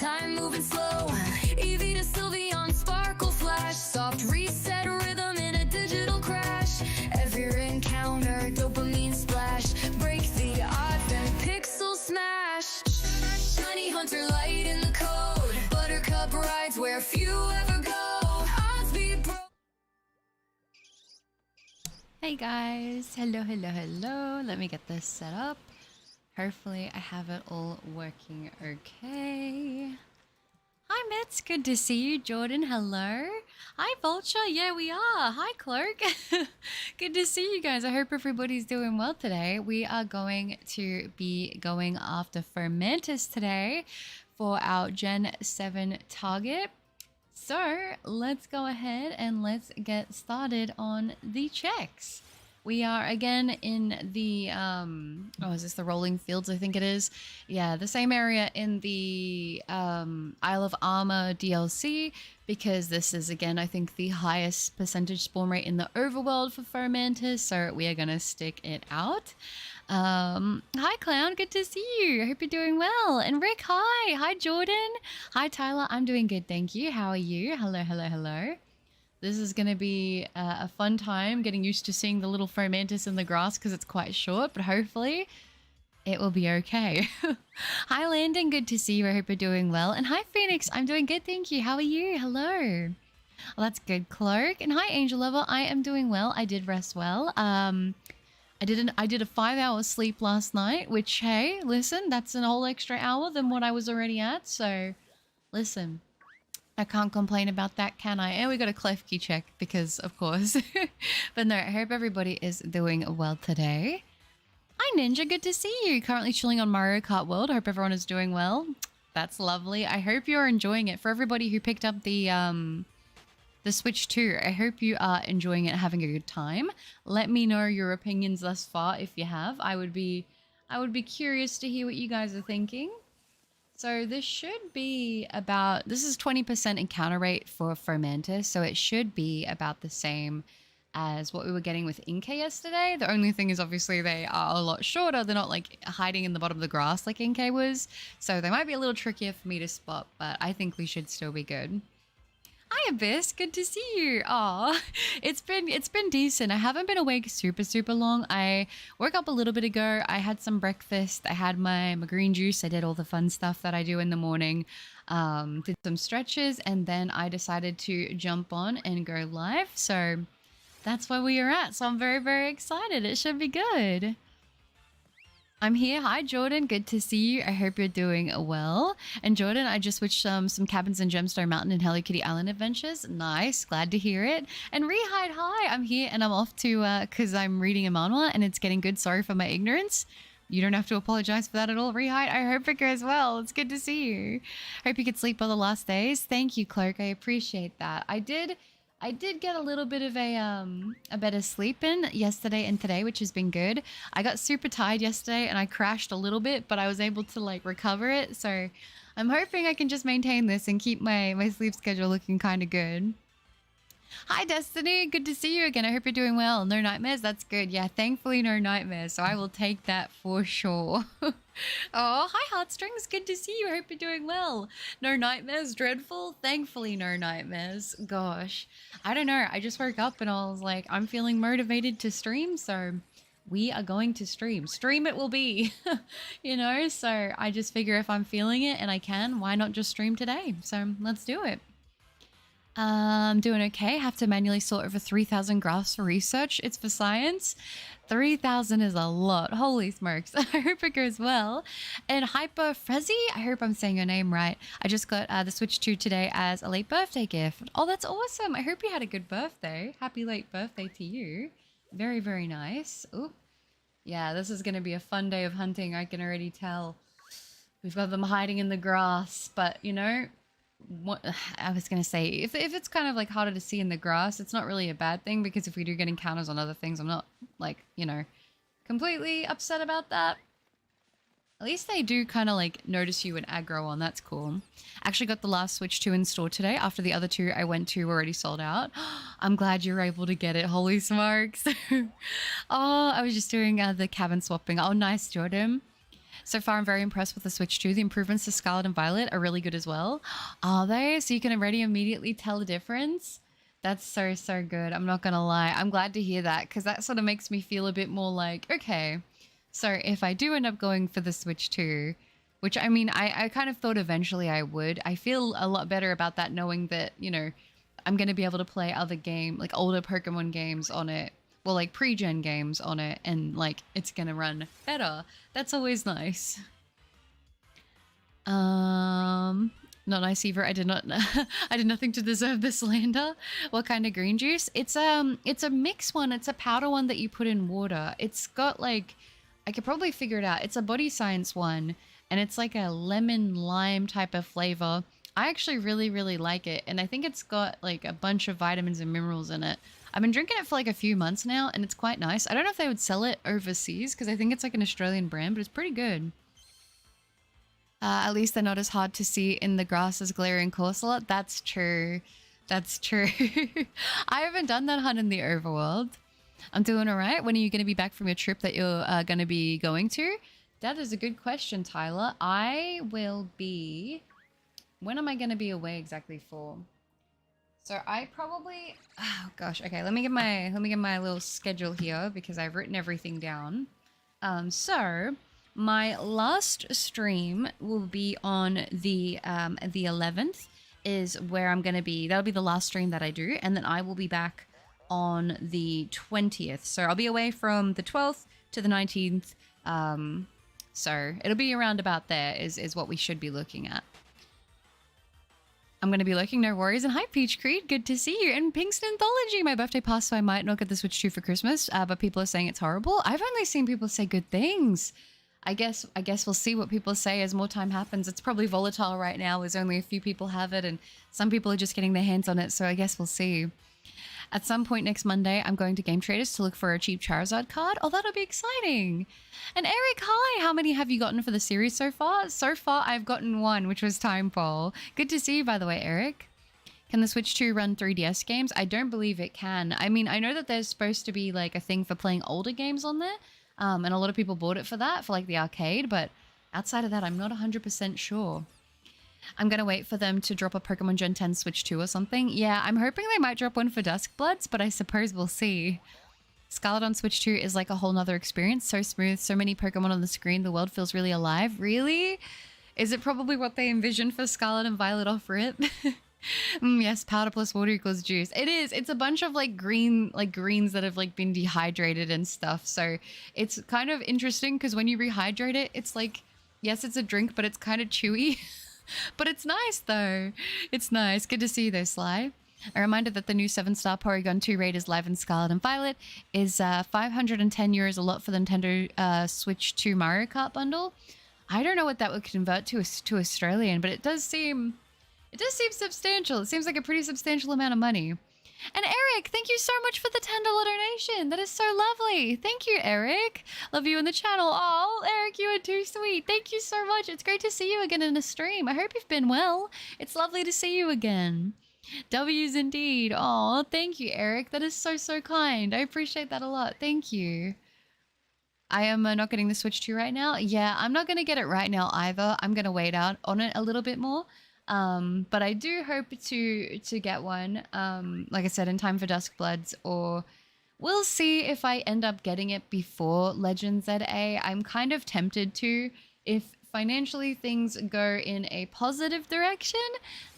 time moving slow. Eevee to Sylveon, sparkle flash. Soft reset rhythm in a digital crash. Every encounter, dopamine splash. Break the odds, then pixel smash. Shiny hunter light in the code. Buttercup rides where few ever go. Odds be broke. Hey guys, hello. Let me get this set up. Hopefully I have it all working okay. Hi Mitz, good to see you. Jordan, hello. Hi Vulture, yeah we are. Hi Cloak. Good to see you guys. I hope everybody's doing well today. We are going to be going after Fomantis today for our Gen 7 target. So let's go ahead and let's get started on the checks. We are again in the, is this the Rolling Fields? I think it is. Yeah, the same area in the Isle of Armor DLC, because this is, again, I think the highest percentage spawn rate in the overworld for Fomantis, so we are going to stick it out. Hi Clown, good to see you. I hope you're doing well. And Rick, hi. Hi Jordan. Hi Tyler, I'm doing good, thank you. How are you? Hello. This is going to be a fun time getting used to seeing the little Fomantis in the grass because it's quite short, but hopefully it will be okay. Hi Landon, good to see you. I hope you're doing well. And hi Phoenix, I'm doing good, thank you. How are you? Hello. Well, that's good, Clark. And hi Angel Lover, I am doing well. I did rest well. I did a 5-hour sleep last night, which, hey, listen, that's an whole extra hour than what I was already at. So, listen, I can't complain about that, can I? And we got a Klefki check because, of course. But no, I hope everybody is doing well today. Hi Ninja, good to see you. Currently chilling on Mario Kart World. I hope everyone is doing well. That's lovely. I hope you're enjoying it. For everybody who picked up the Switch 2, I hope you are enjoying it, having a good time. Let me know your opinions thus far if you have. I would be curious to hear what you guys are thinking. So this should be about, this is 20% encounter rate for Fomantis, so it should be about the same as what we were getting with Inkay yesterday. The only thing is obviously they are a lot shorter. They're not like hiding in the bottom of the grass like Inkay was. So they might be a little trickier for me to spot, but I think we should still be good. Hi Abyss, good to see you. Aw, it's been decent. I haven't been awake super long. I woke up a little bit ago. I had some breakfast. I had my green juice. I did all the fun stuff that I do in the morning. Did some stretches, and then I decided to jump on and go live. So that's where we are at. So I'm very excited. It should be good. I'm here. Hi, Jordan. Good to see you. I hope you're doing well. And Jordan, I just switched some cabins in Gemstone Mountain and Hello Kitty Island adventures. Nice. Glad to hear it. And Rehide, hi. I'm here and I'm off to, because I'm reading a manhwa and it's getting good. Sorry for my ignorance. You don't have to apologize for that at all, Rehide. I hope it goes well. It's good to see you. Hope you could sleep well the last days. Thank you, Clark. I appreciate that. I did get a little bit of a better sleep in yesterday and today, which has been good. I got super tired yesterday and I crashed a little bit, but I was able to like recover it. So I'm hoping I can just maintain this and keep my sleep schedule looking kind of good. Hi Destiny, good to see you again. I hope you're doing well. No nightmares, that's good. Yeah, thankfully no nightmares, so I will take that for sure. Oh, hi Heartstrings, good to see you. I hope you're doing well. No nightmares, dreadful. Thankfully no nightmares. Gosh, I don't know. I just woke up and I was like, I'm feeling motivated to stream, so we are going to stream. Stream it will be, you know? So I just figure if I'm feeling it and I can, why not just stream today? So let's do it. I'm doing okay. Have to manually sort over 3,000 graphs for research. It's for science. 3,000 is a lot. Holy smokes. I hope it goes well. And Hyper Frezzy, I hope I'm saying your name right. I just got the Switch 2 today as a late birthday gift. Oh, that's awesome. I hope you had a good birthday. Happy late birthday to you. Very nice. Ooh. Yeah, this is going to be a fun day of hunting. I can already tell. We've got them hiding in the grass, but you know, what I was gonna say, if it's kind of like harder to see in the grass, it's not really a bad thing, because if we do get encounters on other things, I'm not like, you know, completely upset about that. At least they do kind of like notice you and aggro on. That's cool. Actually got the last Switch 2 in store today after the other two I went to were already sold out. I'm glad you're able to get it. Holy smokes. Oh, I was just doing the cabin swapping. Oh, nice, Jordan. So far, I'm very impressed with the Switch 2. The improvements to Scarlet and Violet are really good as well. Are they? So you can already immediately tell the difference? That's so, so good. I'm not going to lie. I'm glad to hear that because that sort of makes me feel a bit more like, okay, so if I do end up going for the Switch 2, which I mean, I kind of thought eventually I would, I feel a lot better about that knowing that, you know, I'm going to be able to play other like older Pokemon games on it. Well, like pre-gen games on it, and like it's going to run better. That's always nice. Not nice either. I did not. I did nothing to deserve this lander. What kind of green juice? It's a mix one. It's a powder one that you put in water. It's got like, I could probably figure it out. It's a body science one, and it's like a lemon lime type of flavor. I actually really, really like it, and I think it's got like a bunch of vitamins and minerals in it. I've been drinking it for like a few months now, and it's quite nice. I don't know if they would sell it overseas because I think it's like an Australian brand, but it's pretty good. At least they're not as hard to see in the grass as glaring Corsola. That's true. That's true. I haven't done that hunt in the overworld. I'm doing all right. When are you going to be back from your trip that you're going to be going to? That is a good question, Tyler. I will be... When am I going to be away exactly for? So I probably... Oh, gosh. Okay, let me get my little schedule here because I've written everything down. So... My last stream will be on the 11th is where I'm going to be. That'll be the last stream that I do. And then I will be back on the 20th. So I'll be away from the 12th to the 19th. So it'll be around about there is what we should be looking at. I'm going to be looking. No worries. And hi, Peach Creed. Good to see you. And Pink's Anthology. My birthday passed, so I might not get the Switch 2 for Christmas. But people are saying it's horrible. I've only seen people say good things. I guess we'll see what people say as more time happens. It's probably volatile right now as only a few people have it and some people are just getting their hands on it, so I guess we'll see. At some point next Monday, I'm going to Game Traders to look for a cheap Charizard card. Oh, that'll be exciting. And Eric, hi! How many have you gotten for the series so far? So far, I've gotten one, which was Timefall. Good to see you, by the way, Eric. Can the Switch 2 run 3DS games? I don't believe it can. I mean, I know that there's supposed to be like a thing for playing older games on there. And a lot of people bought it for that, for like the arcade, but outside of that, I'm not 100% sure. I'm going to wait for them to drop a Pokemon Gen 10 Switch 2 or something. Yeah, I'm hoping they might drop one for Duskbloods, but I suppose we'll see. Scarlet on Switch 2 is like a whole nother experience. So smooth, so many Pokemon on the screen, the world feels really alive. Really? Is it probably what they envisioned for Scarlet and Violet off rip? Yes, powder plus water equals juice. It is. It's a bunch of like greens that have like been dehydrated and stuff. So it's kind of interesting because when you rehydrate it, it's like, yes, it's a drink, but it's kind of chewy. But it's nice though. It's nice. Good to see you though, Sly. A reminder that the new 7-star Porygon 2 raid is live in Scarlet and Violet is 510 euros, a lot for the Nintendo Switch 2 Mario Kart bundle. I don't know what that would convert to Australian, but it does seem substantial. It seems like a pretty substantial amount of money. And Eric, thank you so much for the $10 donation. That is so lovely. Thank you, Eric. Love you in the channel. Oh, Eric, you are too sweet. Thank you so much. It's great to see you again in a stream. I hope you've been well. It's lovely to see you again. W's indeed. Oh, thank you, Eric. That is so, so kind. I appreciate that a lot. Thank you. I am not getting the Switch 2 right now. Yeah, I'm not going to get it right now either. I'm going to wait out on it a little bit more. But I do hope to get one, like I said, in time for Duskbloods, or we'll see if I end up getting it before Legend ZA. I'm kind of tempted to. If financially things go in a positive direction,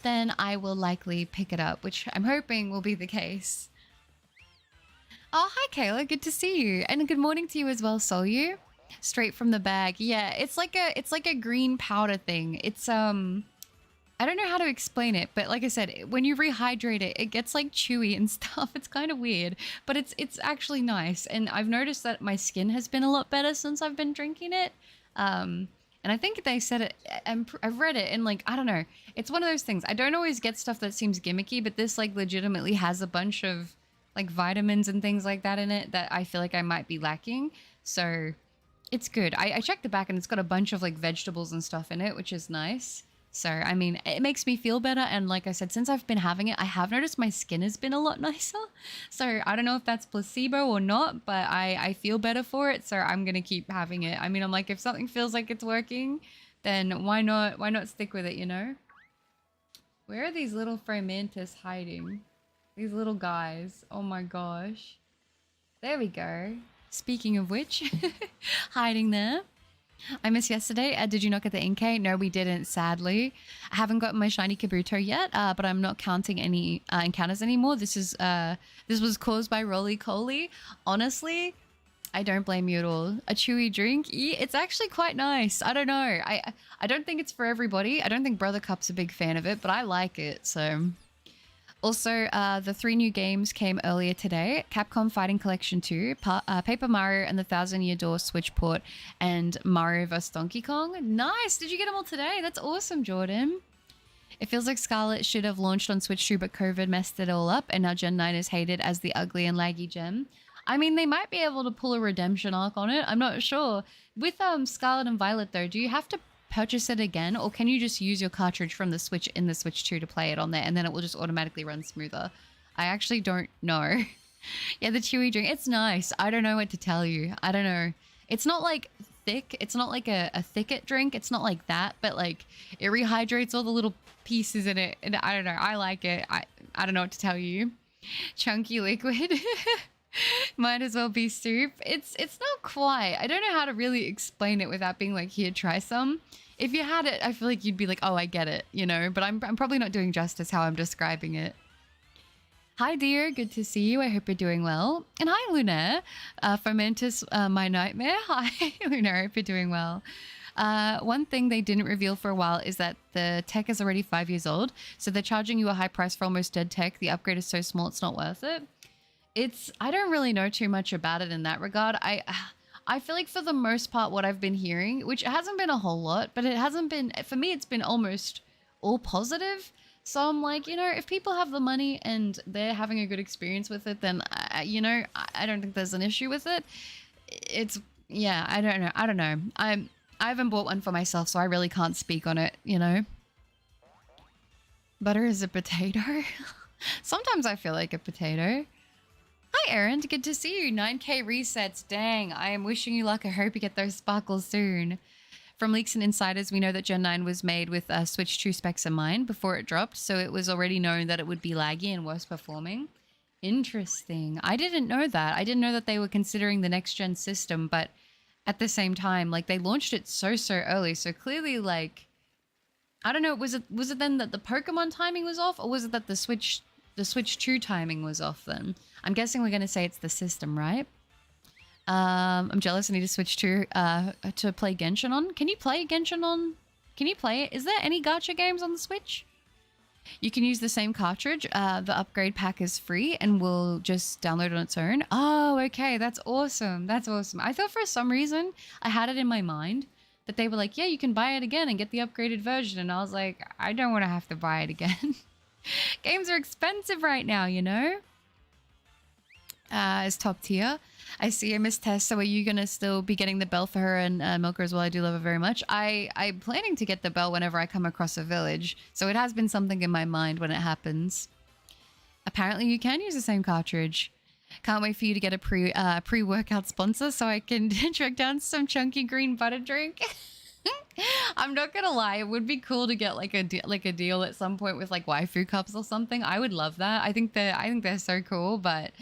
then I will likely pick it up, which I'm hoping will be the case. Oh, hi, Kayla. Good to see you. And good morning to you as well, Solyu. Straight from the bag. Yeah, it's like a green powder thing. It's, I don't know how to explain it, but like I said, when you rehydrate it, it gets like chewy and stuff. It's kind of weird, but it's actually nice. And I've noticed that my skin has been a lot better since I've been drinking it. And I think they said it, I've read it, and like, I don't know. It's one of those things. I don't always get stuff that seems gimmicky, but this like legitimately has a bunch of like vitamins and things like that in it that I feel like I might be lacking. So it's good. I checked the back and it's got a bunch of like vegetables and stuff in it, which is nice. So, I mean, it makes me feel better. And like I said, since I've been having it, I have noticed my skin has been a lot nicer. So I don't know if that's placebo or not, but I feel better for it. So I'm going to keep having it. I mean, I'm like, if something feels like it's working, then why not? Why not stick with it, you know? Where are these little Fomantis hiding? These little guys. Oh my gosh. There we go. Speaking of which, hiding there. I missed yesterday. Did you not get the Inkay? No, we didn't, sadly. I haven't got my shiny Kabuto yet, but I'm not counting any encounters anymore. This was caused by Roly Coly. Honestly, I don't blame you at all. A chewy drink, it's actually quite nice. I don't know. I don't think it's for everybody. I don't think Brother Cup's a big fan of it, but I like it, so... Also, the 3 new games came earlier today. Capcom Fighting Collection 2, Paper Mario and the Thousand Year Door Switch port, and Mario vs. Donkey Kong. Nice! Did you get them all today? That's awesome, Jordan. It feels like Scarlet should have launched on Switch 2, but COVID messed it all up, and now Gen 9 is hated as the ugly and laggy gem. I mean, they might be able to pull a redemption arc on it. I'm not sure. With Scarlet and Violet, though, do you have to purchase it again, or can you just use your cartridge from the Switch in the Switch 2 to play it on there, and then it will just automatically run smoother? I actually don't know. Yeah, the chewy drink, it's nice. I don't know what to tell you. I don't know. It's not like thick. It's not like a thicket drink. It's not like that, but like it rehydrates all the little pieces in it. And I don't know. I like it. I don't know what to tell you. Chunky liquid. Might as well be soup. It's not quite. I don't know how to really explain it without being like, here, try some. If you had it, I feel like you'd be like, oh, I get it, you know, but I'm probably not doing justice how I'm describing it. Hi, dear. Good to see you. I hope you're doing well. And hi, Lunaire. Fomantis, my nightmare. Hi, Lunaire. I hope you're doing well. One thing they didn't reveal for a while is that the tech is already 5 years old. So they're charging you a high price for almost dead tech. The upgrade is so small, it's not worth it. I don't really know too much about it in that regard. I feel like for the most part, what I've been hearing, which hasn't been a whole lot, but it hasn't been, for me, it's been almost all positive. So I'm like, you know, if people have the money and they're having a good experience with it, then, you know, I don't think there's an issue with it. Yeah, I don't know. I haven't bought one for myself, so I really can't speak on it, you know. Butter is a potato. Sometimes I feel like a potato. Hi, Aaron. Good to see you. 9K resets. Dang, I am wishing you luck. I hope you get those sparkles soon. From leaks and insiders, we know that Gen 9 was made with Switch 2 specs in mind before it dropped, so it was already known that it would be laggy and worse performing. Interesting. I didn't know that. I didn't know that they were considering the next-gen system, but at the same time, like, they launched it so early, so clearly, like, I don't know, was it then that the Pokemon timing was off, or was it that the Switch 2 timing was off then? I'm guessing we're going to say it's the system, right? I'm jealous. I need to switch to play Genshin on. Can you play Genshin on? Can you play it? Is there any gacha games on the Switch? You can use the same cartridge. The upgrade pack is free and will just download on its own. Oh, okay. That's awesome. That's awesome. I thought for some reason I had it in my mind that they were like, yeah, you can buy it again and get the upgraded version. And I was like, I don't want to have to buy it again. Games are expensive right now, you know? Is top tier. I see you, Miss Tess. So are you going to still be getting the bell for her and Milker as well? I do love her very much. I'm planning to get the bell whenever I come across a village. So it has been something in my mind when it happens. Apparently you can use the same cartridge. Can't wait for you to get a pre-workout sponsor so I can track down some chunky green butter drink. I'm not gonna lie, it would be cool to get like a deal at some point with like waifu cups or something. I would love that. I think they're so cool, but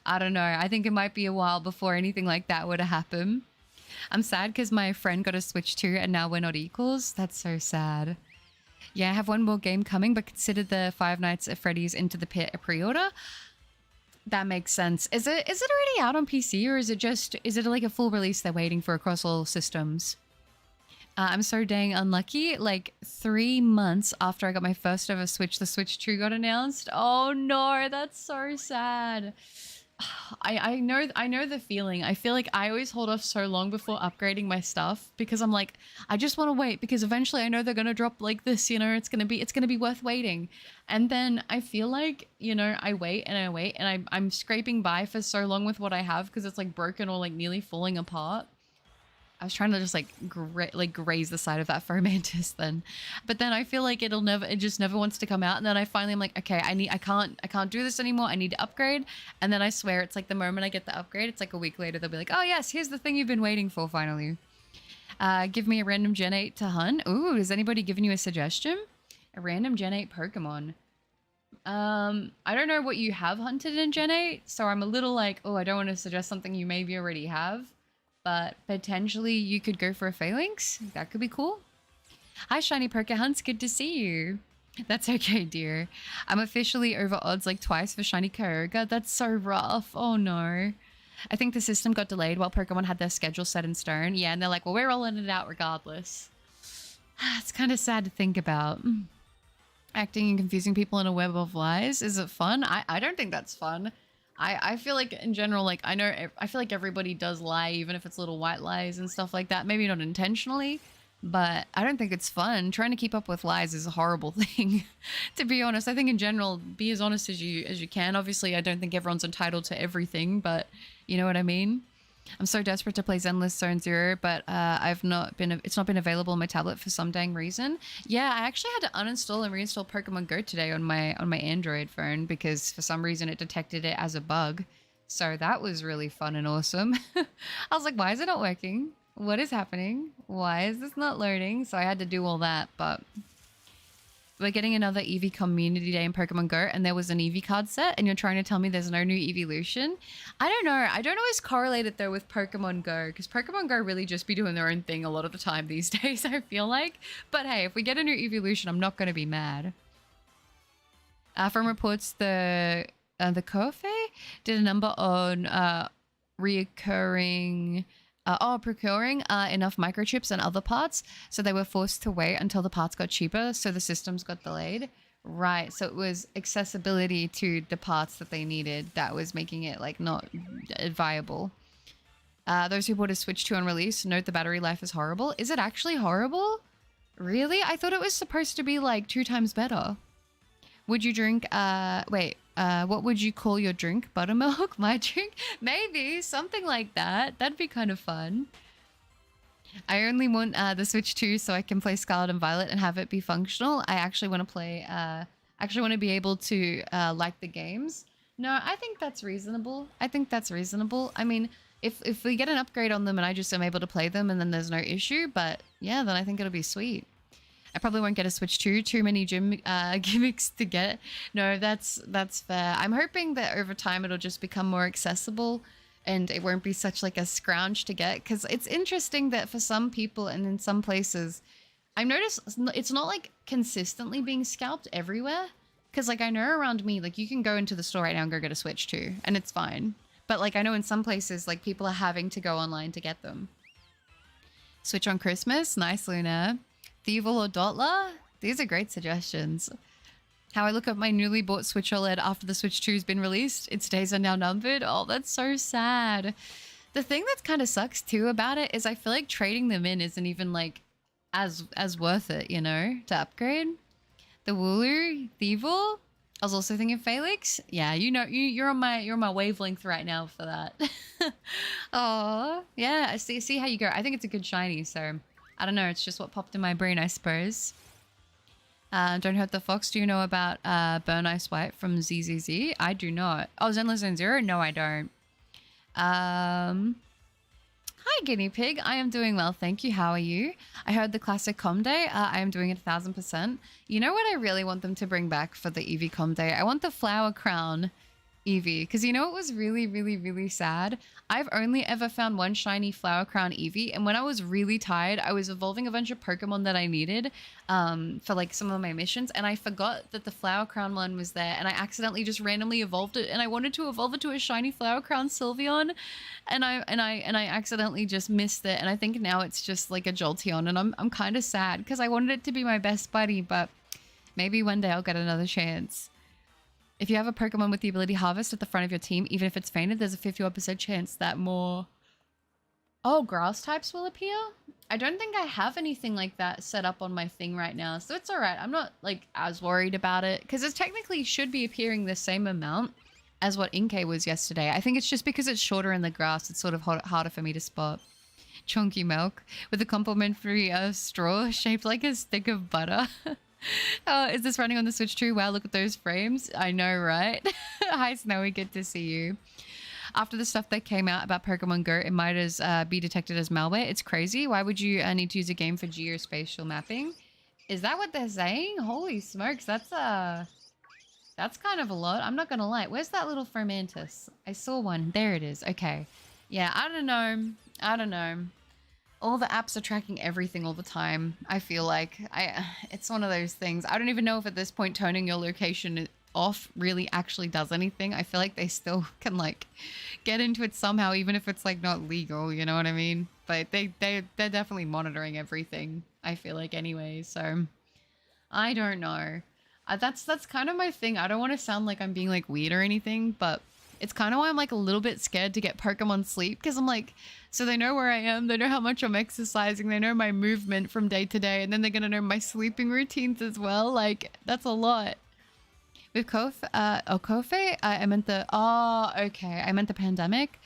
I don't know. I think it might be a while before anything like that were to happen. I'm sad because my friend got a Switch 2 and now we're not equals. That's so sad. Yeah, I have one more game coming, but consider the Five Nights at Freddy's Into the Pit a pre-order. That makes sense. Is it already out on PC, or is it like a full release they're waiting for across all systems? I'm so dang unlucky. Like 3 months after I got my first ever Switch, the Switch 2 got announced. Oh no, that's so sad. I know the feeling. I feel like I always hold off so long before upgrading my stuff because I'm like, I just want to wait because eventually I know they're gonna drop like this, you know, it's gonna be worth waiting. And then I feel like, you know, I wait and I'm scraping by for so long with what I have because it's like broken or like nearly falling apart. I was trying to just like graze the side of that Fomantis then, but then I feel like it just never wants to come out. And then I finally am like, okay, I can't do this anymore. I need to upgrade. And then I swear it's like the moment I get the upgrade, it's like a week later they'll be like, oh yes, here's the thing you've been waiting for finally. Give me a random Gen 8 to hunt. Ooh, has anybody given you a suggestion? A random Gen 8 Pokemon. I don't know what you have hunted in Gen 8, so I'm a little like, oh, I don't want to suggest something you maybe already have, but potentially you could go for a Phalanx. That could be cool. Hi, Shiny Pokehunts. Good to see you. That's okay, dear. I'm officially over odds like twice for Shiny Kyogre. That's so rough. Oh, no. I think the system got delayed while Pokemon had their schedule set in stone. Yeah, and they're like, well, we're rolling it out regardless. It's kind of sad to think about. Acting and confusing people in a web of lies. Is it fun? I don't think that's fun. I feel like in general, like I feel like everybody does lie, even if it's little white lies and stuff like that. Maybe not intentionally, but I don't think it's fun. Trying to keep up with lies is a horrible thing. To be honest, I think in general, be as honest as you can. Obviously, I don't think everyone's entitled to everything, but you know what I mean? I'm so desperate to play Zenless Zone Zero, but it's not been available on my tablet for some dang reason. Yeah, I actually had to uninstall and reinstall Pokemon Go today on my Android phone because for some reason it detected it as a bug. So that was really fun and awesome. I was like, why is it not working? What is happening? Why is this not loading? So I had to do all that, but we're getting another Eevee community day in Pokemon Go, and there was an Eevee card set, and you're trying to tell me there's no new evolution? I don't know. I don't always correlate it, though, with Pokemon Go, because Pokemon Go really just be doing their own thing a lot of the time these days, I feel like. But hey, if we get a new evolution, I'm not going to be mad. From reports, the Kofe did a number on procuring enough microchips and other parts, so they were forced to wait until the parts got cheaper, so the systems got delayed. Right, so it was accessibility to the parts that they needed that was making it like not viable. Those who bought a Switch 2 on release note the battery life is horrible. Is it actually horrible? Really? I thought it was supposed to be like 2 times better. Would you drink, what would you call your drink? Buttermilk? My drink? Maybe, something like that. That'd be kind of fun. I only want the Switch 2 so I can play Scarlet and Violet and have it be functional. I actually want to play, be able to like the games. No, I think that's reasonable. I mean, if we get an upgrade on them and I just am able to play them and then there's no issue, but yeah, then I think it'll be sweet. I probably won't get a Switch 2. Too many gym gimmicks to get. No, that's fair. I'm hoping that over time it'll just become more accessible and it won't be such like a scrounge to get. Because it's interesting that for some people and in some places, I've noticed it's not like consistently being scalped everywhere. Because like I know around me, like you can go into the store right now and go get a Switch 2 and it's fine. But like I know in some places, like people are having to go online to get them. Switch on Christmas. Nice, Luna. Thievel or Dotla? These are great suggestions. How I look at my newly bought Switch OLED after the Switch 2 has been released. Its days are now numbered. Oh, that's so sad. The thing that kind of sucks too about it is I feel like trading them in isn't even like as worth it, you know, to upgrade. The Wooloo, Thievel. I was also thinking Felix. Yeah, you know, you're on my wavelength right now for that. Oh, yeah. I see how you go. I think it's a good shiny, so I don't know. It's just what popped in my brain, I suppose. Don't Hurt the Fox. Do you know about Burn Ice White from ZZZ? I do not. Oh, Zenless Zone Zero? No, I don't. Hi, Guinea Pig. I am doing well, thank you. How are you? I heard the classic Com Day. I am doing it 1000%. You know what I really want them to bring back for the Eevee Com Day? I want the Flower Crown Eevee, because you know it was really, really, really sad? I've only ever found one shiny Flower Crown Eevee, and when I was really tired, I was evolving a bunch of Pokemon that I needed for like some of my missions, and I forgot that the Flower Crown one was there, and I accidentally just randomly evolved it, and I wanted to evolve it to a shiny Flower Crown Sylveon, and I accidentally just missed it, and I think now it's just like a Jolteon, and I'm kind of sad because I wanted it to be my best buddy, but maybe one day I'll get another chance. If you have a Pokemon with the ability Harvest at the front of your team, even if it's fainted, there's a 51% chance that more grass types will appear. I don't think I have anything like that set up on my thing right now, so it's alright. I'm not like as worried about it because it technically should be appearing the same amount as what Inkay was yesterday. I think it's just because it's shorter in the grass, it's sort of harder for me to spot. chunky milk with a complimentary straw shaped like a stick of butter. Is this running on the Switch too? Wow, look at those frames. I know, right? Hi, Snowy. Good to see you. After the stuff that came out about Pokemon Go, it might as be detected as malware. It's crazy. Why would you need to use a game for geospatial mapping? Is that what they're saying? Holy smokes, that's kind of a lot. I'm not gonna lie. Where's that little Fomantis? I saw one. There it is. Okay. Yeah, I don't know. I don't know. All the apps are tracking everything all the time. I feel like it's one of those things. I don't even know if at this point turning your location off really actually does anything. I feel like they still can like get into it somehow, even if it's like not legal, you know what I mean? But they're definitely monitoring everything, I feel like, anyway. So I don't know. That's kind of my thing. I don't want to sound like I'm being like weird or anything, but it's kind of why I'm like a little bit scared to get Pokemon Sleep, because I'm like, so they know where I am, they know how much I'm exercising, they know my movement from day to day, and then they're gonna know my sleeping routines as well. Like, that's a lot. With Kofe, I meant the, okay, I meant the pandemic,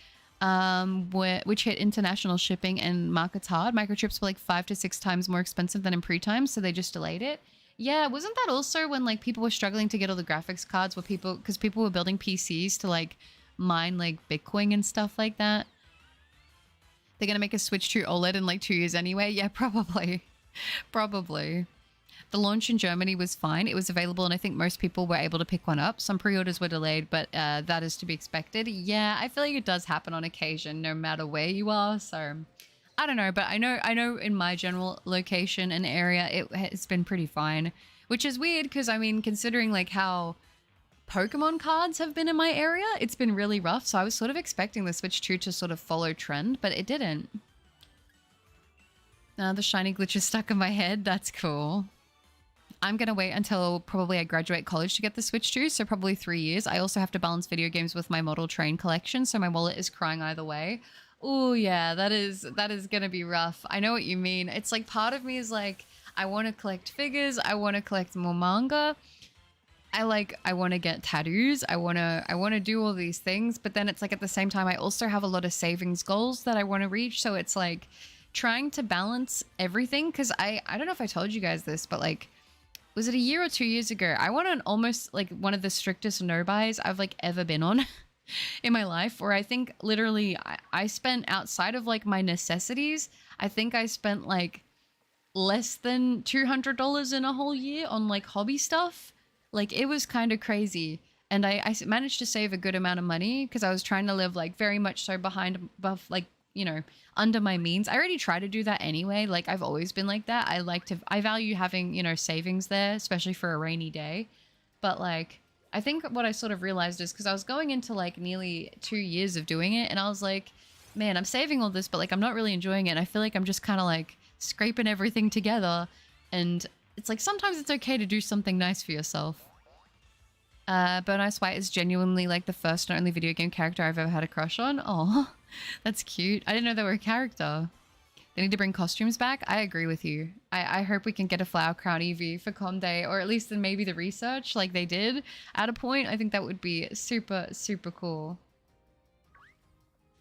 which hit international shipping and markets hard. Microchips were like 5 to 6 times more expensive than in pre-times, so they just delayed it. Yeah, wasn't that also when like people were struggling to get all the graphics cards, because people were building PCs to like mine like Bitcoin and stuff like that? They're gonna make a switch to OLED in like 2 years anyway. Yeah, probably. Probably. The launch in Germany was fine. It was available, and I think most people were able to pick one up. Some pre-orders were delayed, but that is to be expected. Yeah, I feel like it does happen on occasion, no matter where you are. So I don't know, but I know in my general location and area, it has been pretty fine, which is weird because, I mean, considering like how Pokemon cards have been in my area, it's been really rough. So I was sort of expecting the Switch 2 to sort of follow trend, but it didn't. The shiny glitch is stuck in my head. That's cool. I'm going to wait until probably I graduate college to get the Switch 2, so probably 3 years. I also have to balance video games with my model train collection, so my wallet is crying either way. Oh yeah, that is going to be rough. I know what you mean. It's like part of me is like, I want to collect figures, I want to collect more manga. I want to get tattoos. I want to do all these things, but then it's like at the same time I also have a lot of savings goals that I want to reach, so it's like trying to balance everything, cuz I don't know if I told you guys this, but like, was it a year or 2 years ago? I went on almost like one of the strictest no buys I've like ever been on in my life, where I think literally I spent outside of like my necessities, I think I spent like less than $200 in a whole year on like hobby stuff. Like, it was kind of crazy. And I managed to save a good amount of money because I was trying to live like very much so above like, you know, under my means. I already try to do that anyway. Like, I've always been like that. I value having, you know, savings there, especially for a rainy day. But like, I think what I sort of realized is because I was going into like nearly 2 years of doing it, and I was like, man, I'm saving all this, but like, I'm not really enjoying it. And I feel like I'm just kind of like scraping everything together. And it's like, sometimes it's okay to do something nice for yourself. Bonus White is genuinely like the first and only video game character I've ever had a crush on. Oh, that's cute. I didn't know they were a character. They need to bring costumes back. I agree with you. I hope we can get a Flower Crown Eevee for Com Day, or at least in maybe the research like they did at a point. I think that would be super, super cool.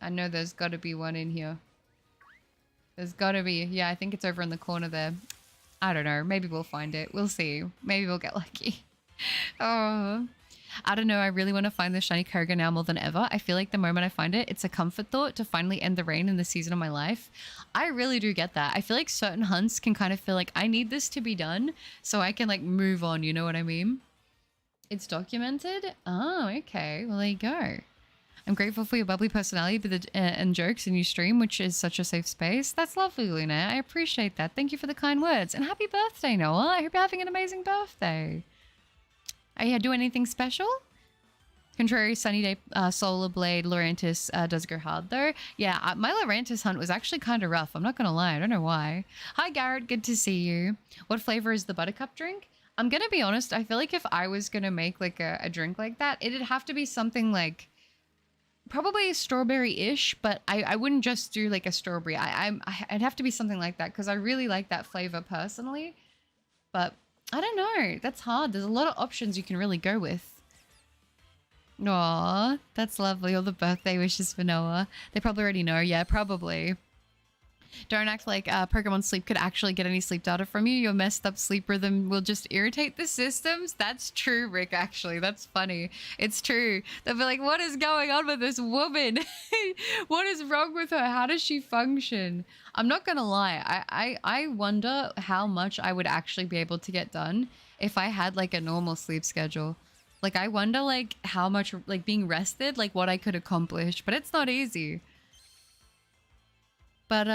I know there's got to be one in here. There's got to be. Yeah, I think it's over in the corner there. I don't know. Maybe we'll find it. We'll see. Maybe we'll get lucky. Oh, I don't know. I really want to find the shiny Kyogre now more than ever. I feel like the moment I find it, it's a comfort thought to finally end the rain in the season of my life. I really do get that. I feel like certain hunts can kind of feel like I need this to be done so I can like move on. You know what I mean? It's documented. Oh, okay. Well, there you go. I'm grateful for your bubbly personality and jokes in your stream, which is such a safe space. That's lovely, Luna. I appreciate that. Thank you for the kind words. And happy birthday, Noah. I hope you're having an amazing birthday. Are you doing anything special? Contrary Sunny Day Solar Blade Lurantis does go hard though. Yeah, my Lurantis hunt was actually kind of rough. I'm not going to lie. I don't know why. Hi, Garrett. Good to see you. What flavor is the buttercup drink? I'm going to be honest. I feel like if I was going to make like a drink like that, it'd have to be something like probably strawberry-ish, but I wouldn't just do like a strawberry. I'd have to be something like that because I really like that flavor personally. But I don't know. That's hard. There's a lot of options you can really go with. Aw, that's lovely. All the birthday wishes for Noah. They probably already know. Yeah, probably. Don't act like Pokemon Sleep could actually get any sleep data from you. Your messed up sleep rhythm will just irritate the systems. That's true, Rick, actually. That's funny. It's true. They'll be like, what is going on with this woman? What is wrong with her? How does she function? I'm not going to lie. I wonder how much I would actually be able to get done if I had like a normal sleep schedule. Like, I wonder like how much like being rested, like what I could accomplish, but it's not easy. But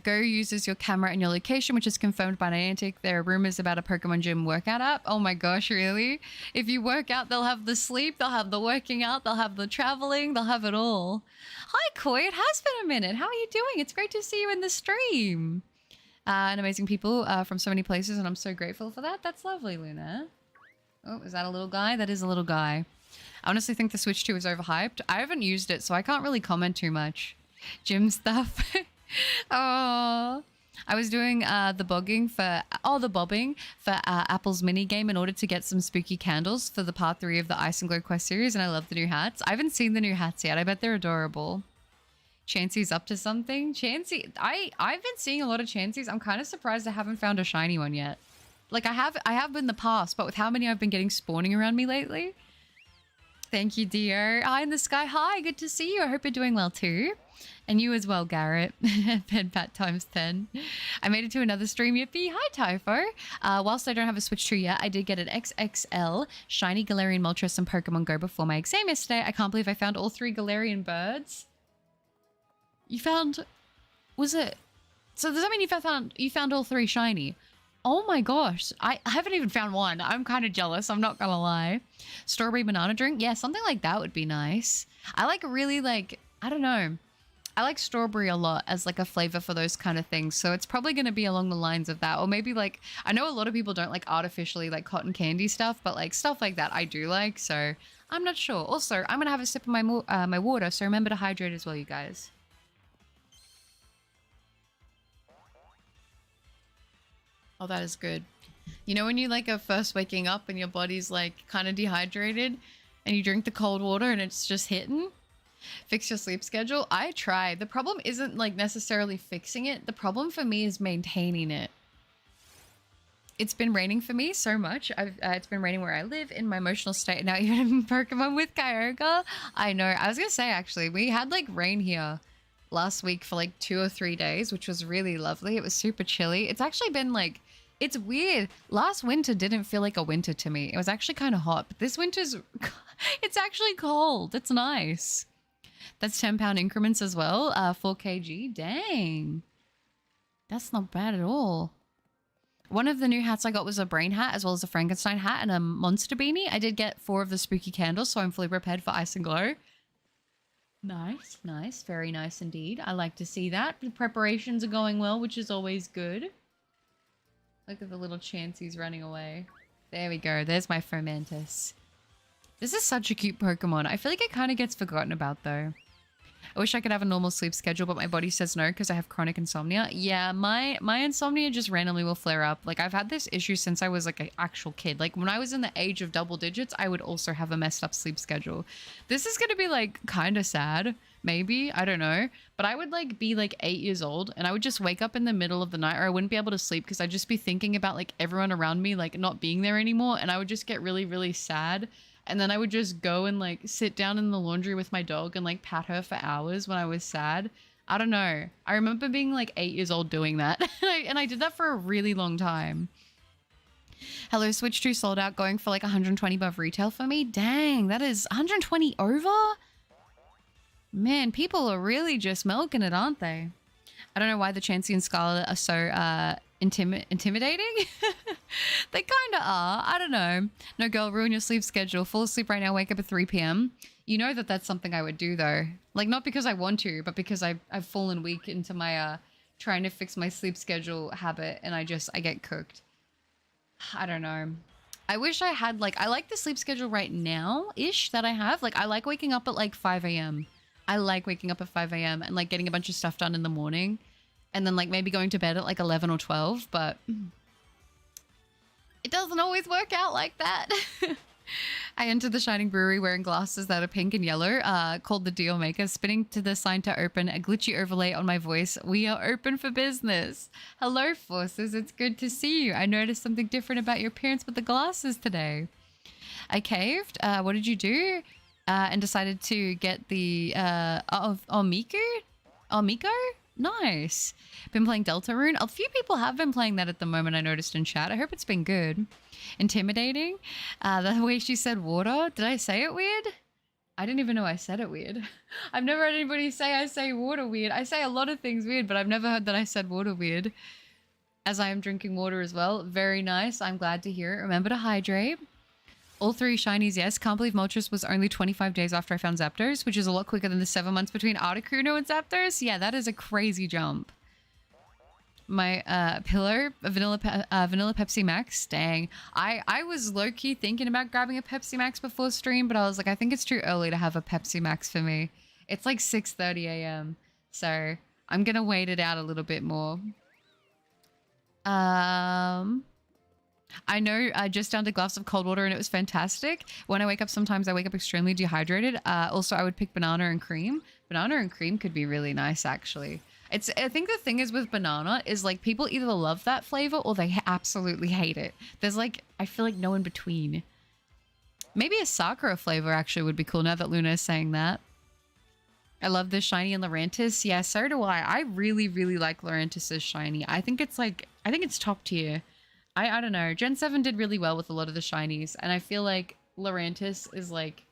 Go uses your camera and your location, which is confirmed by Niantic. There are rumors about a Pokemon Gym workout app. Oh my gosh, really? If you work out, they'll have the sleep, they'll have the working out, they'll have the traveling, they'll have it all. Hi, Koi. It has been a minute. How are you doing? It's great to see you in the stream. And amazing people from so many places, and I'm so grateful for that. That's lovely, Luna. Oh, is that a little guy? That is a little guy. I honestly think the Switch 2 is overhyped. I haven't used it, so I can't really comment too much. Gym stuff. Oh, I was doing the bobbing for Apple's mini game in order to get some spooky candles for the part 3 of the Ice and Glow Quest series, and I love the new hats. I haven't seen the new hats yet. I bet they're adorable. Chansey's up to something. Chansey, I've been seeing a lot of Chanseys. I'm kind of surprised I haven't found a shiny one yet. Like I have in the past, but with how many I've been getting spawning around me lately. Thank you, Dio. Eye in the sky. Hi, good to see you. I hope you're doing well too. And you as well, Garrett. Pen pat times 10. I made it to another stream. Yippee. Hi, Typho. Whilst I don't have a Switch 2 yet, I did get an XXL shiny Galarian Moltres and Pokemon Go before my exam yesterday. I can't believe I found all 3 Galarian birds. You found... Was it... So does that mean you found all 3 shiny? Oh my gosh. I haven't even found one. I'm kind of jealous. I'm not gonna lie. Strawberry banana drink? Yeah, something like that would be nice. I like really like... I don't know. I like strawberry a lot as like a flavor for those kind of things. So it's probably going to be along the lines of that. Or maybe like, I know a lot of people don't like artificially like cotton candy stuff, but like stuff like that I do like. So I'm not sure. Also, I'm going to have a sip of my water. So remember to hydrate as well, you guys. Oh, that is good. You know when you like are first waking up and your body's like kind of dehydrated and you drink the cold water and it's just hitting? Fix your sleep schedule. I try. The problem isn't like necessarily fixing it. The problem for me is maintaining it. It's been raining for me so much. It's been raining where I live in my emotional state. Now even in Pokemon with Kyogre. I know. I was going to say actually, we had like rain here last week for like 2 or 3 days, which was really lovely. It was super chilly. It's actually been like, it's weird. Last winter didn't feel like a winter to me. It was actually kind of hot, but this winter's, it's actually cold. It's nice. That's 10-pound increments as well. 4 kg. Dang. That's not bad at all. One of the new hats I got was a brain hat as well as a Frankenstein hat and a monster beanie. I did get 4 of the spooky candles, so I'm fully prepared for Ice and Glow. Nice, nice. Very nice indeed. I like to see that. The preparations are going well, which is always good. Look at the little Chanseys running away. There we go. There's my Fomantis. This is such a cute Pokemon. I feel like it kind of gets forgotten about though. I wish I could have a normal sleep schedule, but my body says no because I have chronic insomnia. Yeah, my insomnia just randomly will flare up. Like I've had this issue since I was like an actual kid. Like when I was in the age of double digits, I would also have a messed up sleep schedule. This is going to be like kind of sad. Maybe, I don't know. But I would like be like 8 years old and I would just wake up in the middle of the night or I wouldn't be able to sleep because I'd just be thinking about like everyone around me like not being there anymore. And I would just get really, really sad. And then I would just go and like sit down in the laundry with my dog and like pat her for hours when I was sad. I don't know. I remember being like 8 years old doing that. And I did that for a really long time. Hello, Switch 2 sold out, going for like 120 above retail for me. Dang, that is 120 over? Man, people are really just milking it, aren't they? I don't know why the Chansey and Scarlet are so intimidating. They kind of are. I don't know. No, girl, ruin your sleep schedule. Fall asleep right now, wake up at 3 p.m. You know that that's something I would do, though. Like, not because I want to, but because I've fallen weak into my trying to fix my sleep schedule habit, and I get cooked. I don't know. I wish I had, like, I like the sleep schedule right now-ish that I have. Like, I like waking up at, like, 5 a.m. I like waking up at 5 a.m. and, like, getting a bunch of stuff done in the morning. And then, like, maybe going to bed at, like, 11 or 12. But it doesn't always work out like that. I entered the Shining Brewery wearing glasses that are pink and yellow, called the Deal Maker, spinning to the sign to open, a glitchy overlay on my voice. We are open for business. Hello, Forces. It's good to see you. I noticed something different about your appearance with the glasses today. I caved. What did you do? And decided to get the Miko? Nice. Been playing Deltarune. A few people have been playing that at the moment, I noticed in chat. I hope it's been good. Intimidating. The way she said water. Did I say it weird? I didn't even know I said it weird. I've never heard anybody say I say water weird. I say a lot of things weird, but I've never heard that I said water weird. As I am drinking water as well. Very nice. I'm glad to hear it. Remember to hydrate. All 3 shinies, yes. Can't believe Moltres was only 25 days after I found Zapdos, which is a lot quicker than the 7 months between Articuno and Zapdos. Yeah, that is a crazy jump. My pillow, vanilla Pepsi Max. Dang. I was low-key thinking about grabbing a Pepsi Max before stream, but I was like, I think it's too early to have a Pepsi Max for me. It's like 6:30 a.m. So I'm going to wait it out a little bit more. I know I just downed a glass of cold water and it was fantastic. When I wake up, sometimes I wake up extremely dehydrated. Also, I would pick banana and cream. Banana and cream could be really nice, actually. I think the thing is with banana is like people either love that flavor or they absolutely hate it. There's like, I feel like no in between. Maybe a Sakura flavor actually would be cool now that Luna is saying that. I love this shiny and Lurantis. Yeah, so do I. I really, really like Lurantis' shiny. I think it's top tier. I don't know. Gen 7 did really well with a lot of the shinies, and I feel like Lurantis is like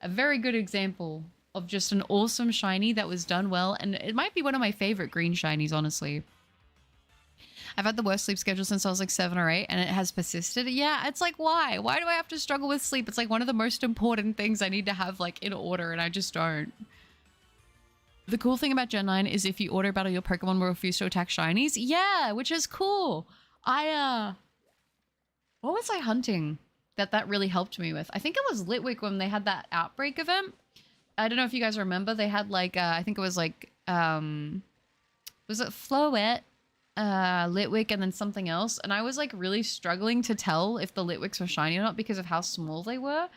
a very good example of just an awesome shiny that was done well, and it might be one of my favorite green shinies, honestly. I've had the worst sleep schedule since I was like 7 or 8, and it has persisted. Yeah, it's like, why? Why do I have to struggle with sleep? It's like one of the most important things I need to have like in order, and I just don't. The cool thing about Gen 9 is if you auto battle your Pokemon will refuse to attack shinies. Yeah, which is cool. What was I hunting that really helped me with? I think it was Litwick when they had that outbreak event. I don't know if you guys remember. They had like, I think it was like, was it Floette, Litwick, and then something else? And I was like really struggling to tell if the Litwicks were shiny or not because of how small they were.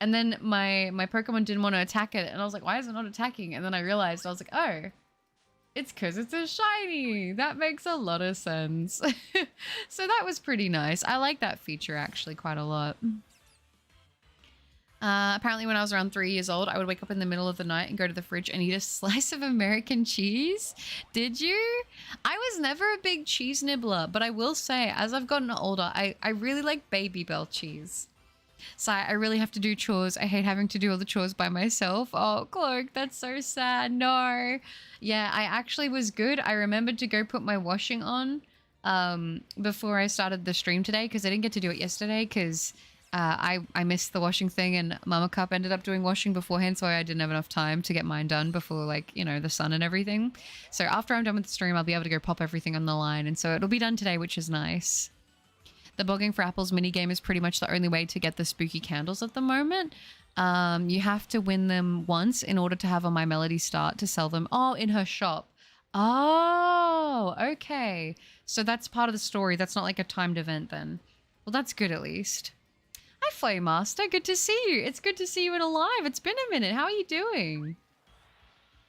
And then my Pokemon didn't want to attack it. And I was like, why is it not attacking? And then I realized, I was like, oh, it's because it's a shiny. That makes a lot of sense. So that was pretty nice. I like that feature actually quite a lot. Apparently when I was around 3 years old, I would wake up in the middle of the night and go to the fridge and eat a slice of American cheese. Did you? I was never a big cheese nibbler, but I will say as I've gotten older, I really like Baby Bell cheese. So I really have to do chores. I hate having to do all the chores by myself. Oh, Clark, that's so sad. No. Yeah, I actually was good. I remembered to go put my washing on before I started the stream today because I didn't get to do it yesterday because I missed the washing thing and Mama Cup ended up doing washing beforehand, so I didn't have enough time to get mine done before, like, you know, the sun and everything. So after I'm done with the stream, I'll be able to go pop everything on the line, and so it'll be done today, which is nice. The Bogging for Apples minigame is pretty much the only way to get the spooky candles at the moment. You have to win them once in order to have a My Melody start to sell them. Oh, in her shop. Oh, okay. So that's part of the story. That's not like a timed event then. Well, that's good at least. Hi, Flame Master. Good to see you. It's good to see you in alive. It's been a minute. How are you doing?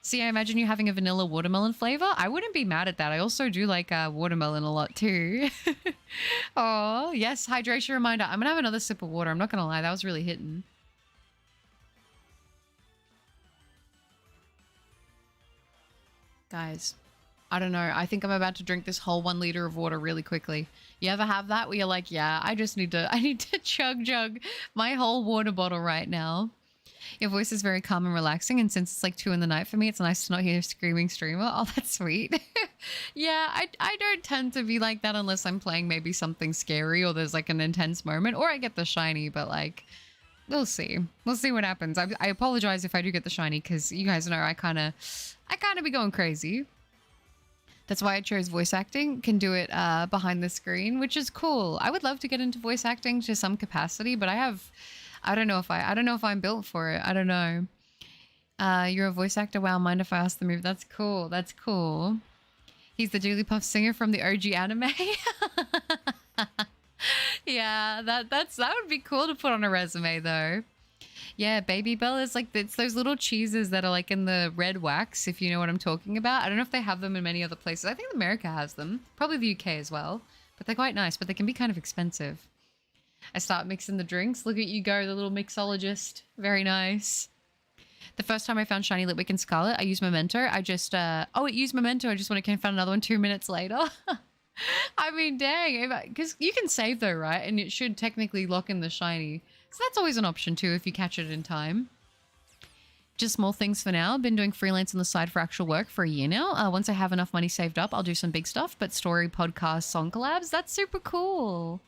See, I imagine you having a vanilla watermelon flavor. I wouldn't be mad at that. I also do like watermelon a lot too. Oh, yes. Hydration reminder. I'm going to have another sip of water. I'm not going to lie. That was really hitting. Guys, I don't know. I think I'm about to drink this whole 1 liter of water really quickly. You ever have that where you're like, yeah, I need to chug my whole water bottle right now. Your voice is very calm and relaxing, and since it's like 2 in the night for me, it's nice to not hear a screaming streamer. Oh, that's sweet. Yeah, I don't tend to be like that unless I'm playing maybe something scary or there's like an intense moment, or I get the shiny, but like, we'll see. We'll see what happens. I apologize if I do get the shiny, because you guys know I kind of be going crazy. That's why I chose voice acting. Can do it behind the screen, which is cool. I would love to get into voice acting to some capacity, but I don't know if I'm built for it. I don't know. You're a voice actor. Wow, mind if I ask the move? That's cool. That's cool. He's the Jigglypuff singer from the OG anime. Yeah, that would be cool to put on a resume though. Yeah, Baby Bell is like it's those little cheeses that are like in the red wax, if you know what I'm talking about. I don't know if they have them in many other places. I think America has them, probably the UK as well. But they're quite nice, but they can be kind of expensive. I start mixing the drinks. Look at you go, the little mixologist. Very nice. The first time I found Shiny Litwick and Scarlet, I used Memento. It used Memento. I just went and found another one 2 minutes later. I mean, dang, because you can save though, right? And it should technically lock in the shiny. So that's always an option too if you catch it in time. Just small things for now. Been doing freelance on the side for actual work for a year now. Once I have enough money saved up, I'll do some big stuff. But story, podcast, song collabs, that's super cool.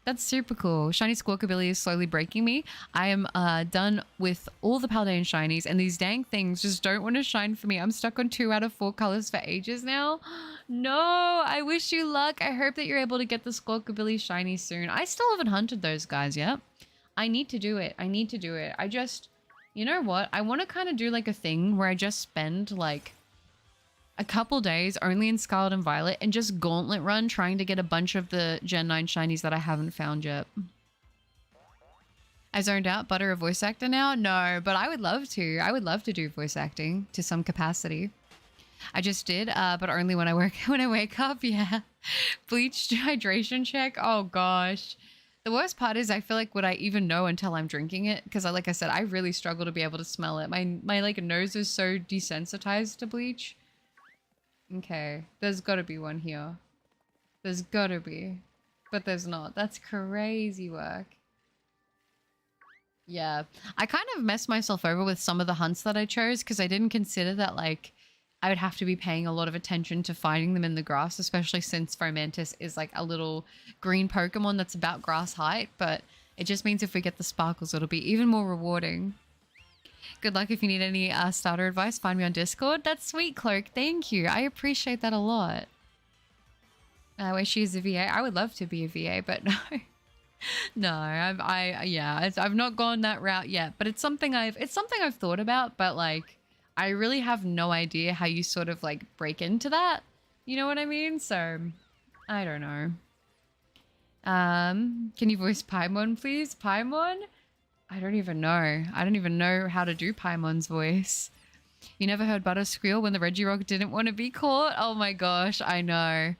That's super cool. Shiny Squawkabilly is slowly breaking me. I am done with all the Paldean shinies, and these dang things just don't want to shine for me. I'm stuck on 2 out of 4 colors for ages now. No, I wish you luck. I hope that you're able to get the Squawkabilly shiny soon. I still haven't hunted those guys yet. I need to do it. I just, you know what? I want to kind of do like a thing where I just spend like a couple days only in Scarlet and Violet and just gauntlet run trying to get a bunch of the Gen 9 shinies that I haven't found yet. I zoned out. Butter a voice actor now? No, but I would love to. I would love to do voice acting to some capacity. I just did, but only when I wake up. Yeah. Bleach hydration check. Oh gosh. The worst part is I feel like would I even know until I'm drinking it? Because like I said, I really struggle to be able to smell it. My like nose is so desensitized to bleach. Okay, there's gotta be one here. There's gotta be. But there's not. That's crazy work. Yeah. I kind of messed myself over with some of the hunts that I chose because I didn't consider that like I would have to be paying a lot of attention to finding them in the grass, especially since Fomantis is like a little green Pokemon that's about grass height, but it just means if we get the sparkles, it'll be even more rewarding. Good luck. If you need any starter advice, find me on Discord. That's sweet, Cloak. Thank you. I appreciate that a lot. Where she is a VA. I would love to be a VA, but no. No, I've not gone that route yet, but it's something I've thought about, but like I really have no idea how you sort of like break into that. You know what I mean? So I don't know. Can you voice Paimon, please? Paimon? I don't even know. I don't even know how to do Paimon's voice. You never heard Butter squeal when the Regirock didn't want to be caught? Oh my gosh, I know.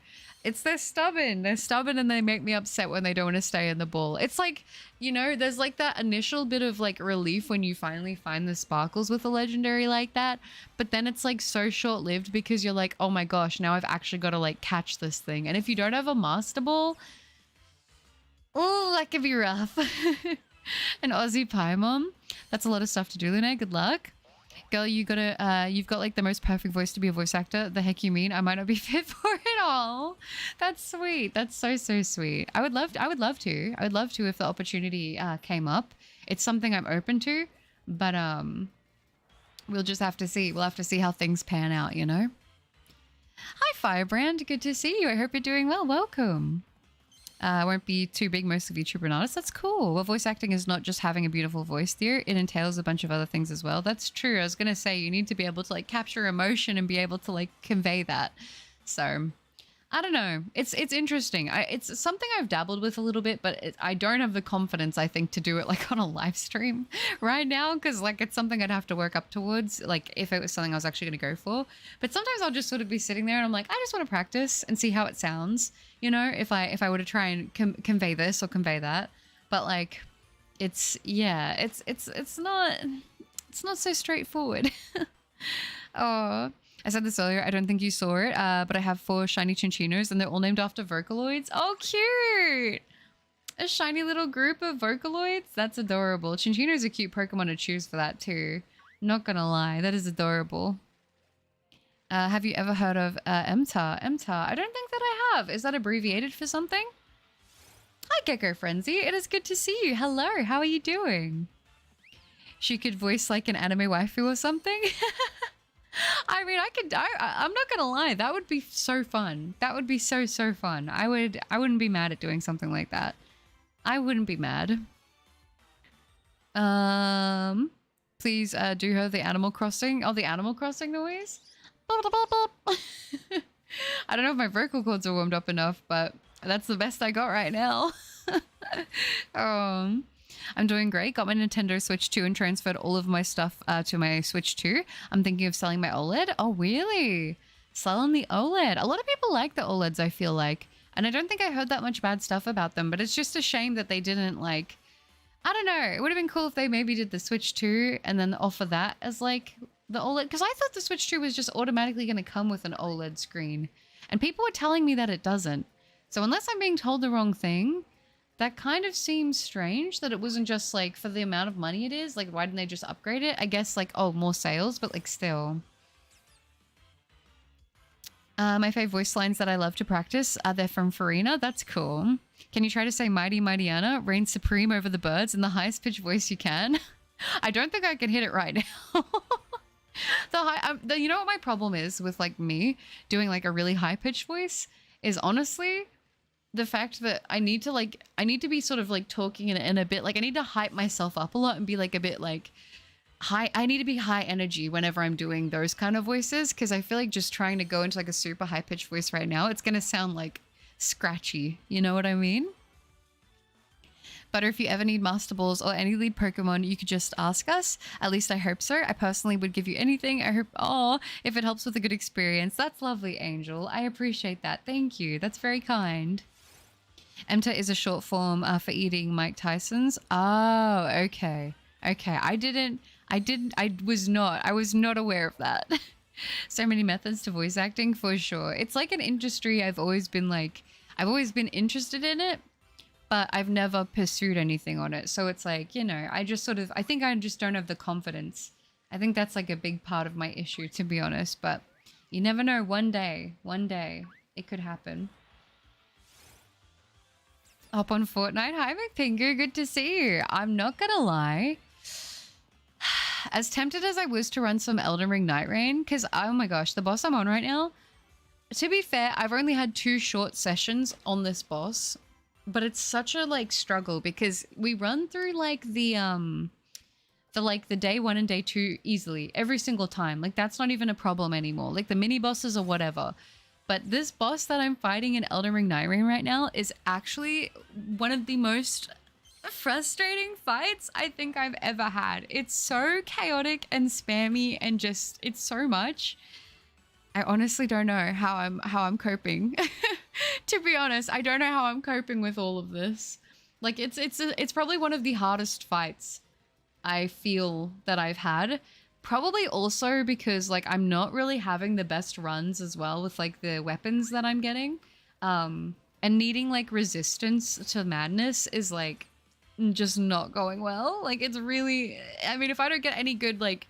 They're stubborn. They're stubborn and they make me upset when they don't want to stay in the ball. It's like, you know, there's like that initial bit of like relief when you finally find the sparkles with a legendary like that. But then it's like so short-lived because you're like, oh my gosh, now I've actually got to like catch this thing. And if you don't have a Master Ball, oh, that could be rough. An Aussie Paimon. That's a lot of stuff to do, Lune. Good luck. Girl, you've got like the most perfect voice to be a voice actor. The heck you mean? I might not be fit for it all. That's sweet. That's so sweet. I would love to if the opportunity came up. It's something I'm open to, but we'll just have to see. We'll have to see how things pan out, you know? Hi Firebrand, good to see you. I hope you're doing well. Welcome. Won't be too big, mostly VTuber and artists. That's cool. Well, voice acting is not just having a beautiful voice there. It entails a bunch of other things as well. That's true. I was going to say you need to be able to like capture emotion and be able to like convey that. So I don't know. It's interesting. It's something I've dabbled with a little bit, but I don't have the confidence, I think, to do it like on a live stream right now because like it's something I'd have to work up towards, like if it was something I was actually going to go for. But sometimes I'll just sort of be sitting there and I'm like, I just want to practice and see how it sounds. You know, if I were to try and convey this or convey that, but like, it's not so straightforward. Oh, I said this earlier. I don't think you saw it, but I have 4 shiny Chinchinos and they're all named after Vocaloids. Oh, cute! A shiny little group of Vocaloids. That's adorable. Chinchino's a cute Pokemon to choose for that too. Not gonna lie, that is adorable. Have you ever heard of MTAR? MTAR? I don't think that I have. Is that abbreviated for something? Hi, Gecko Frenzy. It is good to see you. Hello. How are you doing? She could voice like an anime waifu or something. I mean, I'm not gonna lie. That would be so fun. That would be so fun. I wouldn't be mad at doing something like that. I wouldn't be mad. Please do her the Animal Crossing. Oh, the Animal Crossing noise. I don't know if my vocal cords are warmed up enough, but that's the best I got right now. um, I'm doing great. Got my Nintendo Switch 2 and transferred all of my stuff to my Switch 2. I'm thinking of selling my OLED. Oh, really? Selling the OLED. A lot of people like the OLEDs, I feel like. And I don't think I heard that much bad stuff about them, but it's just a shame that they didn't like, I don't know. It would have been cool if they maybe did the Switch 2 and then offer that as like the OLED. Because I thought the Switch 2 was just automatically going to come with an OLED screen. And people were telling me that it doesn't. So unless I'm being told the wrong thing, that kind of seems strange that it wasn't just like for the amount of money it is. Like, why didn't they just upgrade it? I guess like, oh, more sales, but like still. My favorite voice lines that I love to practice are they're from Farina. That's cool. Can you try to say Mighty Mighty Anna, reign supreme over the birds in the highest pitched voice you can? I don't think I can hit it right now. You know what my problem is with like me doing like a really high pitched voice is honestly the fact that I need to be sort of like talking in a bit, like I need to hype myself up a lot and be like a bit like high. I need to be high energy whenever I'm doing those kind of voices, because I feel like just trying to go into like a super high pitched voice right now, it's going to sound like scratchy. You know what I mean? But if you ever need Master Balls or any lead Pokemon, you could just ask us. At least I hope so. I personally would give you anything. I hope, if it helps with a good experience. That's lovely, Angel. I appreciate that. Thank you. That's very kind. MTA is a short form for eating Mike Tyson's. Oh, okay. Okay. I was not aware of that. So many methods to voice acting for sure. It's like an industry I've always been interested in it, but I've never pursued anything on it. So it's like, you know, I think I just don't have the confidence. I think that's like a big part of my issue, to be honest, but you never know. One day it could happen. Hop on Fortnite. Hi, McPingu. Good to see you. I'm not gonna lie. As tempted as I was to run some Elden Ring Night Rain, because oh my gosh, the boss I'm on right now, to be fair, I've only had 2 short sessions on this boss, but it's such a like struggle because we run through like the day 1 and day 2 easily every single time. Like that's not even a problem anymore. Like the mini bosses or whatever. But this boss that I'm fighting in Elden Ring Night Rain right now is actually one of the most frustrating fights I think I've ever had. It's so chaotic and spammy and just, it's so much. I honestly don't know how I'm coping. To be honest, I don't know how I'm coping with all of this. Like it's probably one of the hardest fights I feel that I've had. Probably also because like I'm not really having the best runs as well with like the weapons that I'm getting. And needing like resistance to madness is like just not going well. Like it's really, I mean, if I don't get any good, like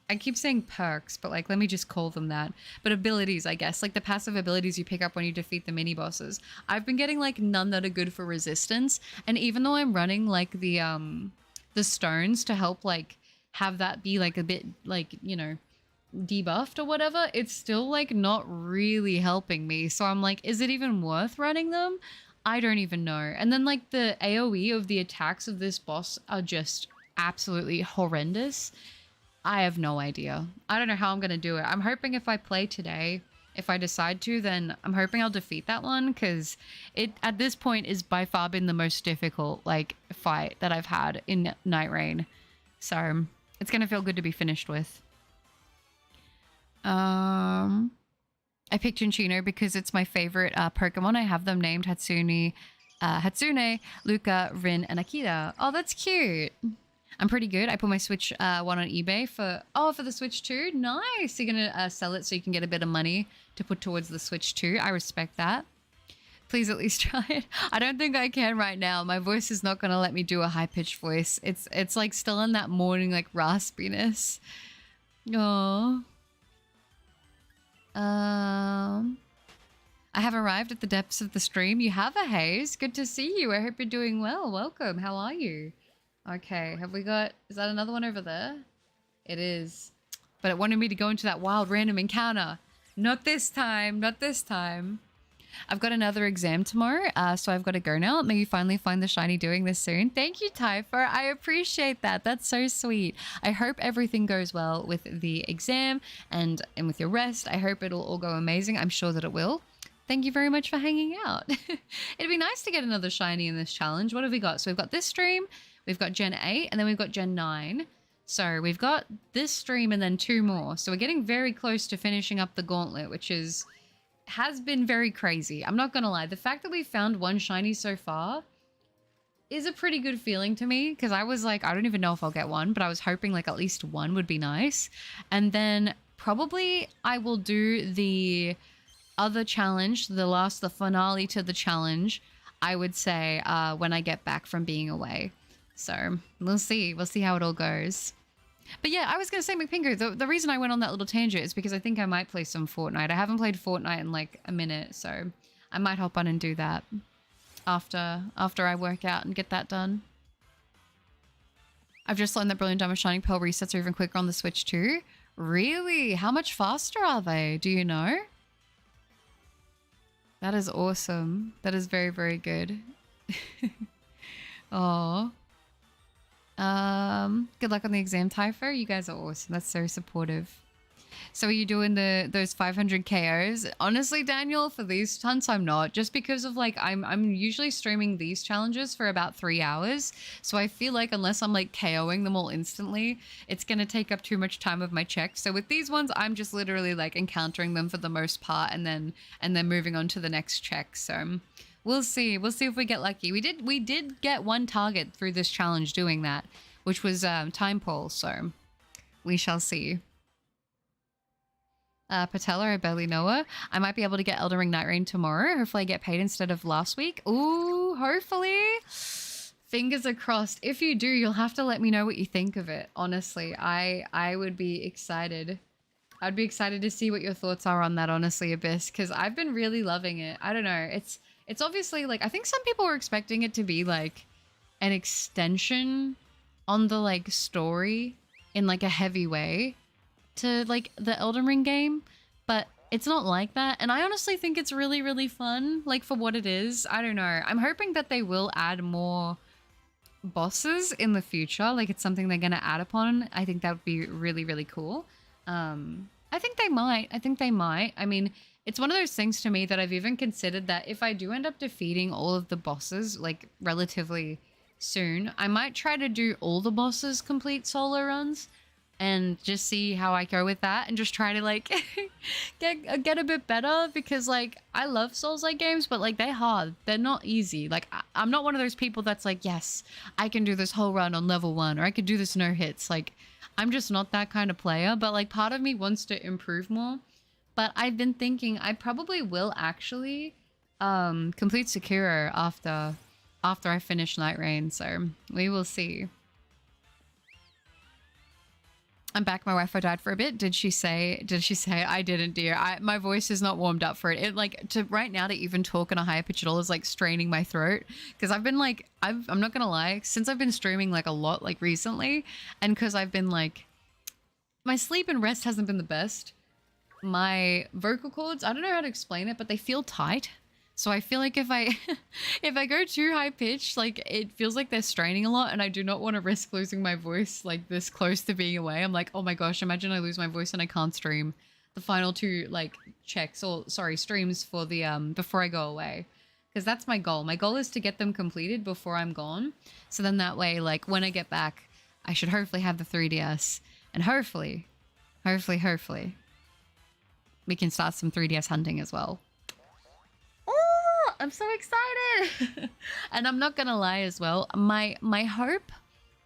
I keep saying perks, but like let me just call them that, but abilities, I guess, like the passive abilities you pick up when you defeat the mini bosses, I've been getting like none that are good for resistance. And even though I'm running like the stones to help like have that be like a bit like, you know, debuffed or whatever, it's still like not really helping me. So I'm like, is it even worth running them? I don't even know. And then like the AoE of the attacks of this boss are just absolutely horrendous. I have no idea. I don't know how I'm going to do it. I'm hoping if I play today, if I decide to, then I'm hoping I'll defeat that one, because it at this point is by far been the most difficult like fight that I've had in Night Rain. So it's going to feel good to be finished with. I picked Cinchino because it's my favorite Pokemon. I have them named Hatsune, Luca, Rin, and Akita. Oh, that's cute. I'm pretty good. I put my Switch one on eBay for the Switch 2. Nice. You're going to sell it so you can get a bit of money to put towards the Switch 2. I respect that. Please at least try it. I don't think I can right now. My voice is not going to let me do a high-pitched voice. It's like still in that morning like raspiness. Aww. I have arrived at the depths of the stream. You have a Haze. Good to see you. I hope you're doing well. Welcome. How are you? Okay, have we got... Is that another one over there? It is. But it wanted me to go into that wild random encounter. Not this time. Not this time. I've got another exam tomorrow, so I've got to go now. May you finally find the shiny doing this soon. Thank you, Typher. I appreciate that. That's so sweet. I hope everything goes well with the exam and with your rest. I hope it'll all go amazing. I'm sure that it will. Thank you very much for hanging out. It'd be nice to get another shiny in this challenge. What have we got? So we've got this stream, we've got Gen 8, and then we've got Gen 9. So we've got this stream and then 2 more. So we're getting very close to finishing up the gauntlet, which has been very crazy. I'm not going to lie. The fact that we found 1 shiny so far is a pretty good feeling to me, because I was like, I don't even know if I'll get one, but I was hoping like at least 1 would be nice. And then probably I will do the other challenge, the finale to the challenge, I would say, when I get back from being away. So we'll see how it all goes. But yeah, I was going to say, McPingo, the reason I went on that little tangent is because I think I might play some Fortnite. I haven't played Fortnite in like a minute, so I might hop on and do that after I work out and get that done. I've just learned that Brilliant Diamond Shining Pearl resets are even quicker on the Switch too. Really? How much faster are they? Do you know? That is awesome. That is very, very good. Oh. Good luck on the exam, Typho. You guys are awesome. That's so supportive. So are you doing those 500 KOs? Honestly, Daniel, for these stunts, I'm not. Just because of like, I'm usually streaming these challenges for about 3 hours. So I feel like unless I'm like KOing them all instantly, it's going to take up too much time of my checks. So with these ones, I'm just literally like encountering them for the most part and then moving on to the next check. So we'll see. We'll see if we get lucky. We did get 1 target through this challenge doing that, which was Time Pole. So we shall see. Patella, I barely know her. I might be able to get Elden Ring Night Rain tomorrow. Hopefully I get paid instead of last week. Ooh, hopefully. Fingers are crossed. If you do, you'll have to let me know what you think of it. Honestly, I would be excited. I'd be excited to see what your thoughts are on that, honestly, Abyss, because I've been really loving it. I don't know. It's obviously like, I think some people were expecting it to be like an extension on the like story in like a heavy way to like the Elden Ring game, but it's not like that. And I honestly think it's really, really fun, like for what it is. I don't know. I'm hoping that they will add more bosses in the future. Like it's something they're going to add upon. I think that would be really, really cool. I think they might. I mean, it's one of those things to me that I've even considered that if I do end up defeating all of the bosses like relatively soon, I might try to do all the bosses complete solo runs and just see how I go with that and just try to like get a bit better, because like I love Souls-like games, but like they're hard. They're not easy. Like I'm not one of those people that's like, yes, I can do this whole run on level 1, or I could do this no hits. Like I'm just not that kind of player, but like part of me wants to improve more. But I've been thinking I probably will actually complete Sekiro after I finish Night Rain, so we will see. I'm back. My Wi-Fi died for a bit. Did she say I didn't, dear? My voice is not warmed up for it. It like to right now to even talk in a higher pitch at all is like straining my throat, because I've been like I'm not gonna lie, since I've been streaming like a lot like recently, and because I've been like my sleep and rest hasn't been the best. My vocal cords, I don't know how to explain it, but they feel tight. So I feel like if I if I go too high pitched, like it feels like they're straining a lot, and I do not want to risk losing my voice like this close to being away. I'm like, oh my gosh, imagine I lose my voice and I can't stream the final 2 like checks, or sorry, streams for the before I go away. Because that's my goal. My goal is to get them completed before I'm gone. So then that way, like when I get back, I should hopefully have the 3DS, and hopefully we can start some 3DS hunting as well. I'm so excited. And I'm not gonna lie as well, my hope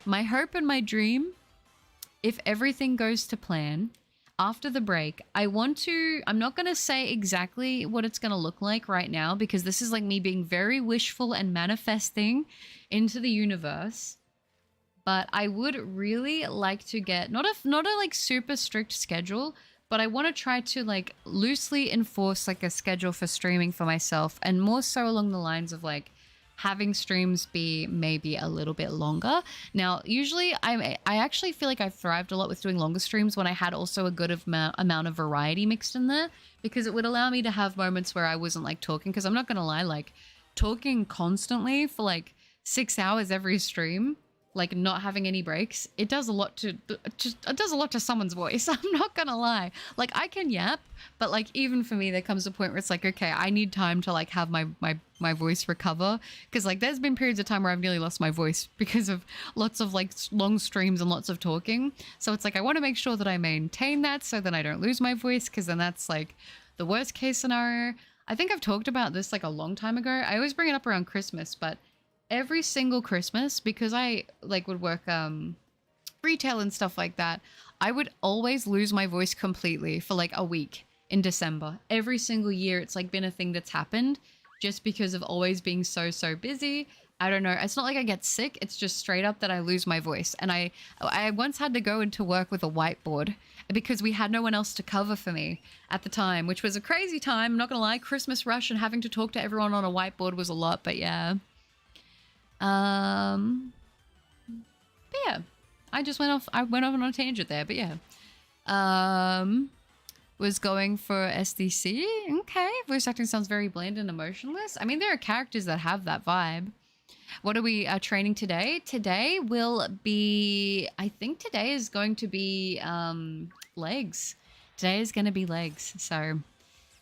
and my dream, if everything goes to plan after the break, I'm not gonna say exactly what it's gonna look like right now, because this is like me being very wishful and manifesting into the universe. But I would really like to get not a like super strict schedule, but I want to try to like loosely enforce like a schedule for streaming for myself, and more so along the lines of like having streams be maybe a little bit longer. Now, usually I actually feel like I've thrived a lot with doing longer streams when I had also a good amount of variety mixed in there, because it would allow me to have moments where I wasn't like talking, because I'm not going to lie, like talking constantly for like 6 hours every stream, like not having any breaks, it does a lot to someone's voice. I'm not gonna lie. Like I can yap, but like even for me, there comes a point where it's like, okay, I need time to like have my voice recover, because like there's been periods of time where I've nearly lost my voice because of lots of like long streams and lots of talking. So it's like I want to make sure that I maintain that so that I don't lose my voice, because then that's like the worst case scenario. I think I've talked about this like a long time ago. I always bring it up around Christmas, but every single Christmas, because I like would work retail and stuff like that, I would always lose my voice completely for like a week in December. Every single year it's like been a thing that's happened just because of always being so busy. I don't know. It's not like I get sick. It's just straight up that I lose my voice. And I once had to go into work with a whiteboard because we had no one else to cover for me at the time, which was a crazy time. I'm not going to lie. Christmas rush and having to talk to everyone on a whiteboard was a lot, but yeah. But yeah, I went off on a tangent there, but yeah. Was going for SDC. Okay, voice acting sounds very bland and emotionless. I mean, there are characters that have that vibe. What are we training today? Today will be, I think today is going to be legs. Today is going to be legs, so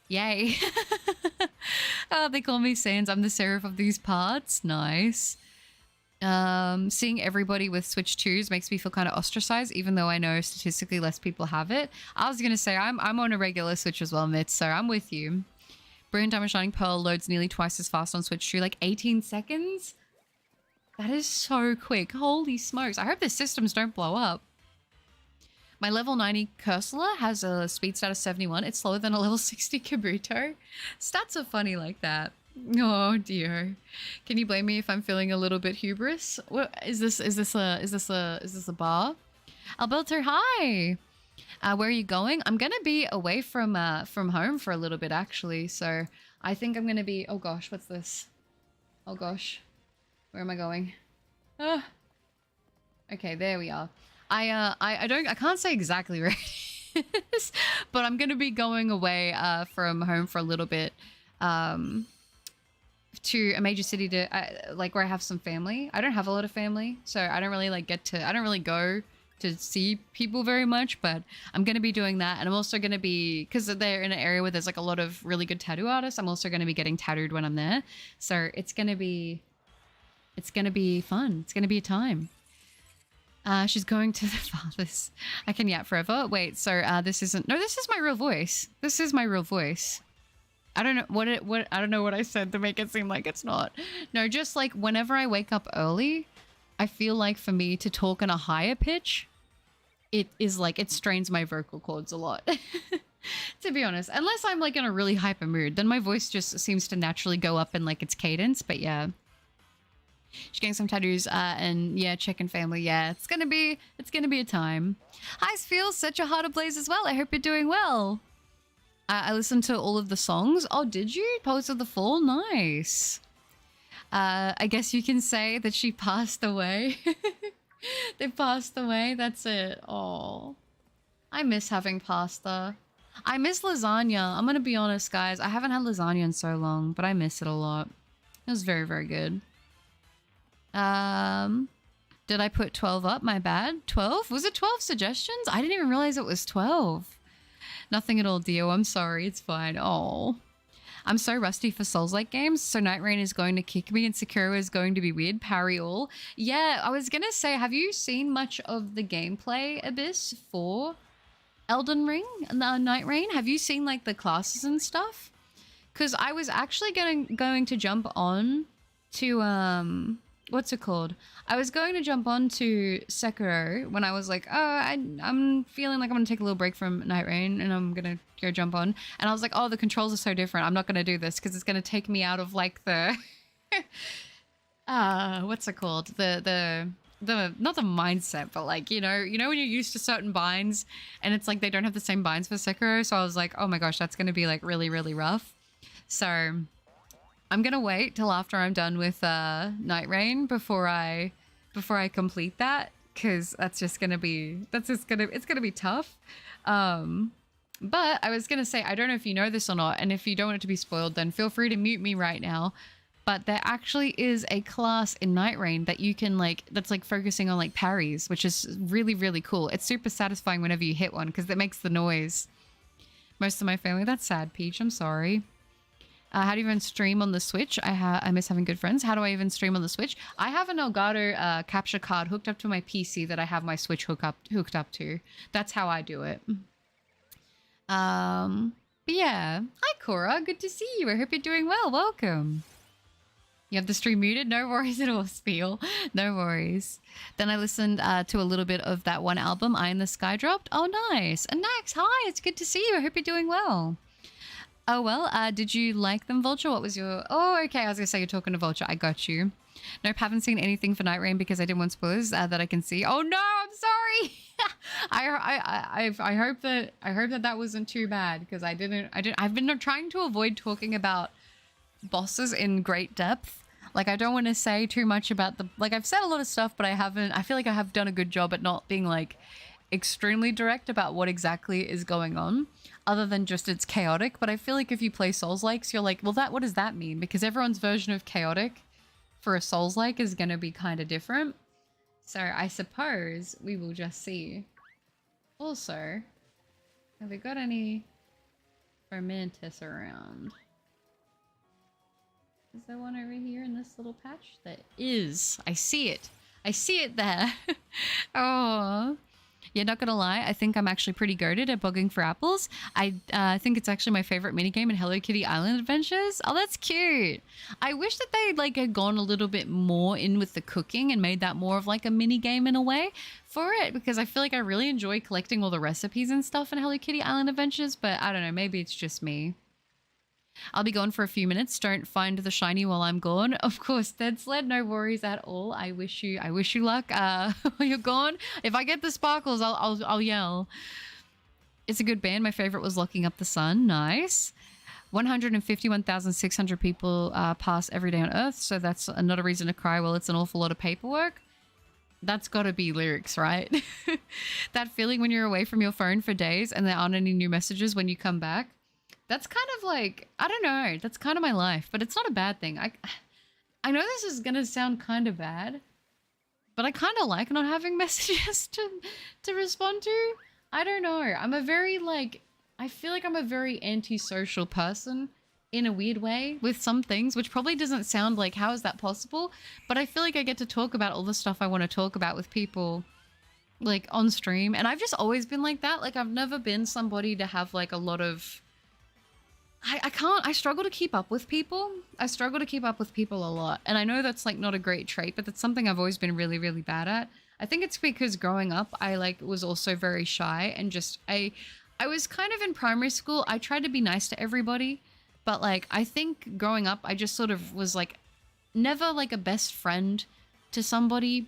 yay. Oh, they call me Sans. I'm the serif of these parts. Nice. Seeing everybody with Switch 2s makes me feel kind of ostracized, even though I know statistically less people have it. I was going to say, I'm on a regular Switch as well, Mitz, so I'm with you. Brilliant Diamond Shining Pearl loads nearly twice as fast on Switch 2, like 18 seconds? That is so quick. Holy smokes. I hope the systems don't blow up. My level 90 Cursula has a speed stat of 71. It's slower than a level 60 Kabuto. Stats are funny like that. Oh dear. Can you blame me if I'm feeling a little bit hubris? What is this a bar? Alberto, hi. Where are you going? I'm gonna be away from home for a little bit actually. So I think I'm gonna be, oh gosh, what's this? Oh gosh. Where am I going? Okay, there we are. I can't say exactly where it is, but I'm gonna be going away from home for a little bit. To a major city to like where I have some family. I don't have a lot of family, so I don't really like I don't really go to see people very much, but I'm going to be doing that. And I'm also going to be, because they're in an area where there's like a lot of really good tattoo artists, I'm also going to be getting tattooed when I'm there. So it's going to be fun. It's going to be a time. She's going to the farthest. I can yap forever. Wait, so this is my real voice. This is my real voice. I don't know I don't know what I said to make it seem like it's not. No, just like whenever I wake up early, I feel like for me to talk in a higher pitch, it is like it strains my vocal cords a lot. To be honest, unless I'm like in a really hyper mood, then my voice just seems to naturally go up in like its cadence. But yeah, she's getting some tattoos and yeah, checking family. Yeah, it's gonna be a time. Hi, feels such a heart ablaze as well. I hope you're doing well. I listened to all of the songs. Oh, did you? Poets of the Fall? Nice. I guess you can say that she passed away. They passed away. That's it. Oh, I miss having pasta. I miss lasagna. I'm going to be honest, guys. I haven't had lasagna in so long, but I miss it a lot. It was very, very good. Did I put 12 up? My bad. 12? Was it 12 suggestions? I didn't even realize it was 12. Nothing at all, Dio. I'm sorry. It's fine. Oh, I'm so rusty for Souls-like games. So Night Rain is going to kick me and Sekiro is going to be weird. Parry all. Yeah, I was going to say, have you seen much of the gameplay, Abyss, for Elden Ring and Night Rain? Have you seen like the classes and stuff? Because I was actually going to jump on to what's it called? I was going to jump on to Sekiro when I was like, oh, I'm feeling like I'm gonna take a little break from Night Rain and I'm gonna go jump on. And I was like, oh, the controls are so different. I'm not gonna do this because it's gonna take me out of like the what's it called? The not the mindset, but like, you know when you're used to certain binds and it's like they don't have the same binds for Sekiro. So I was like, oh my gosh, that's gonna be like really, really rough. So I'm gonna wait till after I'm done with Night Rain before I complete that, because it's gonna be tough. But I was gonna say, I don't know if you know this or not, and if you don't want it to be spoiled, then feel free to mute me right now. but there actually is a class in Night Rain that you can like, that's like focusing on like parries, which is really, really cool. It's super satisfying whenever you hit one because it makes the noise. Most of my family, that's sad, Peach, I'm sorry. How do you even stream on the Switch? I miss having good friends. How do I even stream on the Switch? I have an Elgato capture card hooked up to my PC that I have my Switch hooked up to. That's how I do it. But yeah. Hi, Cora. Good to see you. I hope you're doing well. Welcome. You have the stream muted? No worries at all, Spiel. No worries. Then I listened to a little bit of that one album, Eye in the Sky dropped. Oh, nice. And Nax, hi. It's good to see you. I hope you're doing well. Oh, well, did you like them, Vulture? What was your... Oh, okay, I was going to say you're talking to Vulture. I got you. Nope, haven't seen anything for Night Rain because I didn't want spoilers that I can see. Oh, no, I'm sorry. I hope that wasn't too bad because I've been trying to avoid talking about bosses in great depth. Like, I don't want to say too much about the... Like, I've said a lot of stuff, but I feel like I have done a good job at not being, like, extremely direct about what exactly is going on. Other than just it's chaotic, but I feel like if you play Souls-likes, you're like, well, what does that mean? Because everyone's version of chaotic for a Souls-like is going to be kind of different. So I suppose we will just see. Also, have we got any Fomantis around? Is there one over here in this little patch? There is. I see it. I see it there. Oh. Yeah, not gonna lie, I think I'm actually pretty goated at bugging for apples. I think it's actually my favorite minigame in Hello Kitty Island Adventures. Oh, that's cute. I wish that they like had gone a little bit more in with the cooking and made that more of like a minigame in a way for it, because I feel like I really enjoy collecting all the recipes and stuff in Hello Kitty Island Adventures, but I don't know, maybe it's just me. I'll be gone for a few minutes. Don't find the shiny while I'm gone. Of course, Dead Sled, no worries at all. I wish you luck. While you're gone. If I get the sparkles, I'll yell. It's a good band. My favorite was Locking Up the Sun. Nice. 151,600 people pass every day on Earth, so that's not a reason to cry. Well, it's an awful lot of paperwork. That's got to be lyrics, right? That feeling when you're away from your phone for days and there aren't any new messages when you come back. That's kind of like, I don't know, that's kind of my life, but it's not a bad thing. I know this is going to sound kind of bad, but I kind of like not having messages to respond to. I don't know. I'm a very I feel like I'm a very antisocial person in a weird way with some things, which probably doesn't sound like, how is that possible? But I feel like I get to talk about all the stuff I want to talk about with people like on stream. And I've just always been like that. Like I've never been somebody to have like a lot of... I struggle to keep up with people. I struggle to keep up with people a lot. And I know that's like not a great trait, but that's something I've always been really, really bad at. I think it's because growing up, I like was also very shy and just, I was kind of in primary school. I tried to be nice to everybody, but like, I think growing up, I just sort of was like never like a best friend to somebody.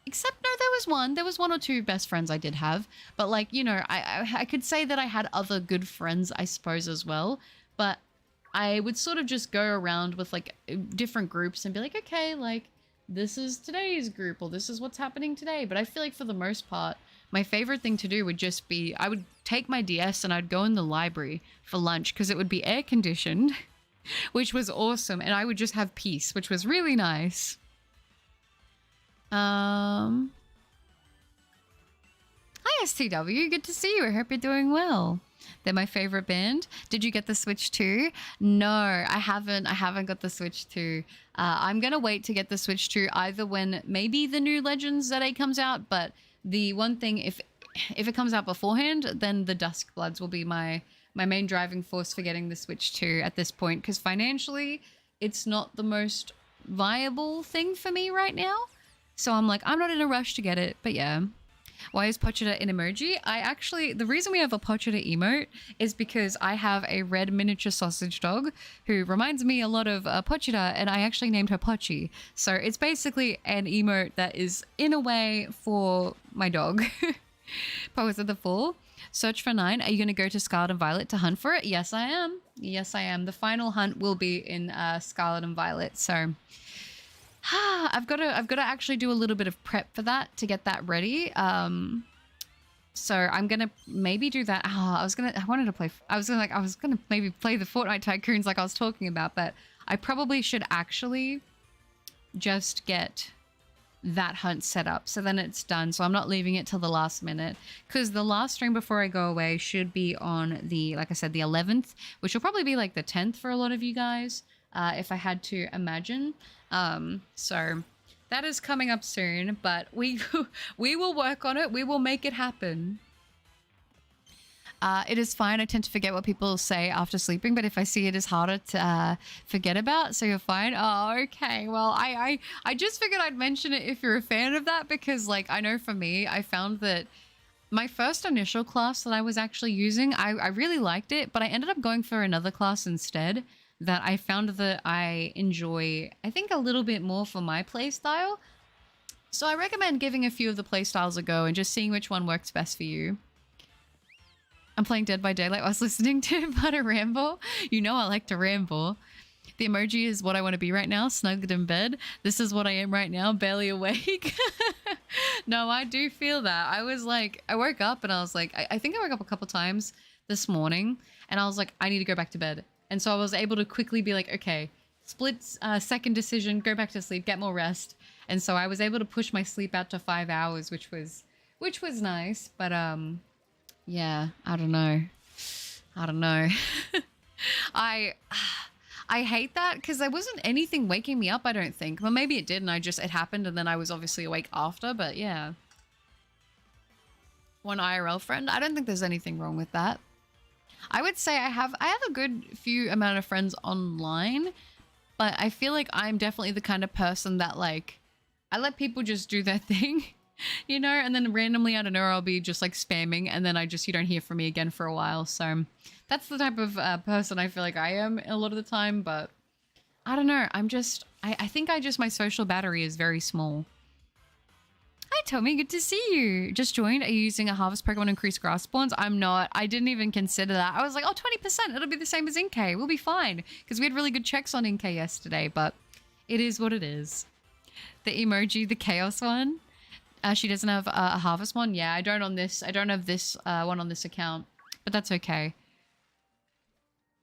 Except, no, there was one or two best friends I did have, but like, you know, I could say that I had other good friends, I suppose, as well. But I would sort of just go around with like different groups and be like, okay, like this is today's group or this is what's happening today. But I feel like for the most part, my favorite thing to do would just be, I would take my DS and I'd go in the library for lunch because it would be air conditioned, which was awesome. And I would just have peace, which was really nice. Hi STW, good to see you. I hope you're doing well. They're my favorite band. Did you get the Switch too? No, I haven't got the Switch too. I'm gonna wait to get the Switch too, either when maybe the new Legends Z8 comes out, but the one thing, if it comes out beforehand, then the Duskbloods will be my main driving force for getting the Switch 2 at this point, because financially it's not the most viable thing for me right now. So I'm like, I'm not in a rush to get it, but yeah. Why is Pochita an emoji? The reason we have a Pochita emote is because I have a red miniature sausage dog who reminds me a lot of Pochita, and I actually named her Pochi. So it's basically an emote that is in a way for my dog. Pose of the Fall. Search for 9. Are you going to go to Scarlet and Violet to hunt for it? Yes, I am. Yes, I am. The final hunt will be in Scarlet and Violet. So I've got to actually do a little bit of prep for that to get that ready. So I'm gonna maybe do that. I was gonna maybe play the Fortnite Tycoons like I was talking about, but I probably should actually just get that hunt set up so then it's done, so I'm not leaving it till the last minute, because the last stream before I go away should be on the, like I said, the 11th, which will probably be like the 10th for a lot of you guys, if I had to imagine. So that is coming up soon, but we will work on it. We will make it happen. It is fine. I tend to forget what people say after sleeping, but if I see it is harder to forget about, so you're fine. Oh, okay. Well, I just figured I'd mention it if you're a fan of that, because like I know for me, I found that my first initial class that I was actually using, I really liked it, but I ended up going for another class instead that I found that I enjoy, I think, a little bit more for my play style. So I recommend giving a few of the play styles a go and just seeing which one works best for you. I'm playing Dead by Daylight whilst listening to Butter ramble. You know I like to ramble. The emoji is what I want to be right now, snugged in bed. This is what I am right now, barely awake. No, I do feel that. I was like, I woke up and I was like, I think I woke up a couple times this morning and I was like, I need to go back to bed. And so I was able to quickly be like, okay, split second decision, go back to sleep, get more rest. And so I was able to push my sleep out to 5 hours, which was nice. But yeah, I don't know. I hate that because there wasn't anything waking me up, I don't think. Well, maybe it did and it happened and then I was obviously awake after, but yeah. One IRL friend, I don't think there's anything wrong with that. I would say I have a good few amount of friends online, but I feel like I'm definitely the kind of person that like, I let people just do their thing. You know, and then randomly, I don't know, I'll be just like spamming and then you don't hear from me again for a while. So that's the type of person I feel like I am a lot of the time, but I don't know. I think my social battery is very small. Hi, Tommy. Good to see you. Just joined. Are you using a harvest Pokemon increase grass spawns? I'm not. I didn't even consider that. I was like, oh, 20%. It'll be the same as Inkay. We'll be fine. Because we had really good checks on Inkay yesterday, but it is what it is. The emoji, the chaos one. She doesn't have a harvest one. Yeah, I don't on this. I don't have this one on this account, but that's okay.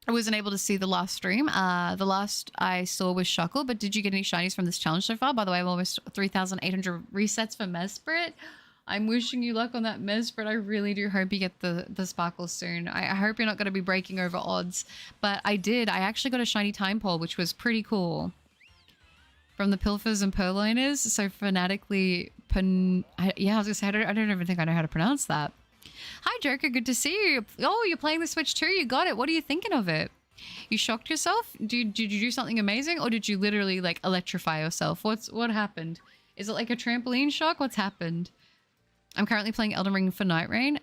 I wasn't able to see the last stream. The last I saw was Shuckle, but did you get any shinies from this challenge so far? By the way, I'm almost 3,800 resets for Mesprit. I'm wishing you luck on that Mesprit. I really do hope you get the sparkles soon. I hope you're not going to be breaking over odds, but I did. I actually got a shiny time pole, which was pretty cool. From the Pilfers and Purloiners, so phonetically, yeah, I was gonna say, I don't even think I know how to pronounce that. Hi, Joker, good to see you. Oh, you're playing the Switch too? You got it. What are you thinking of it? You shocked yourself? Did you do something amazing, or did you literally like electrify yourself? What happened? Is it like a trampoline shock? What's happened? I'm currently playing Elden Ring for Night Rain.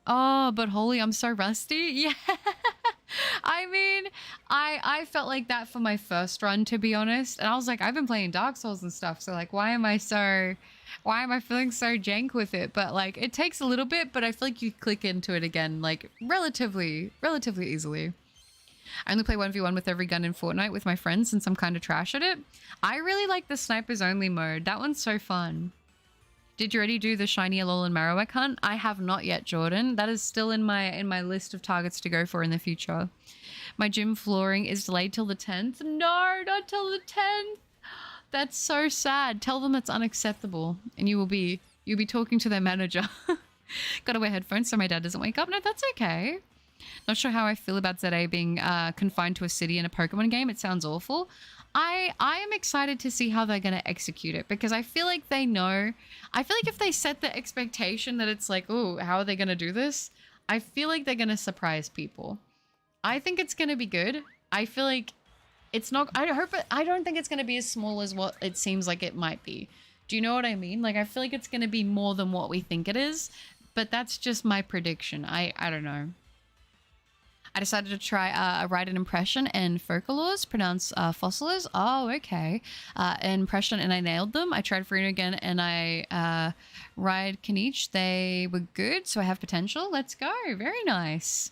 Oh, but holy, I'm so rusty. Yeah. I mean, I felt like that for my first run, to be honest. And I was like, I've been playing Dark Souls and stuff. So like, why am I feeling so jank with it? But like, it takes a little bit, but I feel like you click into it again, like relatively easily. I only play 1v1 with every gun in Fortnite with my friends since I'm kind of trash at it. I really like the snipers only mode. That one's so fun. Did you already do the shiny Alolan Marowak hunt? I have not yet, Jordan. That is still in my list of targets to go for in the future. My gym flooring is delayed till the 10th. No, not till the 10th. That's so sad. Tell them it's unacceptable, and you'll be talking to their manager. Gotta wear headphones so my dad doesn't wake up. No, that's okay. Not sure how I feel about ZA being confined to a city in a Pokemon game. It sounds awful. I am excited to see how they're going to execute it, because I feel like they know. I feel like if they set the expectation that it's like, oh, how are they going to do this? I feel like they're going to surprise people. I think it's going to be good. I feel like it's not, I don't think it's going to be as small as what it seems like it might be. Do you know what I mean? Like, I feel like it's going to be more than what we think it is, but that's just my prediction. I don't know. I decided to try write an impression and Focalors, pronounce Fossilors. Oh, okay. Impression, and I nailed them. I tried Farina again, and I ride Kanich. They were good, so I have potential. Let's go. Very nice.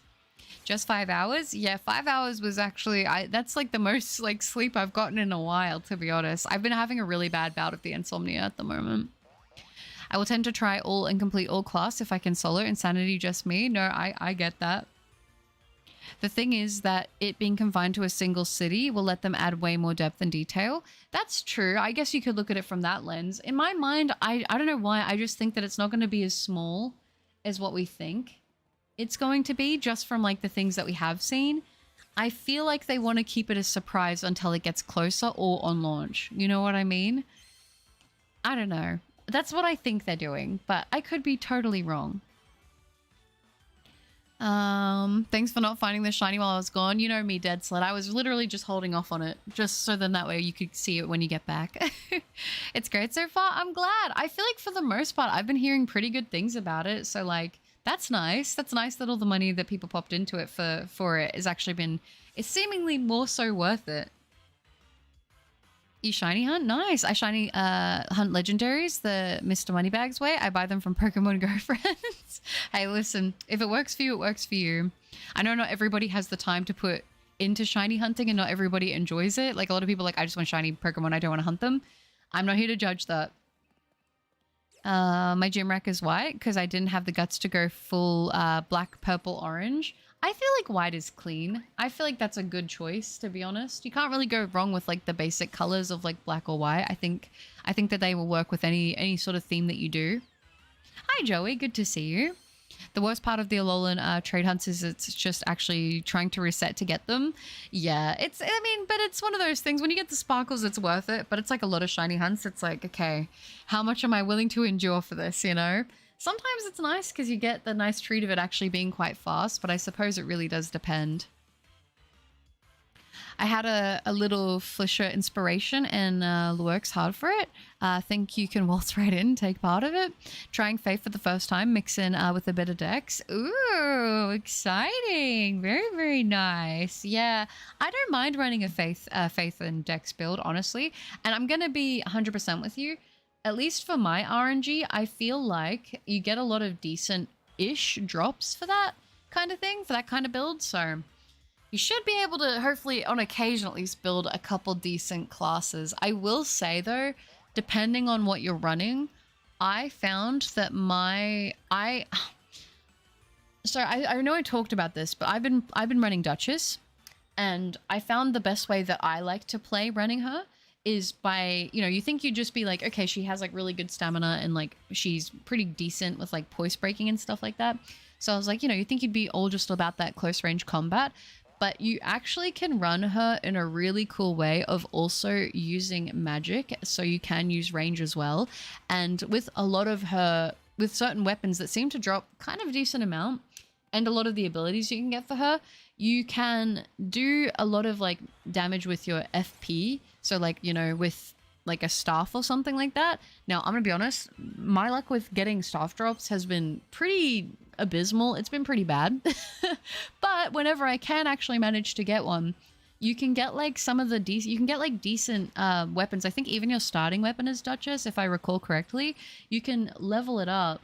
Just 5 hours? Yeah, 5 hours was actually, that's like the most like sleep I've gotten in a while, to be honest. I've been having a really bad bout of the insomnia at the moment. I will tend to try all and complete all class if I can solo. Insanity just me. No, I get that. The thing is that it being confined to a single city will let them add way more depth and detail. That's true. I guess you could look at it from that lens. In my mind, I don't know why, I just think that it's not going to be as small as what we think it's going to be, just from like the things that we have seen. I feel like they want to keep it a surprise until it gets closer or on launch. You know what I mean? I don't know. That's what I think they're doing, but I could be totally wrong. Thanks for not finding the shiny while I was gone. You know me, Dead Sled. I was literally just holding off on it, just so then that way you could see it when you get back. It's great so far. I'm glad. I feel like for the most part, I've been hearing pretty good things about it. So like, that's nice. That's nice that all the money that people popped into it for it has actually been, it's seemingly more so worth it. You shiny hunt? Nice. I shiny hunt legendaries the Mr. Moneybags way. I buy them from Pokemon Go friends. Hey, listen, if it works for you, it works for you. I know not everybody has the time to put into shiny hunting and not everybody enjoys it. Like a lot of people are like, I just want shiny Pokemon. I don't want to hunt them. I'm not here to judge that. My gym rack is white because I didn't have the guts to go full black, purple, orange. I feel like white is clean. I feel like that's a good choice, to be honest. You can't really go wrong with like the basic colors of like black or white. I think that they will work with any sort of theme that you do. Hi, Joey. Good to see you. The worst part of the Alolan trade hunts is it's just actually trying to reset to get them. Yeah, but it's one of those things. When you get the sparkles, it's worth it. But it's like a lot of shiny hunts. It's like, okay, how much am I willing to endure for this, you know? Sometimes it's nice because you get the nice treat of it actually being quite fast, but I suppose it really does depend. I had a little Flisher inspiration and works hard for it. Think you can waltz right in and take part of it. Trying Faith for the first time, mix in with a bit of Dex. Ooh, exciting. Very, very nice. Yeah, I don't mind running a Faith and Dex build, honestly. And I'm going to be 100% with you. At least for my RNG, I feel like you get a lot of decent-ish drops for that kind of thing, for that kind of build. So you should be able to, hopefully, on occasion at least, build a couple decent classes. I will say, though, depending on what you're running, I found that I know I talked about this, but I've been running Duchess, and I found the best way that I like to play running her is by, you think you'd just be like, okay, she has like really good stamina and like she's pretty decent with like poise breaking and stuff like that. So I was like, you think you'd be all just about that close range combat, but you actually can run her in a really cool way of also using magic. So you can use range as well. And with a lot of her, with certain weapons that seem to drop kind of a decent amount and a lot of the abilities you can get for her, you can do a lot of like damage with your FP. So like, with like a staff or something like that. Now, I'm going to be honest, my luck with getting staff drops has been pretty abysmal. It's been pretty bad. But whenever I can actually manage to get one, you can get like some of the decent weapons. I think even your starting weapon is Duchess, if I recall correctly. You can level it up.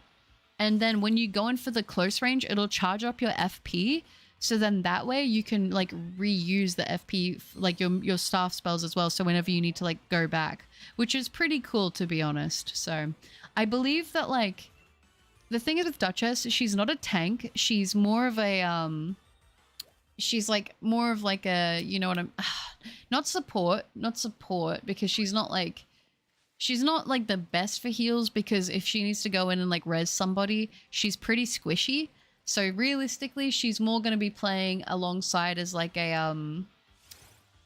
And then when you go in for the close range, it'll charge up your FP. So then that way you can like reuse the FP, like your staff spells as well. So whenever you need to like go back, which is pretty cool, to be honest. So I believe that like the thing is with Duchess, she's not a tank. She's more of a, she's like more of like a, not support because she's not like the best for heals, because if she needs to go in and like res somebody, she's pretty squishy. So realistically, she's more going to be playing alongside as like a,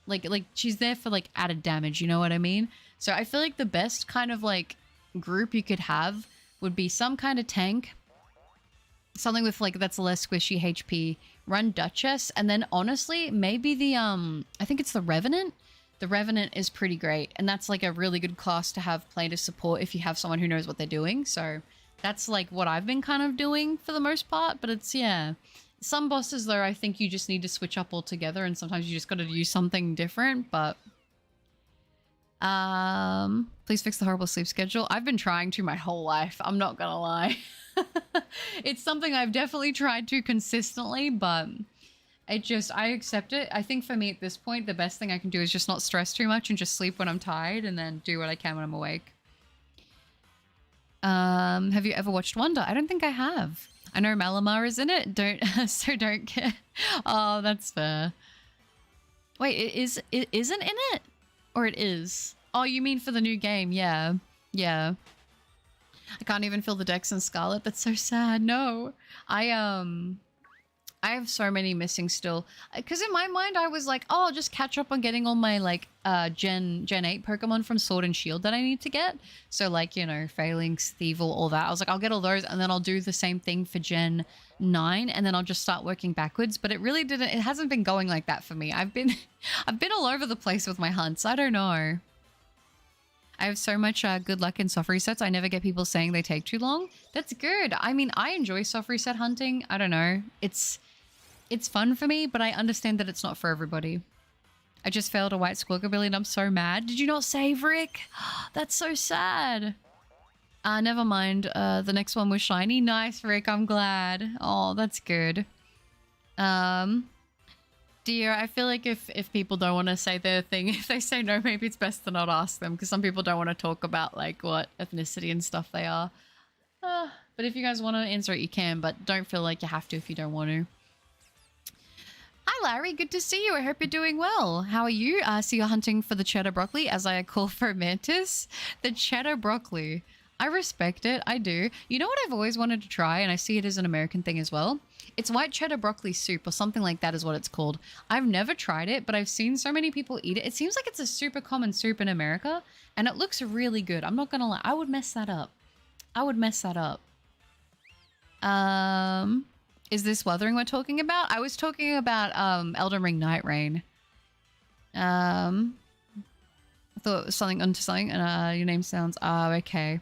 like she's there for like added damage, you know what I mean? So I feel like the best kind of like group you could have would be some kind of tank, something with like, that's less squishy HP, run Duchess, and then honestly, maybe the, I think it's the Revenant. The Revenant is pretty great, and that's like a really good class to have play to support if you have someone who knows what they're doing. So that's like what I've been kind of doing for the most part, but it's, yeah. Some bosses though, I think you just need to switch up altogether, and sometimes you just got to use something different, but please fix the horrible sleep schedule. I've been trying to my whole life. I'm not gonna lie. It's something I've definitely tried to consistently, but I accept it. I think for me at this point, the best thing I can do is just not stress too much and just sleep when I'm tired and then do what I can when I'm awake. Have you ever watched Wonder? I don't think I have. I know Malamar is in it. Don't so don't get. Oh, that's fair. Wait, it isn't in it, or it is? Oh, you mean for the new game? Yeah, yeah. I can't even fill the decks in Scarlet. That's so sad. No, I have so many missing still. Because in my mind, I was like, oh, I'll just catch up on getting all my, like, Gen 8 Pokemon from Sword and Shield that I need to get. So, like, you know, Phalanx, Thievul, all that. I was like, I'll get all those, and then I'll do the same thing for Gen 9, and then I'll just start working backwards. But it really didn't, it hasn't been going like that for me. I've been all over the place with my hunts. I don't know. I have so much good luck in soft resets. I never get people saying they take too long. That's good. I mean, I enjoy soft reset hunting. I don't know. It's fun for me, but I understand that it's not for everybody. I just failed a white Squirkabilly and I'm so mad. Did you not save, Rick? That's so sad. Never mind. The next one was shiny. Nice, Rick. I'm glad. Oh, that's good. Dear, I feel like if people don't want to say their thing, if they say no, maybe it's best to not ask them, because some people don't want to talk about, like, what ethnicity and stuff they are. But if you guys want to answer it, you can, but don't feel like you have to if you don't want to. Hi, Larry. Good to see you. I hope you're doing well. How are you? So you're hunting for the cheddar broccoli, as I call Fomantis. The cheddar broccoli. I respect it. I do. You know what I've always wanted to try, and I see it as an American thing as well? It's white cheddar broccoli soup or something like that is what it's called. I've never tried it, but I've seen so many people eat it. It seems like it's a super common soup in America, and it looks really good. I'm not going to lie. I would mess that up. I would mess that up. Is this Wuthering we're talking about? I was talking about Elden Ring Night Rain. I thought it was something onto something, and your name sounds... okay.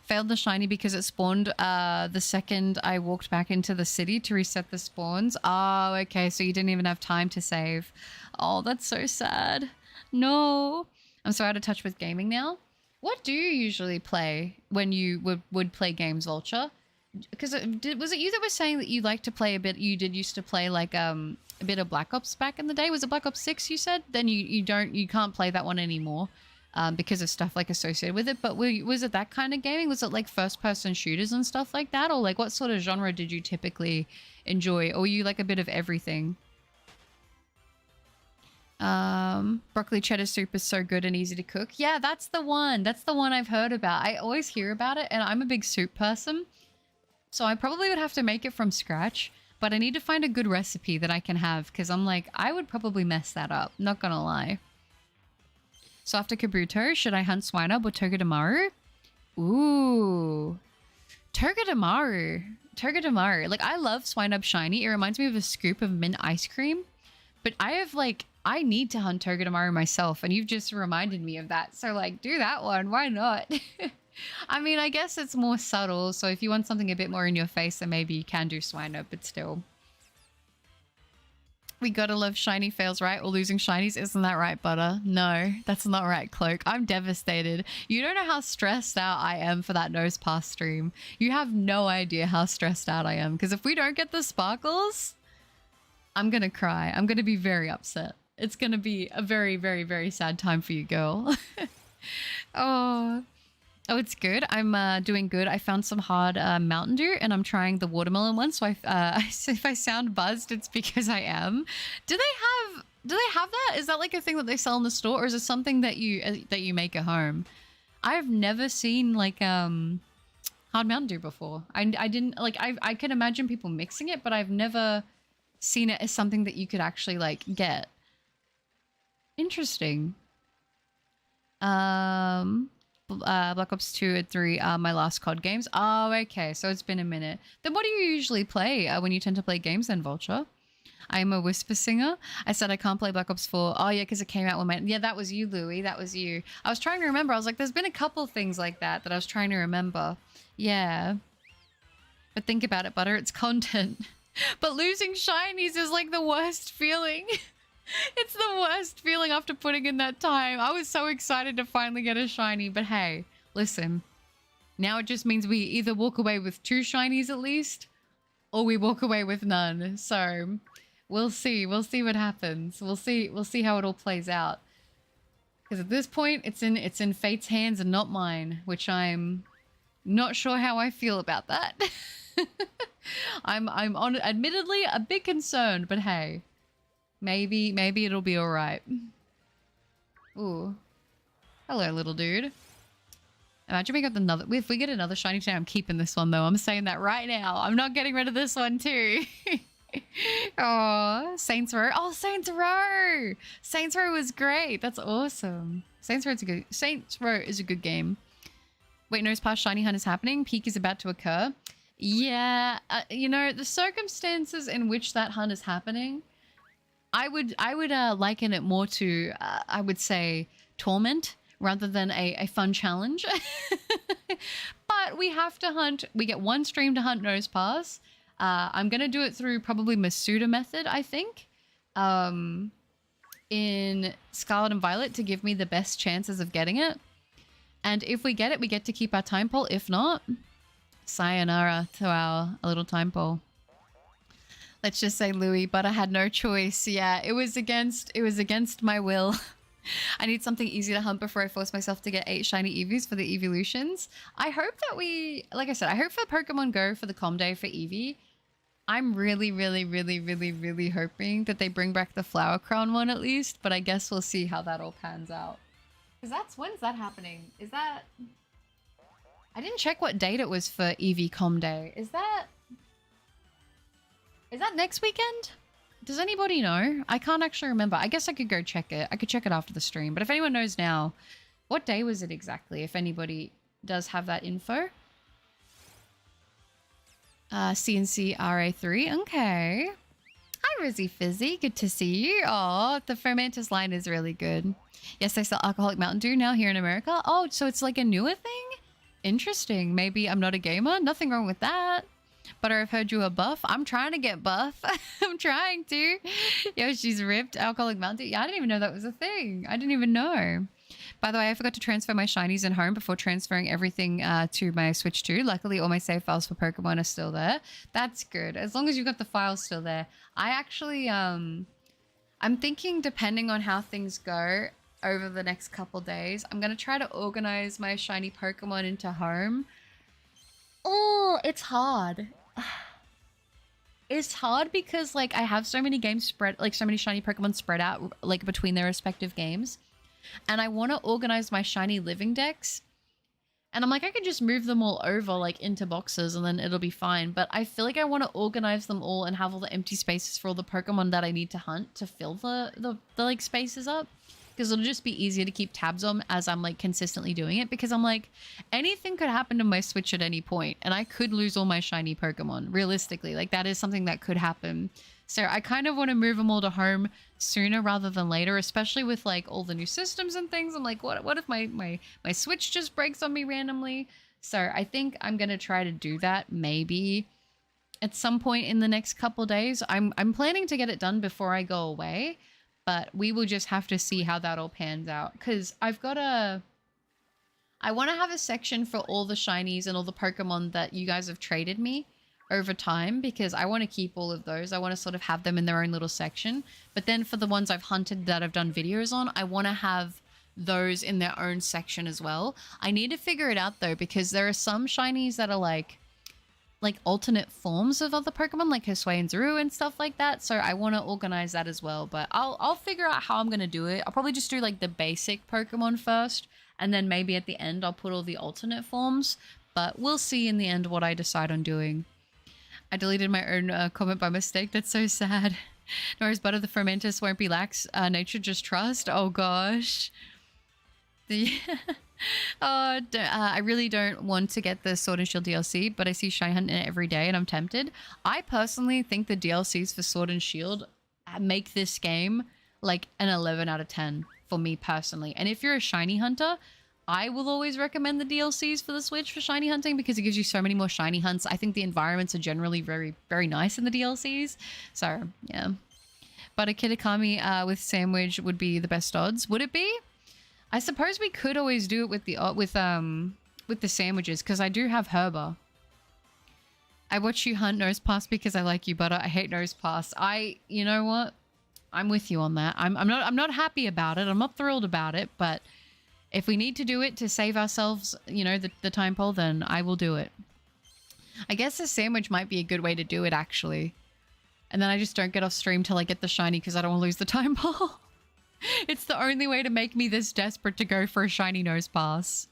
Failed the shiny because it spawned the second I walked back into the city to reset the spawns. Oh, okay, so you didn't even have time to save. Oh, that's so sad. No. I'm so out of touch with gaming now. What do you usually play when you would play games, Vulture? Because was it you that was saying that you like to play a bit? You did used to play like a bit of Black Ops back in the day. Was it Black Ops 6? You said. Then you can't play that one anymore because of stuff like associated with it. But was it that kind of gaming? Was it like first person shooters and stuff like that, or like what sort of genre did you typically enjoy? Or were you like a bit of everything? Broccoli cheddar soup is so good and easy to cook. Yeah, that's the one. That's the one I've heard about. I always hear about it, and I'm a big soup person. So I probably would have to make it from scratch, but I need to find a good recipe that I can have, because I'm like, I would probably mess that up, not gonna lie. So after Kabuto, should I hunt Swinub or Togedemaru? Ooh. Togedemaru. Togedemaru. Like, I love Swinub Shiny. It reminds me of a scoop of mint ice cream. But I need to hunt Togedemaru myself, and you've just reminded me of that. So, like, do that one. Why not? I mean, I guess it's more subtle, so if you want something a bit more in your face, then maybe you can do Swinub, but still. We gotta love shiny fails, right? Or losing shinies, isn't that right, Butter? No, that's not right, Cloak. I'm devastated. You don't know how stressed out I am for that nose pass stream. You have no idea how stressed out I am, because if we don't get the sparkles, I'm gonna cry. I'm gonna be very upset. It's gonna be a very, very, very sad time for you, girl. Oh, it's good. I'm doing good. I found some hard Mountain Dew, and I'm trying the watermelon one. So if I sound buzzed, it's because I am. Do they have that? Is that like a thing that they sell in the store, or is it something that you make at home? I've never seen like hard Mountain Dew before. I didn't like. I can imagine people mixing it, but I've never seen it as something that you could actually like get. Interesting. Black Ops 2 and 3 are my last COD games. Oh, okay. So it's been a minute. Then what do you usually play when you tend to play games then, Vulture? I'm a whisper singer. I said I can't play Black Ops 4. Oh, yeah, because it came out when my... Yeah, that was you, Louie. That was you. I was trying to remember. I was like, there's been a couple things like that I was trying to remember. Yeah. But think about it, Butter. It's content. But losing shinies is like the worst feeling. It's the worst feeling after putting in that time. I was so excited to finally get a shiny, but hey, listen. Now it just means we either walk away with 2 shinies at least, or we walk away with none. So we'll see. We'll see what happens. We'll see how it all plays out. Because at this point, it's in fate's hands and not mine, which I'm not sure how I feel about that. I'm on admittedly a bit concerned, but hey, maybe it'll be all right. Ooh, hello, little dude. Imagine we got another. If we get another shiny today, I'm keeping this one though. I'm saying that right now. I'm not getting rid of this one too. Oh, Saints Row. Oh, Saints Row. Saints Row was great. That's awesome. Saints Row is a good game. Wait, Nose Pass shiny hunt is happening. Peak is about to occur. Yeah, you know, the circumstances in which that hunt is happening, I would liken it more to I would say torment rather than a fun challenge. But we have to hunt. We get one stream to hunt Nose Pass. I'm going to do it through probably Masuda method, I think, in Scarlet and Violet to give me the best chances of getting it. And if we get it, we get to keep our time pole. If not, sayonara to our little time pole. Let's just say Louis, but I had no choice. Yeah, it was against my will. I need something easy to hunt before I force myself to get 8 shiny Eevees for the evolutions. I hope that like I said, I hope for Pokemon Go for the Com Day for Eevee. I'm really hoping that they bring back the Flower Crown one at least, but I guess we'll see how that all pans out. Because when is that happening? Is that... I didn't check what date it was for Eevee Com Day. Is that next weekend? Does anybody know? I can't actually remember. I guess I could go check it. I could check it after the stream. But if anyone knows now, what day was it exactly? If anybody does have that info. CNC RA3. Okay. Hi, Rizzy Fizzy. Good to see you. Oh, the Fomantis line is really good. Yes, I sell alcoholic Mountain Dew now here in America. Oh, so it's like a newer thing? Interesting. Maybe I'm not a gamer. Nothing wrong with that. But I've heard you a buff. I'm trying to get buff. I'm trying to. Yo, she's ripped. Alcoholic Mountain Dew. Yeah, I didn't even know that was a thing. I didn't even know. By the way, I forgot to transfer my shinies in home before transferring everything to my Switch 2. Luckily, all my save files for Pokemon are still there. That's good. As long as you've got the files still there. I actually, I'm thinking depending on how things go over the next couple days, I'm going to try to organize my shiny Pokemon into home. Oh, it's hard. It's hard because, like, I have so many games spread, like, so many shiny Pokemon spread out, like, between their respective games. And I want to organize my shiny living decks. And I'm like, I could just move them all over, like, into boxes and then it'll be fine. But I feel like I want to organize them all and have all the empty spaces for all the Pokemon that I need to hunt to fill the like, spaces up. Because it'll just be easier to keep tabs on as I'm, like, consistently doing it. Because I'm like, anything could happen to my Switch at any point, and I could lose all my shiny Pokemon, realistically. Like, that is something that could happen. So I kind of want to move them all to home sooner rather than later, especially with, like, all the new systems and things. I'm like, what if my Switch just breaks on me randomly? So I think I'm going to try to do that maybe at some point in the next couple days. I'm planning to get it done before I go away. But we will just have to see how that all pans out. Because I want to have a section for all the shinies and all the Pokemon that you guys have traded me over time. Because I want to keep all of those. I want to sort of have them in their own little section. But then for the ones I've hunted that I've done videos on, I want to have those in their own section as well. I need to figure it out though. Because there are some shinies that are like alternate forms of other Pokemon, like Hisui and Zuru and stuff like that. So I want to organize that as well. But I'll figure out how I'm going to do it. I'll probably just do like the basic Pokemon first. And then maybe at the end, I'll put all the alternate forms. But we'll see in the end what I decide on doing. I deleted my own comment by mistake. That's so sad. Nora's butter, the Fomantis won't be lax. Nature just trust. Oh gosh. I really don't want to get the Sword and Shield DLC, but I see Shiny Hunt in it every day and I'm tempted. I personally think the DLCs for Sword and Shield make this game like an 11 out of 10 for me personally. And if you're a shiny hunter, I will always recommend the DLCs for the Switch for shiny hunting because it gives you so many more shiny hunts. I think the environments are generally very, very nice in the DLCs. So, yeah. But a Kitakami with Sandwich would be the best odds. Would it be? I suppose we could always do it with the sandwiches because I do have Herba. I watch you hunt Nose Pass because I like you, but I hate Nose Pass. You know what? I'm with you on that. I'm not happy about it. I'm not thrilled about it, but if we need to do it to save ourselves, you know, the time poll, then I will do it. I guess a sandwich might be a good way to do it, actually. And then I just don't get off stream till I get the shiny because I don't want to lose the time ball. It's the only way to make me this desperate to go for a shiny nose pass.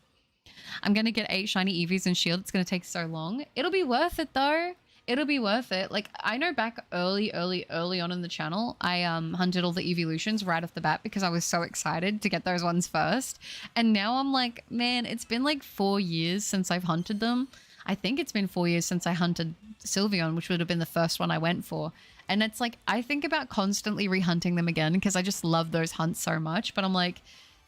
I'm going to get 8 shiny Eevees and Shield. It's going to take so long. It'll be worth it, though. It'll be worth it. Like, I know back early on in the channel, I hunted all the evolutions right off the bat because I was so excited to get those ones first. And now I'm like, man, it's been like 4 years since I've hunted them. I think it's been 4 years since I hunted Sylveon, which would have been the first one I went for. And it's like, I think about constantly rehunting them again because I just love those hunts so much. But I'm like,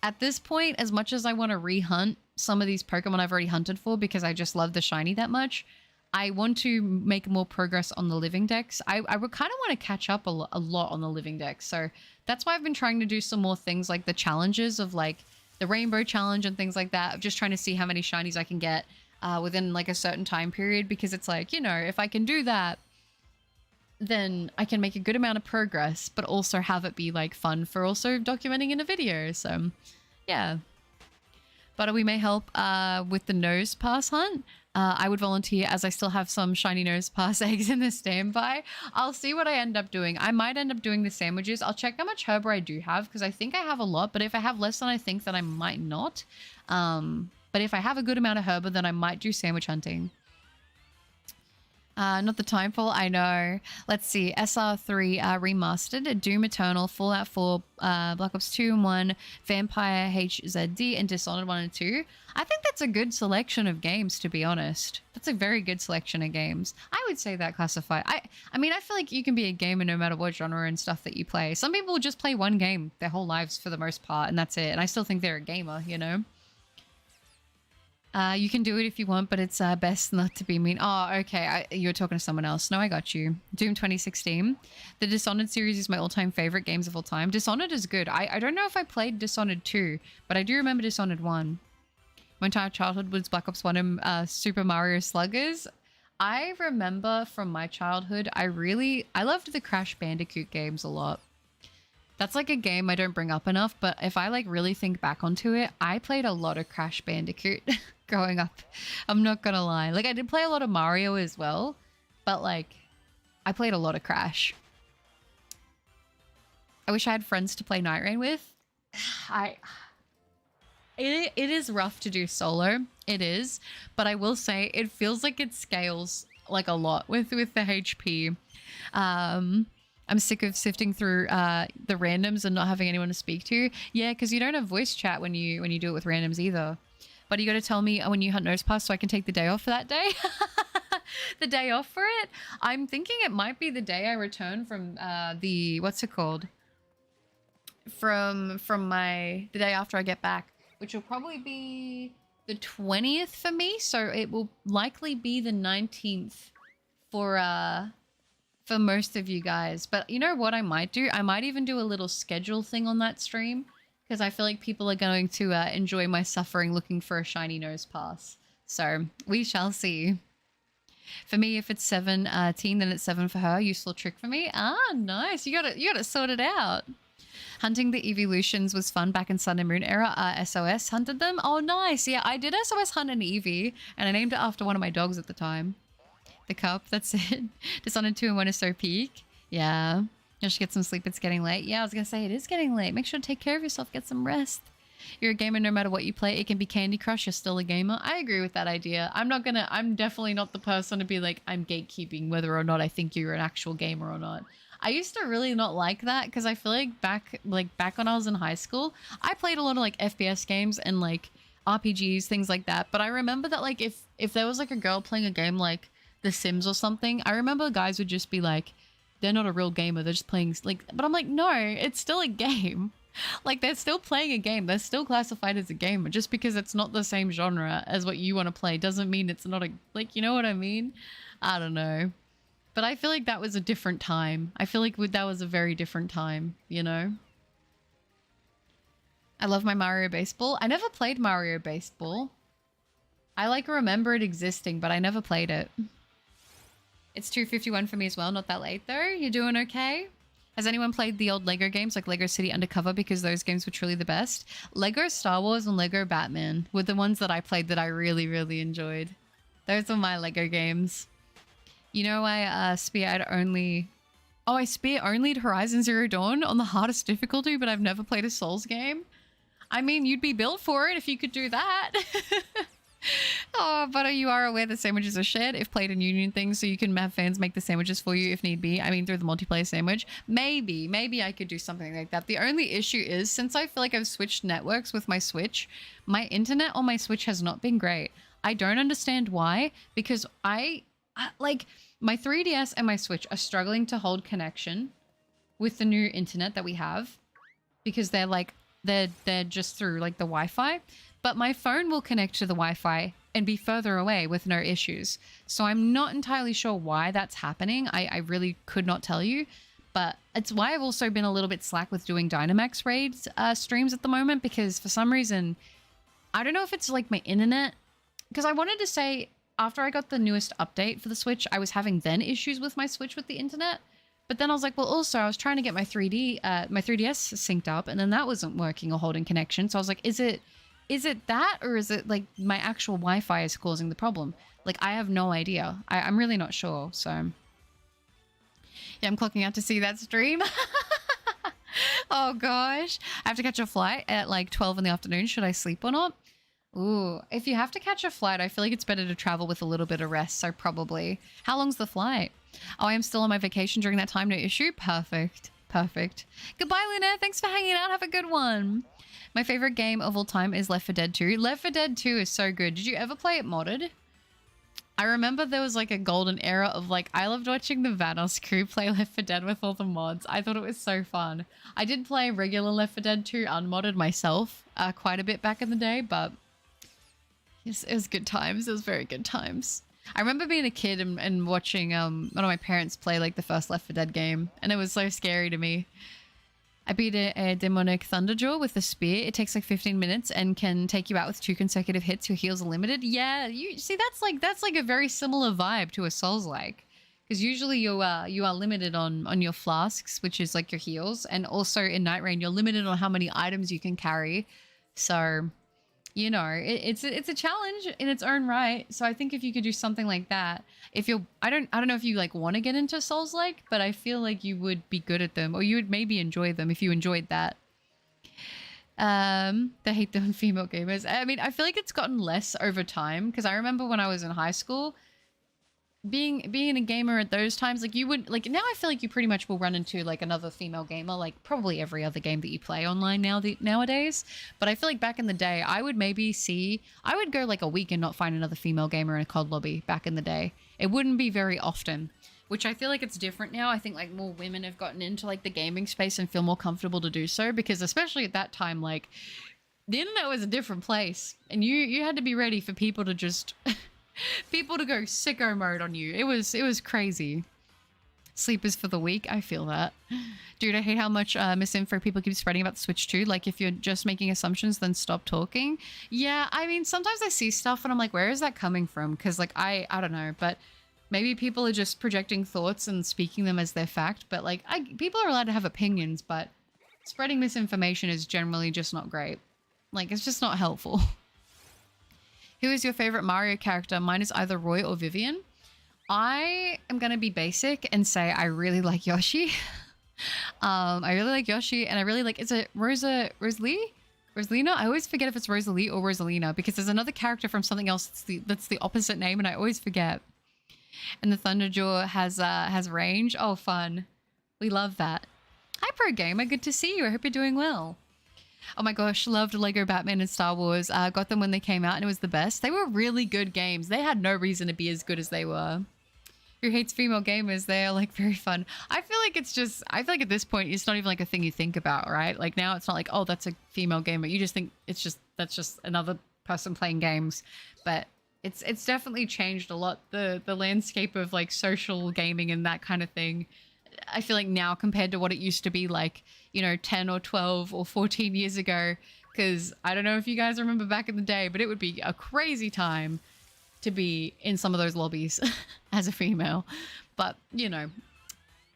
at this point, as much as I want to rehunt some of these Pokemon I've already hunted for because I just love the shiny that much, I want to make more progress on the living decks. I would kind of want to catch up a lot on the living decks. So that's why I've been trying to do some more things like the challenges of like the Rainbow Challenge and things like that. Of just trying to see how many shinies I can get within like a certain time period. Because it's like, you know, if I can do that, then I can make a good amount of progress, but also have it be like fun for also documenting in a video. So yeah. But we may help with the nose pass hunt. I would volunteer as I still have some shiny nose pass eggs in the standby. I'll see what I end up doing. I might end up doing the sandwiches. I'll check how much herb I do have because I think I have a lot, but if I have less than I think, then I might not. But if I have a good amount of herb, then I might do sandwich hunting. Not the Timefall, I know. Let's see. SR3 remastered, Doom Eternal, Fallout 4, Black Ops 2 and 1, Vampire HZD, and Dishonored 1 and 2. I think that's a good selection of games, to be honest. That's a very good selection of games. I would say that classify. I mean, I feel like you can be a gamer no matter what genre and stuff that you play. Some people will just play one game their whole lives for the most part, and that's it. And I still think they're a gamer, you know? You can do it if you want, but it's best not to be mean. Oh, okay. You were talking to someone else. No, I got you. Doom 2016. The Dishonored series is my all-time favorite games of all time. Dishonored is good. I don't know if I played Dishonored 2, but I do remember Dishonored 1. My entire childhood was Black Ops 1 and Super Mario Sluggers. I remember from my childhood, I loved the Crash Bandicoot games a lot. That's like a game I don't bring up enough, but if I like really think back onto it, I played a lot of Crash Bandicoot growing up. I'm not gonna lie. Like I did play a lot of Mario as well, but like I played a lot of Crash. I wish I had friends to play Night Rain with. It is rough to do solo. It is, but I will say it feels like it scales like a lot with the HP. I'm sick of sifting through the randoms and not having anyone to speak to. Yeah, because you don't have voice chat when you do it with randoms either. But you got to tell me when you hunt nose pass so I can take the day off for that day. The day off for it. I'm thinking it might be the day I return from the what's it called? From the day after I get back, which will probably be the 20th for me. So it will likely be the 19th for most of you guys. But you know what I might do? I might even do a little schedule thing on that stream because I feel like people are going to enjoy my suffering looking for a shiny nose pass. So we shall see. For me, if it's 17, then it's 7 for her. Useful trick for me. Ah, nice. You got it sorted out. Hunting the evolutions was fun back in Sun and Moon era. SOS hunted them. Oh, nice. Yeah, I did SOS hunt an Eevee, and I named it after one of my dogs at the time. The cup, that's it. Dishonored 2 and 1 is so peak. Yeah. You should get some sleep. It's getting late. Yeah, I was going to say it is getting late. Make sure to take care of yourself. Get some rest. You're a gamer no matter what you play. It can be Candy Crush. You're still a gamer. I agree with that idea. I'm definitely not the person to be like, I'm gatekeeping whether or not I think you're an actual gamer or not. I used to really not like that because I feel like back when I was in high school, I played a lot of like FPS games and like RPGs, things like that. But I remember that like if there was like a girl playing a game like The Sims or something, I remember guys would just be like, they're not a real gamer, they're just playing like, but I'm like, no, it's still a game. Like they're still playing a game. They're still classified as a gamer. Just because it's not the same genre as what you want to play doesn't mean it's not a, like, you know what I mean? I don't know. But I feel like that was a different time. I feel like that was a very different time, you know? I love my Mario Baseball. I never played Mario Baseball. I like remember it existing, but I never played it. It's 2:51 for me as well. Not that late though. You're doing okay? Has anyone played the old Lego games like Lego City Undercover because those games were truly the best? Lego Star Wars and Lego Batman were the ones that I played that I really, really enjoyed. Those were my Lego games. You know, I speared only... Oh, I spear only Horizon Zero Dawn on the hardest difficulty, but I've never played a Souls game. I mean, you'd be built for it if you could do that. Oh, but you are aware that sandwiches are shared if played in union things, so you can have fans make the sandwiches for you if need be. I mean, through the multiplayer sandwich. Maybe I could do something like that. The only issue is, since I feel like I've switched networks with my Switch, my internet on my Switch has not been great. I don't understand why, because I like, my 3DS and my Switch are struggling to hold connection with the new internet that we have, because they're like, they're just through like the Wi-Fi. But my phone will connect to the Wi-Fi and be further away with no issues. So I'm not entirely sure why that's happening. I really could not tell you. But it's why I've also been a little bit slack with doing Dynamax raids streams at the moment. Because for some reason, I don't know if it's like my internet. Because I wanted to say, after I got the newest update for the Switch, I was having then issues with my Switch with the internet. But then I was like, well, also I was trying to get my 3DS synced up, and then that wasn't working or holding connection. So I was like, is it that, or is it like my actual Wi-Fi is causing the problem? Like, I have no idea. I'm really not sure. So yeah, I'm clocking out to see that stream. Oh gosh, I have to catch a flight at like 12 in the afternoon. Should I sleep or not? Ooh, if you have to catch a flight, I feel like it's better to travel with a little bit of rest. So probably. How long's the flight? Oh, I am still on my vacation during that time. No issue. Perfect. Goodbye, Luna. Thanks for hanging out. Have a good one. My favorite game of all time is Left 4 Dead 2. Left 4 Dead 2 is so good. Did you ever play it modded? I remember there was like a golden era of like, I loved watching the Vanos crew play Left 4 Dead with all the mods. I thought it was so fun. I did play regular Left 4 Dead 2 unmodded myself quite a bit back in the day, but yes, it was good times. It was very good times. I remember being a kid and watching one of my parents play like the first Left 4 Dead game, and it was so scary to me. I beat a demonic Thunderjaw with a spear. It takes like 15 minutes and can take you out with 2 consecutive hits. Your heals are limited. Yeah, you see, that's like a very similar vibe to a Souls-like, because usually you are limited on your flasks, which is like your heals, and also in Night Rain you're limited on how many items you can carry. So, you know, it's a challenge in its own right. So I think if you could do something like that, if you're, I don't know if you like want to get into Souls-like, but I feel like you would be good at them, or you would maybe enjoy them if you enjoyed that. They hate them female gamers. I mean, I feel like it's gotten less over time, because I remember when I was in high school, being a gamer at those times, like you would, like now I feel like you pretty much will run into like another female gamer, like probably every other game that you play online nowadays. But I feel like back in the day, I would go like a week and not find another female gamer in a COD lobby back in the day. It wouldn't be very often, which I feel like it's different now. I think like more women have gotten into like the gaming space and feel more comfortable to do so, because especially at that time, like the internet was a different place, and you had to be ready for people to just people to go sicko mode on you. It was crazy. Sleepers for the weak. I feel that. Dude, I hate how much misinfo people keep spreading about the Switch 2. Like, if you're just making assumptions, then stop talking. Yeah, I mean, sometimes I see stuff and I'm like, where is that coming from? Because, like, I don't know, but maybe people are just projecting thoughts and speaking them as their fact. But, like, people are allowed to have opinions, but spreading misinformation is generally just not great. Like, it's just not helpful. Who is your favorite Mario character? Mine is either Roy or Vivian. I am going to be basic and say I really like Yoshi. I really like Yoshi, and I really like, is it Rosalina? I always forget if it's Rosalie or Rosalina, because there's another character from something else that's the opposite name, and I always forget. And the Thunderjaw has range. Oh, fun. We love that. Hi, Pro Gamer. Good to see you. I hope you're doing well. Oh my gosh, loved Lego Batman and Star Wars. Got them when they came out and it was the best. They were really good games. They had no reason to be as good as they were. Who hates female gamers? They are like very fun. I feel like at this point, it's not even like a thing you think about, right? Like now it's not like, oh, that's a female gamer. You just think that's just another person playing games. But it's definitely changed a lot. The landscape of like social gaming and that kind of thing. I feel like now compared to what it used to be like, you know, 10 or 12 or 14 years ago, because I don't know if you guys remember back in the day, but it would be a crazy time to be in some of those lobbies as a female. But, you know,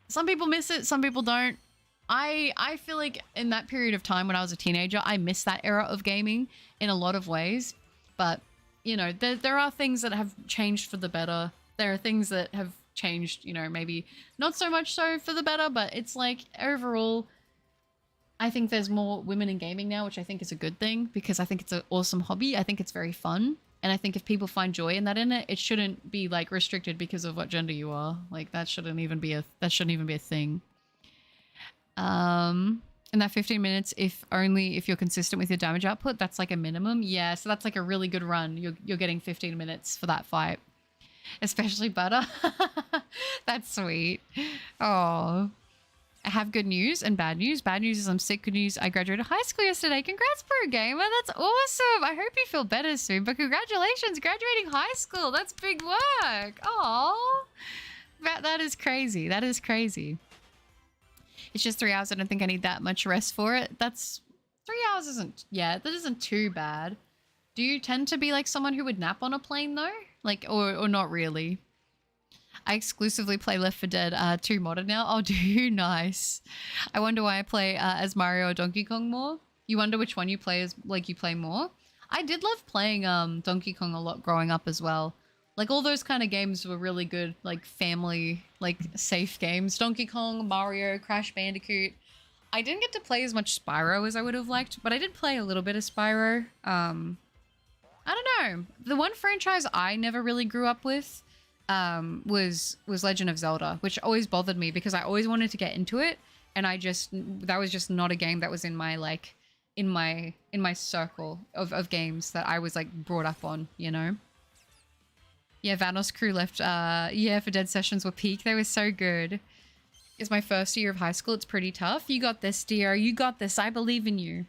some people miss it, some people don't. I feel like in that period of time when I was a teenager, I missed that era of gaming in a lot of ways. But you know, there are things that have changed for the better. There are things that have changed, you know, maybe not so much so for the better, but it's like overall, I think there's more women in gaming now, which I think is a good thing because I think it's an awesome hobby. I think it's very fun. And I think if people find joy in it, it shouldn't be like restricted because of what gender you are. Like that shouldn't even be a thing. And that 15 minutes, if you're consistent with your damage output, that's like a minimum. Yeah, so that's like a really good run. You're getting 15 minutes for that fight. Especially butter. That's sweet. Oh. I have good news and bad news. Bad news is I'm sick. Good news, I graduated high school yesterday. Congrats, Pro Gamer. That's awesome. I hope you feel better soon. But congratulations, graduating high school. That's big work. Oh, that is crazy. That is crazy. It's just 3 hours. I don't think I need that much rest for it. That's 3 hours that isn't too bad. Do you tend to be like someone who would nap on a plane though? Like, or not really? I exclusively play Left 4 Dead 2 modded now. Oh, do you? Nice. I wonder why I play as Mario or Donkey Kong more. You wonder which one you play as, like, you play more? I did love playing Donkey Kong a lot growing up as well. Like, all those kind of games were really good, like, family, like, safe games. Donkey Kong, Mario, Crash Bandicoot. I didn't get to play as much Spyro as I would have liked, but I did play a little bit of Spyro. I don't know. The one franchise I never really grew up with was Legend of Zelda, which always bothered me because I always wanted to get into it, and that was just not a game that was in my like in my circle of games that I was like brought up on, you know. Yeah, Vanos crew left. Yeah, for Dead Sessions were peak. They were so good. It's my first year of high school. It's pretty tough. You got this, dear. You got this. I believe in you.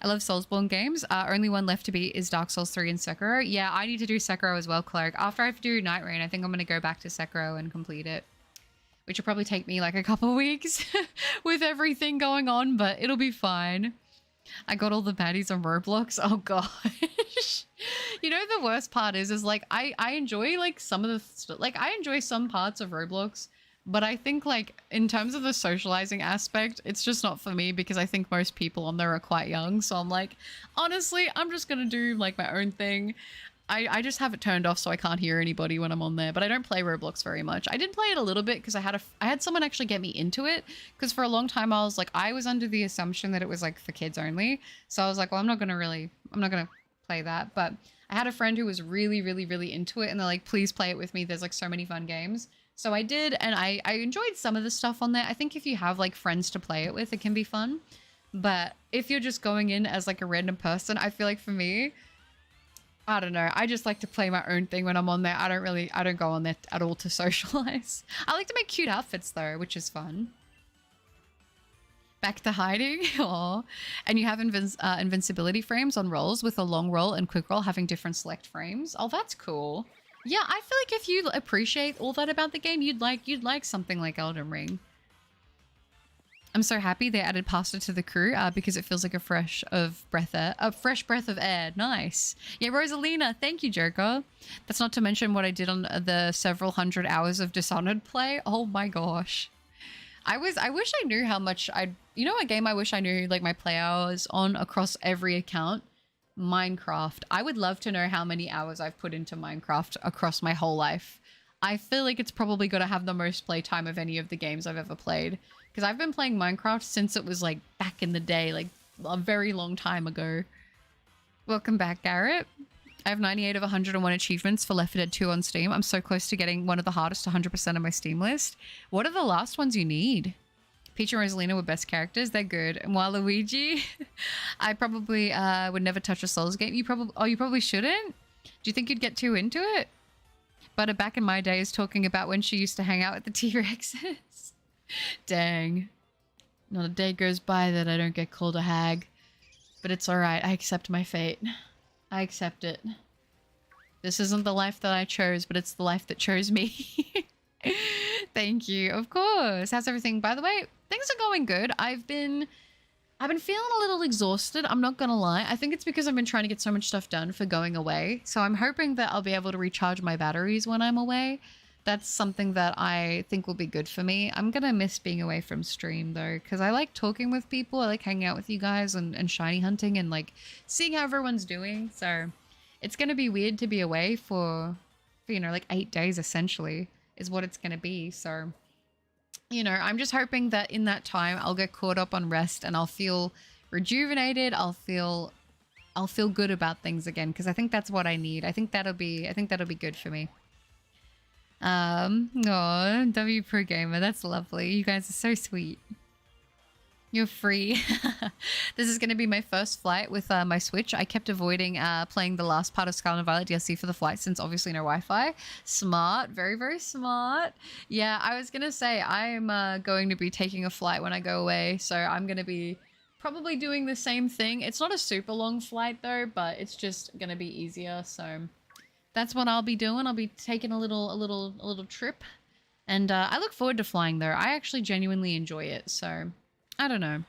I love Soulsborne games. Only one left to beat is Dark Souls 3 and Sekiro. Yeah, I need to do Sekiro as well, Cleric. After I do Night Rain, I think I'm going to go back to Sekiro and complete it. Which will probably take me like a couple weeks with everything going on, but it'll be fine. I got all the baddies on Roblox. Oh gosh. You know, the worst part is like, I enjoy like some of the, like I enjoy some parts of Roblox, but I think like in terms of the socializing aspect, it's just not for me because I think most people on there are quite young. So I'm like, honestly, I'm just going to do like my own thing. I just have it turned off so I can't hear anybody when I'm on there, but I don't play Roblox very much. I did play it a little bit because I had someone actually get me into it because for a long time I was like, I was under the assumption that it was like for kids only. So I was like, well, I'm not going to play that. But I had a friend who was really, really, really into it and they're like, please play it with me. There's like so many fun games. So I did, and I enjoyed some of the stuff on there. I think if you have like friends to play it with, it can be fun. But if you're just going in as like a random person, I feel like for me, I don't know. I just like to play my own thing when I'm on there. I don't go on there at all to socialize. I like to make cute outfits though, which is fun. Back to hiding. Aww. And you have invincibility frames on rolls with a long roll and quick roll having different select frames. Oh, that's cool. Yeah, I feel like if you appreciate all that about the game, you'd like something like Elden Ring. I'm so happy they added pasta to the crew because it feels like a fresh breath of air. Nice. Yeah, Rosalina, thank you, Joker. That's not to mention what I did on the several hundred hours of Dishonored play. Oh my gosh. I wish I knew how much you know, a game I wish I knew like my play hours on across every account. Minecraft. I would love to know how many hours I've put into Minecraft across my whole life. I feel like it's probably got to have the most playtime of any of the games I've ever played. Because I've been playing Minecraft since it was like back in the day, like a very long time ago. Welcome back, Garrett. I have 98 of 101 achievements for Left 4 Dead 2 on Steam. I'm so close to getting one of the hardest 100% of my Steam list. What are the last ones you need? Peach and Rosalina were best characters. They're good. And Waluigi, I probably would never touch a Souls game. You probably shouldn't? Do you think you'd get too into it? But back in my days talking about when she used to hang out with the T-Rexes. Dang. Not a day goes by that I don't get called a hag. But it's alright. I accept my fate. I accept it. This isn't the life that I chose, but it's the life that chose me. Thank you. Of course. How's everything? By the way, things are going good. I've been feeling a little exhausted. I'm not gonna lie. I think it's because I've been trying to get so much stuff done for going away. So I'm hoping that I'll be able to recharge my batteries when I'm away. That's something that I think will be good for me. I'm gonna miss being away from stream though, because I like talking with people. I like hanging out with you guys and shiny hunting and like seeing how everyone's doing. So it's going to be weird to be away for, you know, like 8 days essentially is what it's going to be. So, you know, I'm just hoping that in that time I'll get caught up on rest and I'll feel rejuvenated. I'll feel good about things again, because I think that's what I need. I think that'll be good for me. Oh, W Pro Gamer, that's lovely. You guys are so sweet. You're free. This is going to be my first flight with my Switch. I kept avoiding playing the last part of Scarlet and Violet DLC for the flight since obviously no Wi-Fi. Smart. Very, very smart. Yeah, I was going to say I'm going to be taking a flight when I go away. So I'm going to be probably doing the same thing. It's not a super long flight though, but it's just going to be easier. So that's what I'll be doing. I'll be taking a little trip. And I look forward to flying though. I actually genuinely enjoy it. So I don't know.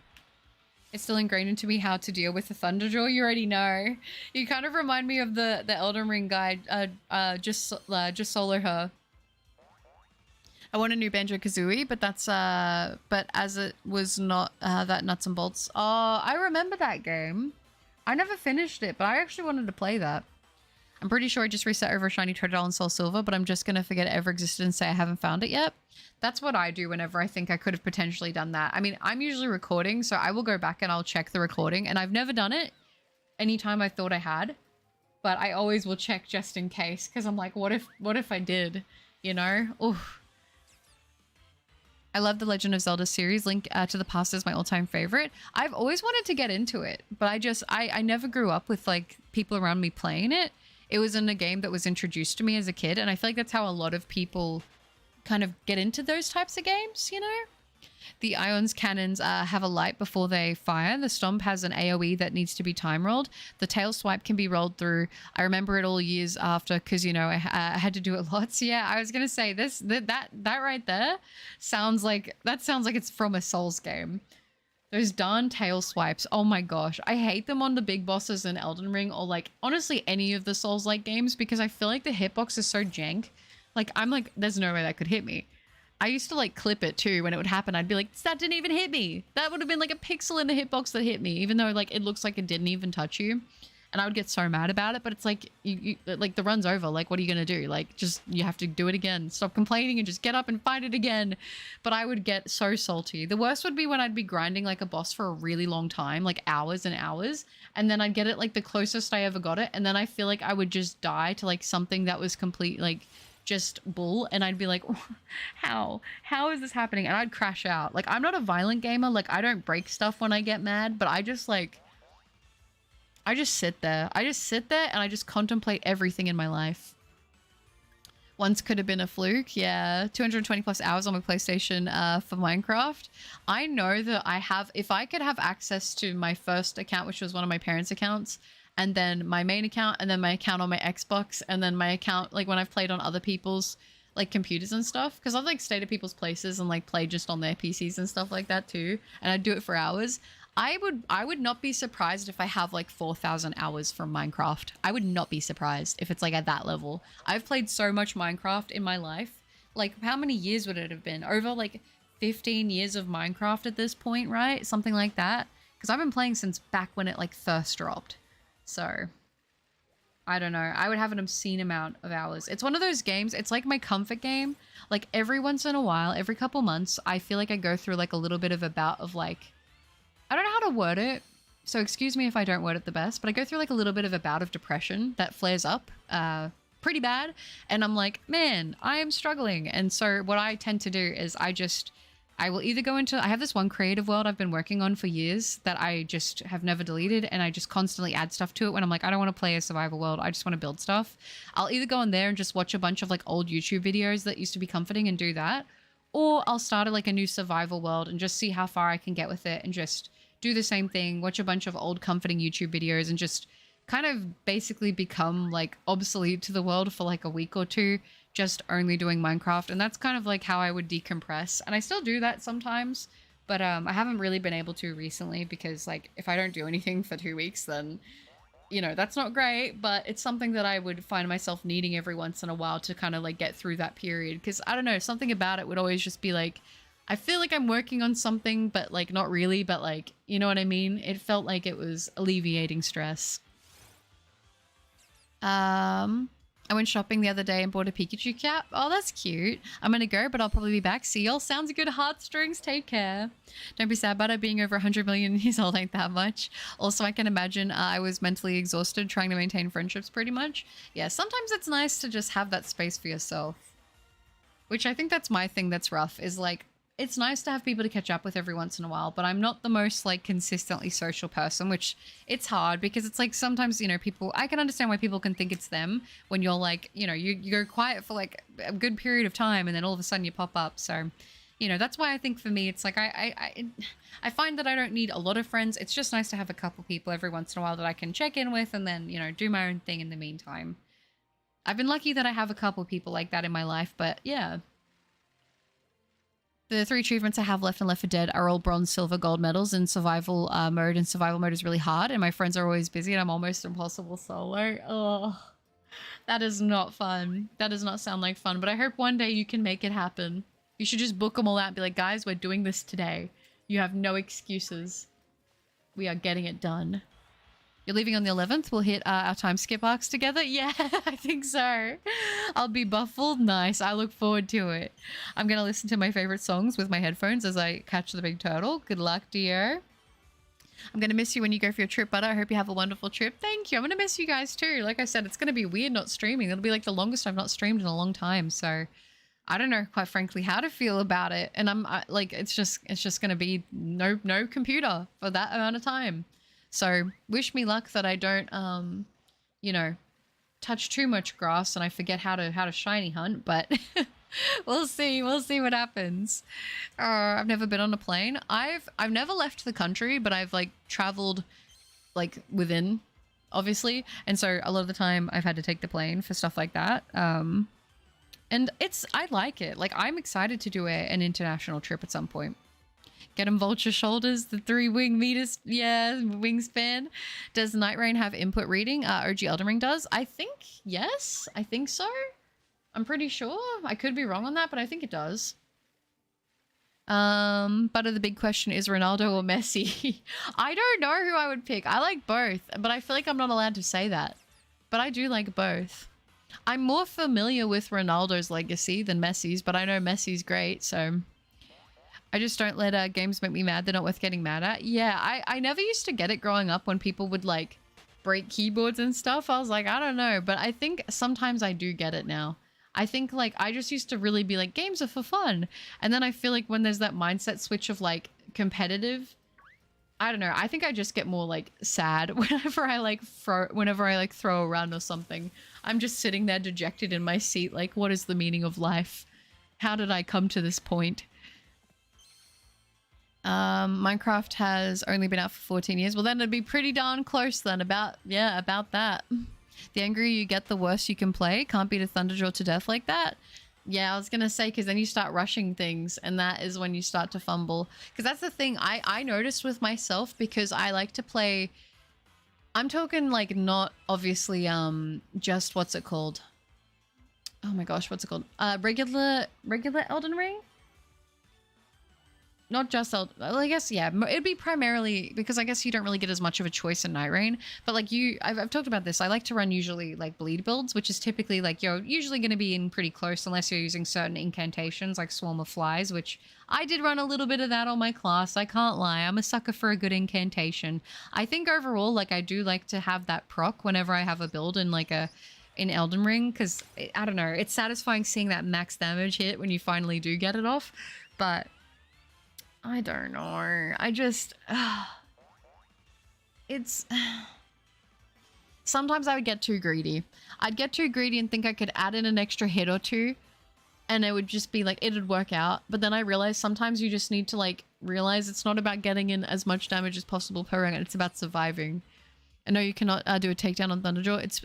It's still ingrained into me how to deal with the Thunderjaw. You already know. You kind of remind me of the Elden Ring guide. Just solo her. I want a new Banjo-Kazooie, but that's but as it was not that nuts and bolts. Oh, I remember that game. I never finished it, but I actually wanted to play that. I'm pretty sure I just reset over Shiny Treadle and Soul Silver, but I'm just gonna forget it ever existed and say I haven't found it yet. That's what I do whenever I think I could have potentially done that. I mean, I'm usually recording, so I will go back and I'll check the recording, and I've never done it anytime I thought I had, but I always will check just in case, because I'm like, what if I did, you know? Oof. I love the Legend of Zelda series. Link to the Past is my all-time favorite. I've always wanted to get into it, but I never grew up with like people around me playing it. It was in a game that was introduced to me as a kid, and I feel like that's how a lot of people kind of get into those types of games, you know? The Ion's cannons have a light before they fire. The Stomp has an AoE that needs to be time rolled. The Tail Swipe can be rolled through. I remember it all years after because, you know, I had to do it lots. Yeah, I was going to say that right there sounds like it's from a Souls game. Those darn tail swipes. Oh my gosh. I hate them on the big bosses in Elden Ring or like honestly any of the Souls-like games because I feel like the hitbox is so jank. Like I'm like, there's no way that could hit me. I used to like clip it too when it would happen. I'd be like, that didn't even hit me. That would have been like a pixel in the hitbox that hit me, even though like it looks like it didn't even touch you. And I would get so mad about it, but it's like, you like the run's over. Like, what are you going to do? Like, just, you have to do it again. Stop complaining and just get up and fight it again. But I would get so salty. The worst would be when I'd be grinding like a boss for a really long time, like hours and hours. And then I'd get it like the closest I ever got it. And then I feel like I would just die to like something that was complete, like just bull. And I'd be like, how is this happening? And I'd crash out. Like, I'm not a violent gamer. Like, I don't break stuff when I get mad, but I just sit there. I just sit there and I just contemplate everything in my life. Once could have been a fluke. Yeah, 220 plus hours on my PlayStation for Minecraft. I know that I have, if I could have access to my first account, which was one of my parents' accounts, and then my main account, and then my account on my Xbox, and then my account, like when I've played on other people's like computers and stuff, because I've like stayed at people's places and like played just on their PCs and stuff like that too, and I'd do it for hours. I would not be surprised if I have like 4,000 hours from Minecraft. I would not be surprised if it's like at that level. I've played so much Minecraft in my life. Like, how many years would it have been? Over like 15 years of Minecraft at this point, right? Something like that. Because I've been playing since back when it like first dropped. So, I don't know. I would have an obscene amount of hours. It's one of those games. It's like my comfort game. Like every once in a while, every couple months, I feel like I go through like a little bit of a bout of like, I don't know how to word it, so excuse me if I don't word it the best, but I go through like a little bit of a bout of depression that flares up pretty bad, and I'm like, man, I am struggling. And so what I tend to do is I will either go into, I have this one creative world I've been working on for years that I just have never deleted, and I just constantly add stuff to it when I'm like, I don't want to play a survival world, I just want to build stuff. I'll either go in there and just watch a bunch of like old YouTube videos that used to be comforting and do that, or I'll start like a new survival world and just see how far I can get with it and just do the same thing, watch a bunch of old comforting YouTube videos and just kind of basically become like obsolete to the world for like a week or two, just only doing Minecraft. And that's kind of like how I would decompress. And I still do that sometimes, but I haven't really been able to recently because like if I don't do anything for 2 weeks, then, you know, that's not great, but it's something that I would find myself needing every once in a while to kind of like get through that period. Because I don't know, something about it would always just be like, I feel like I'm working on something, but like not really, but like, you know what I mean? It felt like it was alleviating stress. I went shopping the other day and bought a Pikachu cap. Oh, that's cute. I'm gonna go, but I'll probably be back. See y'all. Sounds good. Heartstrings. Take care. Don't be sad about it. Being over 100 million years old ain't that much. Also, I can imagine I was mentally exhausted trying to maintain friendships pretty much. Yeah, sometimes it's nice to just have that space for yourself. Which I think that's my thing that's rough, is like, it's nice to have people to catch up with every once in a while, but I'm not the most like consistently social person, which it's hard because it's like sometimes, you know, people, I can understand why people can think it's them when you're like, you know, you go quiet for like a good period of time and then all of a sudden you pop up. So, you know, that's why I think for me, it's like I find that I don't need a lot of friends. It's just nice to have a couple people every once in a while that I can check in with and then, you know, do my own thing in the meantime. I've been lucky that I have a couple people like that in my life, but yeah. The 3 achievements I have left in Left 4 Dead are all bronze, silver, gold medals in survival mode, and survival mode is really hard, and my friends are always busy, and I'm almost impossible solo. Oh, that is not fun. That does not sound like fun, but I hope one day you can make it happen. You should just book them all out and be like, guys, we're doing this today. You have no excuses. We are getting it done. You're leaving on the 11th. We'll hit our time skip arcs together. Yeah, I think so. I'll be buffled. Nice. I look forward to it. I'm going to listen to my favorite songs with my headphones as I catch the big turtle. Good luck, dear. I'm going to miss you when you go for your trip, Butter. I hope you have a wonderful trip. Thank you. I'm going to miss you guys too. Like I said, it's going to be weird not streaming. It'll be like the longest I've not streamed in a long time. So I don't know, quite frankly, how to feel about it. And I'm like, it's just going to be no computer for that amount of time. So wish me luck that I don't, you know, touch too much grass and I forget how to shiny hunt, but we'll see. We'll see what happens. I've never been on a plane. I've never left the country, but I've like traveled like within, obviously. And so a lot of the time I've had to take the plane for stuff like that. And I like it. Like I'm excited to do an international trip at some point. Get him vulture shoulders, the 3 wing meters, yeah, wingspan. Does Night Rain have input reading? OG Elden Ring does. I think, yes, I think so. I'm pretty sure. I could be wrong on that, but I think it does. But the big question is Ronaldo or Messi? I don't know who I would pick. I like both, but I feel like I'm not allowed to say that. But I do like both. I'm more familiar with Ronaldo's legacy than Messi's, but I know Messi's great, so... I just don't let games make me mad. They're not worth getting mad at. Yeah, I never used to get it growing up when people would like break keyboards and stuff. I was like, I don't know. But I think sometimes I do get it now. I think like I just used to really be like, games are for fun. And then I feel like when there's that mindset switch of like competitive, I don't know. I think I just get more like sad whenever I like throw a run or something. I'm just sitting there dejected in my seat. Like, what is the meaning of life? How did I come to this point? Minecraft has only been out for 14 years. Well, then it'd be pretty darn close then about that. The angrier you get, the worse you can play. Can't beat a Thunderjaw to death like that. Yeah, I was going to say, because then you start rushing things and that is when you start to fumble. Because that's the thing I noticed with myself because I like to play... I'm talking like not obviously just what's it called? Oh my gosh, what's it called? Regular Elden Ring? Not just well, I guess, yeah, it'd be primarily because I guess you don't really get as much of a choice in Night Rain. But like I've talked about this. I like to run usually like bleed builds, which is typically like you're usually going to be in pretty close unless you're using certain incantations like Swarm of Flies, which I did run a little bit of that on my class. I can't lie. I'm a sucker for a good incantation. I think overall, like I do like to have that proc whenever I have a build in like in Elden Ring because I don't know. It's satisfying seeing that max damage hit when you finally do get it off. But I don't know. I just... it's... Sometimes I would get too greedy. I'd get too greedy and think I could add in an extra hit or two. And it would just be like, it'd work out. But then I realized sometimes you just need to like realize it's not about getting in as much damage as possible per round. It's about surviving. I know you cannot do a takedown on Thunderjaw. It's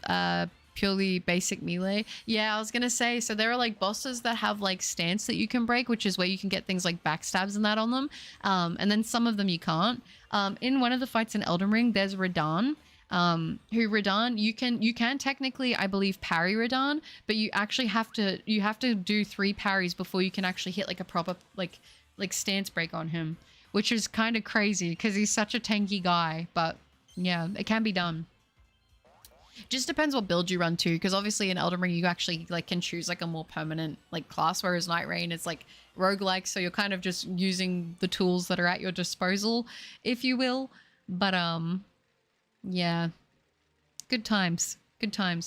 purely basic melee. Yeah, I was gonna say, so there are like bosses that have like stance that you can break, which is where you can get things like backstabs and that on them. And then some of them you can't. In one of the fights in Elden Ring, there's Radahn. You can technically, I believe, parry Radahn, but you actually have to do 3 parries before you can actually hit like a proper like stance break on him, which is kind of crazy because he's such a tanky guy. But yeah, it can be done. Just depends what build you run to, because obviously in Elden Ring you actually like can choose like a more permanent like class, whereas Night Rain is like roguelike, so you're kind of just using the tools that are at your disposal, if you will. But yeah, good times,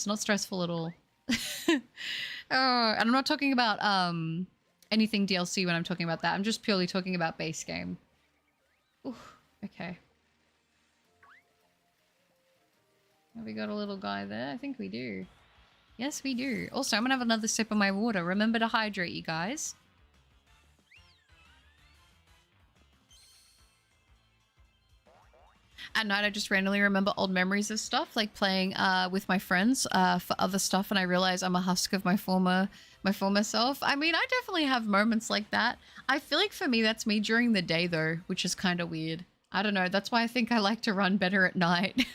not stressful at all. And I'm not talking about anything DLC when I'm talking about that. I'm just purely talking about base game. Ooh, okay. Have we got a little guy there? I think we do. Yes, we do. Also, I'm gonna have another sip of my water. Remember to hydrate, you guys. At night, I just randomly remember old memories of stuff, like playing with my friends for other stuff, and I realize I'm a husk of my former self. I mean, I definitely have moments like that. I feel like for me, that's me during the day, though, which is kind of weird. I don't know. That's why I think I like to run better at night.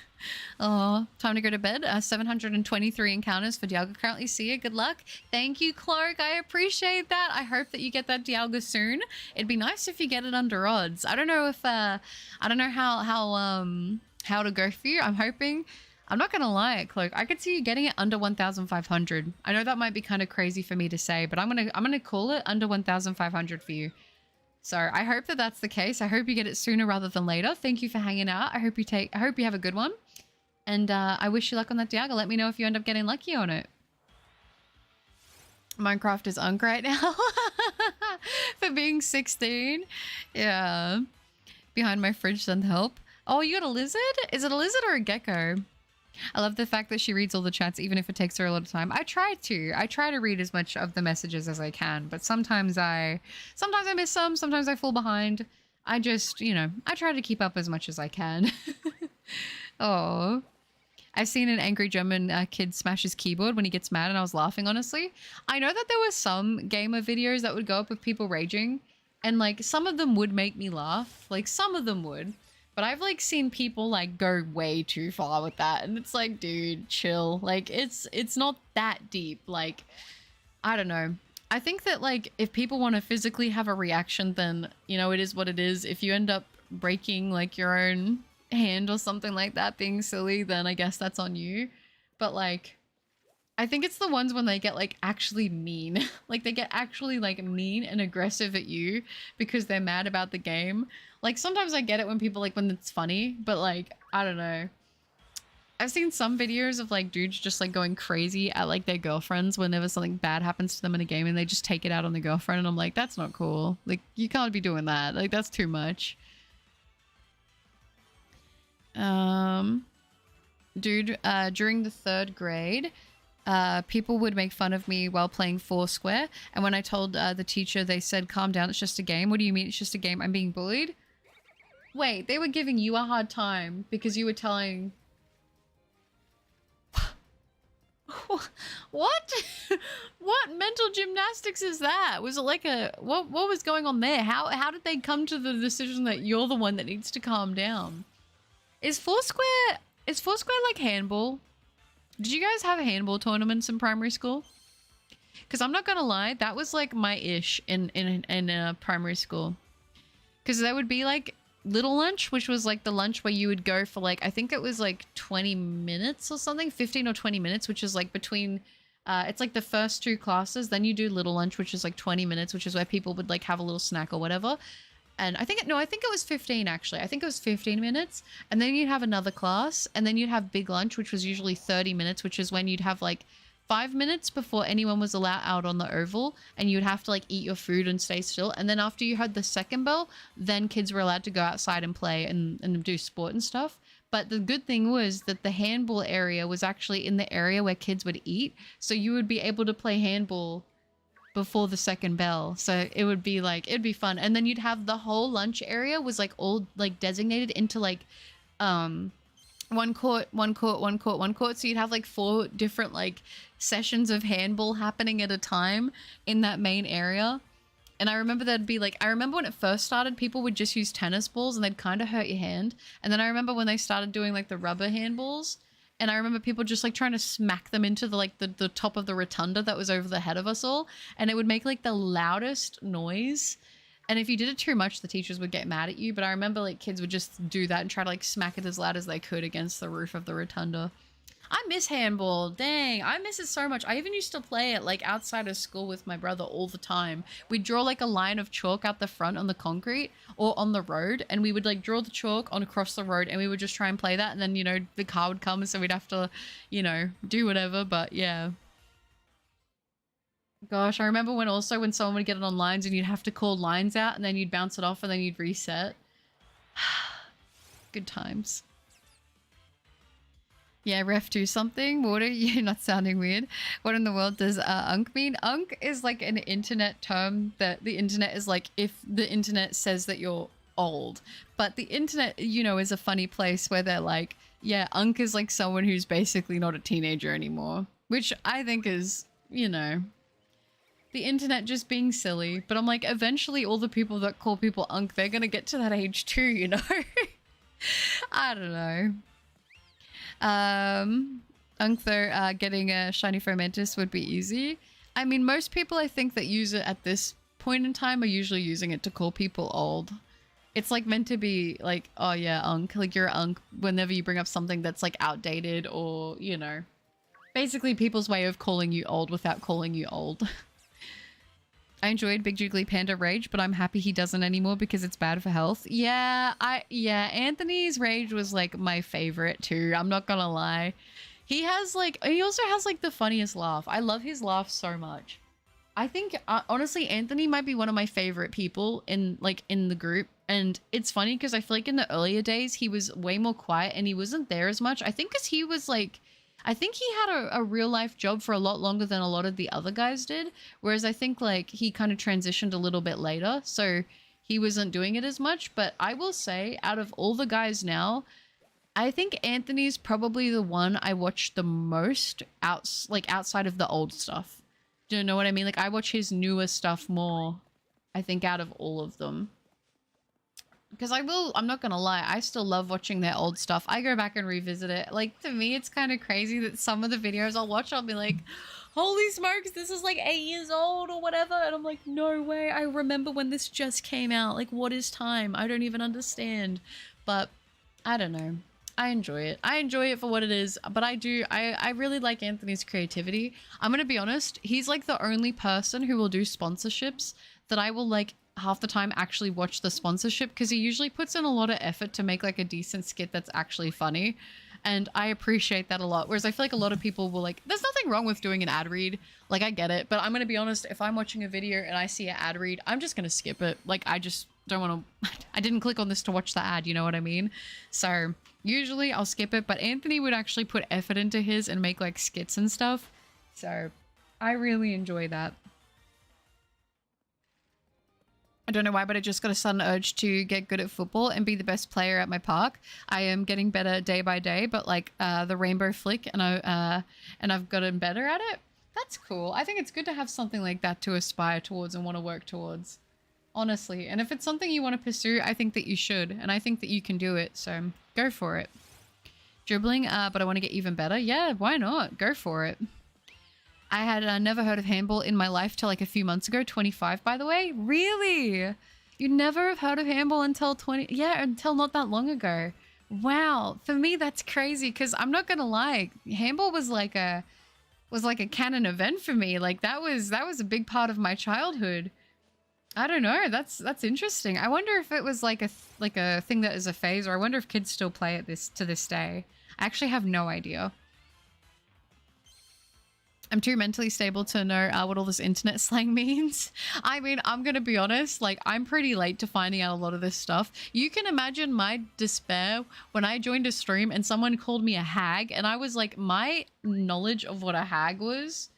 Oh, time to go to bed. 723 encounters for Dialga currently. See you. Good luck. Thank you, Clark. I appreciate that. I hope that you get that Dialga soon. It'd be nice if you get it under odds. I don't know if I don't know how to go for you. I'm hoping. I'm not gonna lie, Cloak. I could see you getting it under 1,500. I know that might be kind of crazy for me to say, but I'm gonna call it under 1,500 for you. So I hope that that's the case. I hope you get it sooner rather than later. Thank you for hanging out. I hope you have a good one. And I wish you luck on that Dialga. Let me know if you end up getting lucky on it. Minecraft is unk right now. For being 16. Yeah. Behind my fridge, send help. Oh, you got a lizard? Is it a lizard or a gecko? I love the fact that she reads all the chats, even if it takes her a lot of time. I try to read as much of the messages as I can, but sometimes I miss some, sometimes I fall behind. I just, I try to keep up as much as I can. Oh, I've seen an angry German kid smash his keyboard when he gets mad, and I was laughing, honestly. I know that there were some gamer videos that would go up of people raging, and like some of them would make me laugh. Like some of them would. But I've like seen people like go way too far with that, and it's like, dude, chill. Like it's not that deep. Like, I don't know. I think that like if people want to physically have a reaction, then it is what it is. If you end up breaking like your own hand or something like that, being silly, then I guess that's on you. But like, I think it's the ones when they get like actually mean. Like they get actually like mean and aggressive at you because they're mad about the game. Like sometimes I get it when people like when it's funny, but like, I don't know. I've seen some videos of like dudes just like going crazy at like their girlfriends whenever something bad happens to them in a game, and they just take it out on the girlfriend, and I'm like, that's not cool. Like you can't be doing that. Like that's too much. Dude, during the 3rd grade, people would make fun of me while playing Foursquare, and when I told the teacher, they said, calm down, it's just a game. What do you mean it's just a game? I'm being bullied? Wait, they were giving you a hard time because you were telling... What? What mental gymnastics is that? Was it like a... What was going on there? How did they come to the decision that you're the one that needs to calm down? Is Foursquare like handball? Did you guys have handball tournaments in primary school? Because I'm not gonna lie, that was like my ish in primary school. Because there would be like little lunch, which was like the lunch where you would go for like, I think it was like 20 minutes or something, 15 or 20 minutes, which is like between, it's like the first 2 classes. Then you do little lunch, which is like 20 minutes, which is where people would like have a little snack or whatever. And I think it was 15 actually. I think it was 15 minutes. And then you'd have another class, and then you'd have big lunch, which was usually 30 minutes, which is when you'd have like 5 minutes before anyone was allowed out on the oval, and you'd have to like eat your food and stay still. And then after you heard the second bell, then kids were allowed to go outside and play and do sport and stuff. But the good thing was that the handball area was actually in the area where kids would eat. So you would be able to play handball before the second bell, so it'd be fun. And then you'd have the whole lunch area was like all like designated into like one court, so you'd have like 4 different like sessions of handball happening at a time in that main area. And I remember I remember when it first started, people would just use tennis balls and they'd kind of hurt your hand. And then I remember when they started doing like the rubber handballs, and I remember people just like trying to smack them into the top of the rotunda that was over the head of us all. And it would make like the loudest noise. And if you did it too much, the teachers would get mad at you. But I remember like kids would just do that and try to like smack it as loud as they could against the roof of the rotunda. I miss handball. Dang, I miss it so much. I even used to play it like outside of school with my brother all the time. We'd draw like a line of chalk out the front on the concrete or on the road, and we would like draw the chalk on across the road, and we would just try and play that, and then, you know, the car would come, so we'd have to, you know, do whatever. But yeah. Gosh, I remember when someone would get it on lines and you'd have to call lines out, and then you'd bounce it off and then you'd reset. Good times. Yeah, ref do something. What are you not sounding weird? What in the world does unk mean? Unk is like an internet term that the internet is like if the internet says that you're old. But the internet, you know, is a funny place where they're like, yeah, unk is like someone who's basically not a teenager anymore. Which I think is, you know, the internet just being silly. But I'm like, eventually all the people that call people unk, they're gonna get to that age too, you know? I don't know. Uncther, getting a shiny Fomantis would be easy. I mean, most people I think that use it at this point in time are usually using it to call people old. It's like meant to be like, oh yeah, unk, like you're unk whenever you bring up something that's like outdated or, you know, basically people's way of calling you old without calling you old. I enjoyed Big Jiggly Panda Rage, but I'm happy he doesn't anymore because it's bad for health. Yeah, Anthony's Rage was like my favorite too. I'm not gonna lie. He also has like the funniest laugh. I love his laugh so much. I think honestly, Anthony might be one of my favorite people in the group. And it's funny because I feel like in the earlier days, he was way more quiet and he wasn't there as much. I think because he was like, I think he had a real life job for a lot longer than a lot of the other guys did. Whereas I think like he kind of transitioned a little bit later. So he wasn't doing it as much. But I will say out of all the guys now, I think Anthony's probably the one I watch the most outside of the old stuff. Do you know what I mean? Like I watch his newer stuff more, I think, out of all of them. Because I'm not gonna lie, I still love watching their old stuff. I go back and revisit it. Like, to me, it's kind of crazy that some of the videos I'll watch, I'll be like, holy smokes, this is like 8 years old or whatever. And I'm like, no way, I remember when this just came out. Like, what is time? I don't even understand. But, I don't know. I enjoy it. I enjoy it for what it is. But I really like Anthony's creativity. I'm gonna be honest, he's like the only person who will do sponsorships that I will like half the time actually watch the sponsorship, because he usually puts in a lot of effort to make like a decent skit that's actually funny, and I appreciate that a lot. Whereas I feel like a lot of people will like, there's nothing wrong with doing an ad read, like I get it, but I'm gonna be honest, if I'm watching a video and I see an ad read, I'm just gonna skip it. Like I just don't want to I didn't click on this to watch the ad, you know what I mean? So usually I'll skip it, but Anthony would actually put effort into his and make like skits and stuff, so I really enjoy that. I don't know why, but I just got a sudden urge to get good at football and be the best player at my park. I am getting better day by day, but like the rainbow flick, and I've gotten better at it. That's cool. I think it's good to have something like that to aspire towards and want to work towards, honestly. And if it's something you want to pursue, I think that you should, and I think that you can do it. So go for it. Dribbling, but I want to get even better. Yeah, why not? Go for it. I had never heard of handball in my life till like a few months ago. 25, by the way. Really? You never have heard of handball until 20? Yeah, until not that long ago. Wow. For me, that's crazy, because I'm not gonna lie, handball was like a canon event for me. Like that was a big part of my childhood. I don't know. That's interesting. I wonder if it was like a thing that is a phase, or I wonder if kids still play it to this day. I actually have no idea. I'm too mentally stable to know what all this internet slang means. I mean, I'm going to be honest, like I'm pretty late to finding out a lot of this stuff. You can imagine my despair when I joined a stream and someone called me a hag, and I was like, my knowledge of what a hag was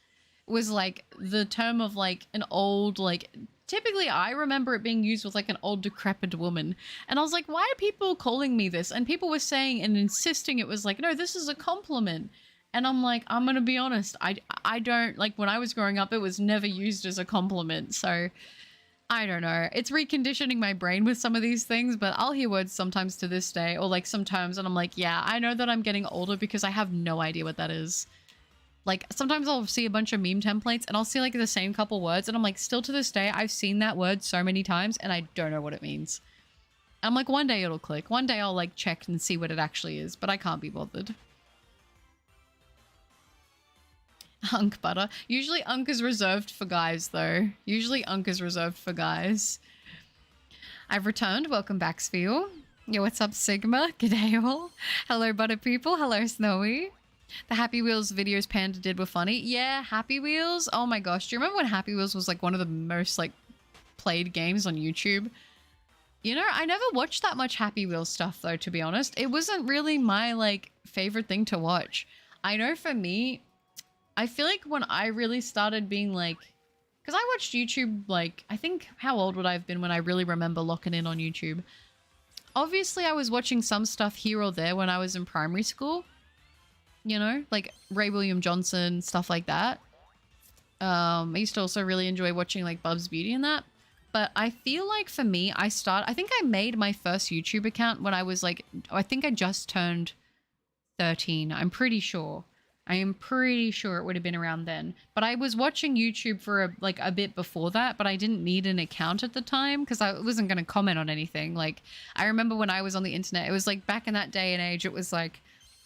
like the term of like an old, like typically I remember it being used with like an old decrepit woman. And I was like, why are people calling me this? And people were saying and insisting it was like, no, this is a compliment. And I'm like, I'm going to be honest, I don't, like when I was growing up, it was never used as a compliment. So I don't know. It's reconditioning my brain with some of these things, but I'll hear words sometimes to this day, or like sometimes, and I'm like, yeah, I know that I'm getting older because I have no idea what that is. Like sometimes I'll see a bunch of meme templates and I'll see like the same couple words, and I'm like, still to this day, I've seen that word so many times and I don't know what it means. I'm like, one day it'll click. One day I'll like check and see what it actually is, but I can't be bothered. Unk butter. Usually unk is reserved for guys, though. Usually unk is reserved for guys. I've returned. Welcome back, Spheel. Yo, what's up, Sigma? G'day all. Hello, butter people. Hello, Snowy. The Happy Wheels videos Panda did were funny. Yeah, Happy Wheels. Oh my gosh. Do you remember when Happy Wheels was like one of the most like played games on YouTube? You know, I never watched that much Happy Wheels stuff though, to be honest. It wasn't really my like favorite thing to watch. I know for me, I feel like when I really started being like, because I watched YouTube like, I think, how old would I have been when I really remember locking in on YouTube? Obviously, I was watching some stuff here or there when I was in primary school. You know, like Ray William Johnson, stuff like that. I used to also really enjoy watching like Bub's Beauty and that. But I feel like for me, I think I made my first YouTube account when I was like, I think I just turned 13. I'm pretty sure. I am pretty sure it would have been around then. But I was watching YouTube for a bit before that, but I didn't need an account at the time because I wasn't going to comment on anything. Like, I remember when I was on the internet, it was like back in that day and age, it was like,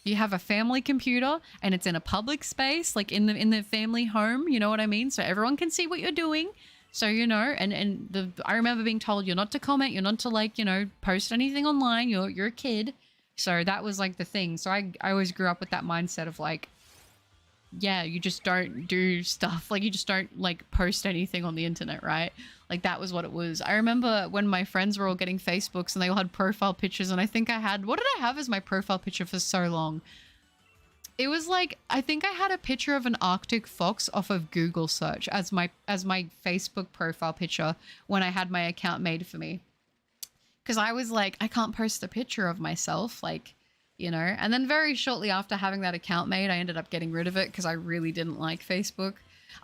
you have a family computer and it's in a public space, like in the family home, you know what I mean? So everyone can see what you're doing. So, you know, I remember being told you're not to comment, you're not to like, you know, post anything online, you're a kid. So that was like the thing. So I always grew up with that mindset of like, yeah, you just don't do stuff. Like you just don't like post anything on the internet, right? Like that was what it was. I remember when my friends were all getting Facebooks and they all had profile pictures, and I think what did I have as my profile picture for so long? It was like, I think I had a picture of an Arctic fox off of Google search as my Facebook profile picture when I had my account made for me. Because I was like, I can't post a picture of myself, like, you know. And then very shortly after having that account made, I ended up getting rid of it because I really didn't like Facebook.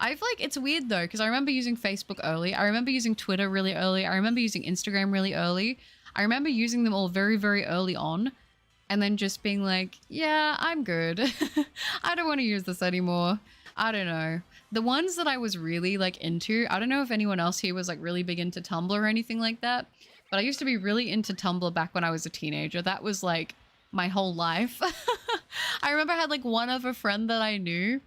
It's weird though, because I remember using Facebook early. I remember using Twitter really early. I remember using Instagram really early. I remember using them all very, very early on. And then just being like, yeah, I'm good. I don't want to use this anymore. I don't know. The ones that I was really like into, I don't know if anyone else here was like really big into Tumblr or anything like that. But I used to be really into Tumblr back when I was a teenager. That was like my whole life. I remember I had like one other friend that I knew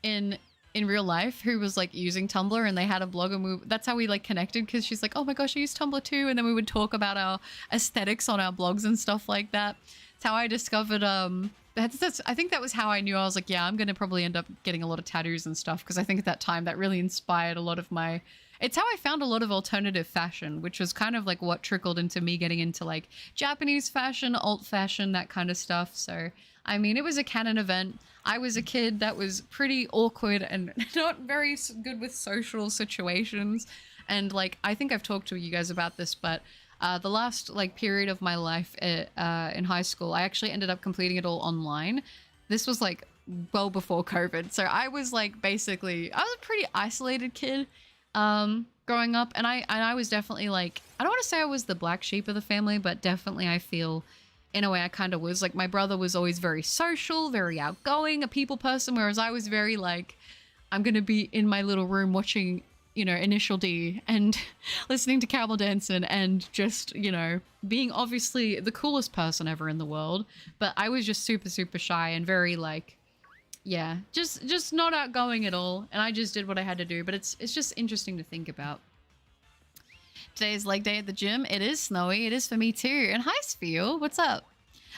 in real life who was like using Tumblr, and they had a blog, and that's how we like connected, because she's like, oh my gosh, I use Tumblr too. And then we would talk about our aesthetics on our blogs and stuff like that. It's how I discovered I think that was how I knew. I was like, yeah, I'm gonna probably end up getting a lot of tattoos and stuff, because I think at that time that really inspired a lot of my, it's how I found a lot of alternative fashion, which was kind of like what trickled into me getting into like Japanese fashion, alt fashion, that kind of stuff. So I mean, it was a canon event. I was a kid that was pretty awkward and not very good with social situations. And like, I think I've talked to you guys about this, but the last like period of my life in high school, I actually ended up completing it all online. This was like well before COVID. So I was like, basically, I was a pretty isolated kid growing up. And I was definitely like, I don't want to say I was the black sheep of the family, but definitely I feel in a way I kind of was. Like, my brother was always very social, very outgoing, a people person, whereas I was very like, I'm going to be in my little room watching, you know, Initial D and listening to Cowboy Dancing and just, you know, being obviously the coolest person ever in the world. But I was just super, super shy and very like, yeah, just not outgoing at all. And I just did what I had to do. But it's just interesting to think about. Today is leg day at the gym. It is snowy. It is for me too. And hi, Spheel. What's up?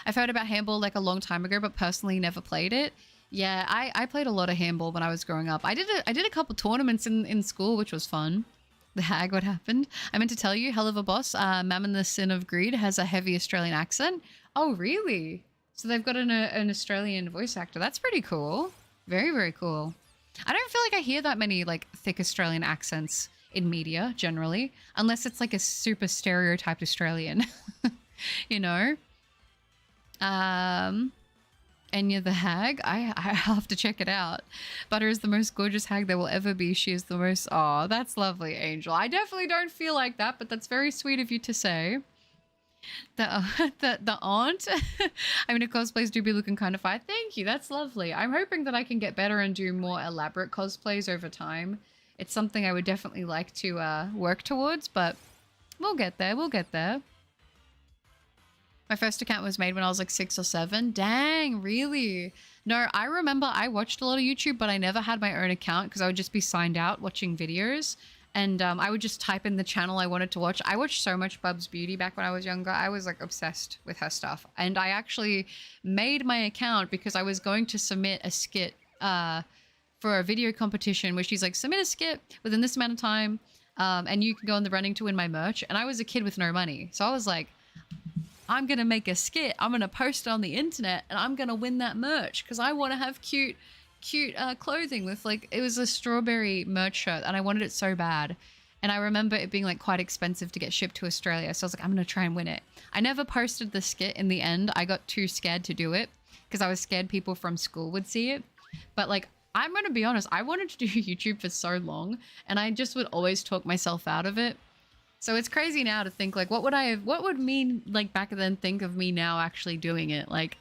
I've heard about handball like a long time ago, but personally never played it. Yeah, I played a lot of handball when I was growing up. I did a couple tournaments in school, which was fun. The hag, what happened? I meant to tell you, hell of a boss. Mammon the Sin of Greed has a heavy Australian accent. Oh, really? So they've got an Australian voice actor. That's pretty cool. Very, very cool. I don't feel like I hear that many like thick Australian accents in media generally, unless it's like a super stereotyped Australian, you know? Enya the hag, I have to check it out. Butter is the most gorgeous hag there will ever be. She is the most, oh, that's lovely, Angel. I definitely don't feel like that, but that's very sweet of you to say. The aunt, I mean, her cosplays do be looking kind of fire. Thank you, that's lovely. I'm hoping that I can get better and do more elaborate cosplays over time. It's something I would definitely like to work towards, but we'll get there. We'll get there. My first account was made when I was like 6 or 7. Dang, really? No, I remember I watched a lot of YouTube, but I never had my own account because I would just be signed out watching videos. And I would just type in the channel I wanted to watch. I watched so much Bub's Beauty back when I was younger. I was like obsessed with her stuff. And I actually made my account because I was going to submit a skit for a video competition where she's like, submit a skit within this amount of time and you can go in the running to win my merch. And I was a kid with no money. So I was like, I'm going to make a skit. I'm going to post it on the internet and I'm going to win that merch because I want to have cute clothing with like, it was a strawberry merch shirt and I wanted it so bad. And I remember it being like quite expensive to get shipped to Australia. So I was like, I'm going to try and win it. I never posted the skit in the end. I got too scared to do it because I was scared people from school would see it. But like, I'm going to be honest, I wanted to do YouTube for so long and I just would always talk myself out of it. So it's crazy now to think like, what would me like back then think of me now actually doing it? Like,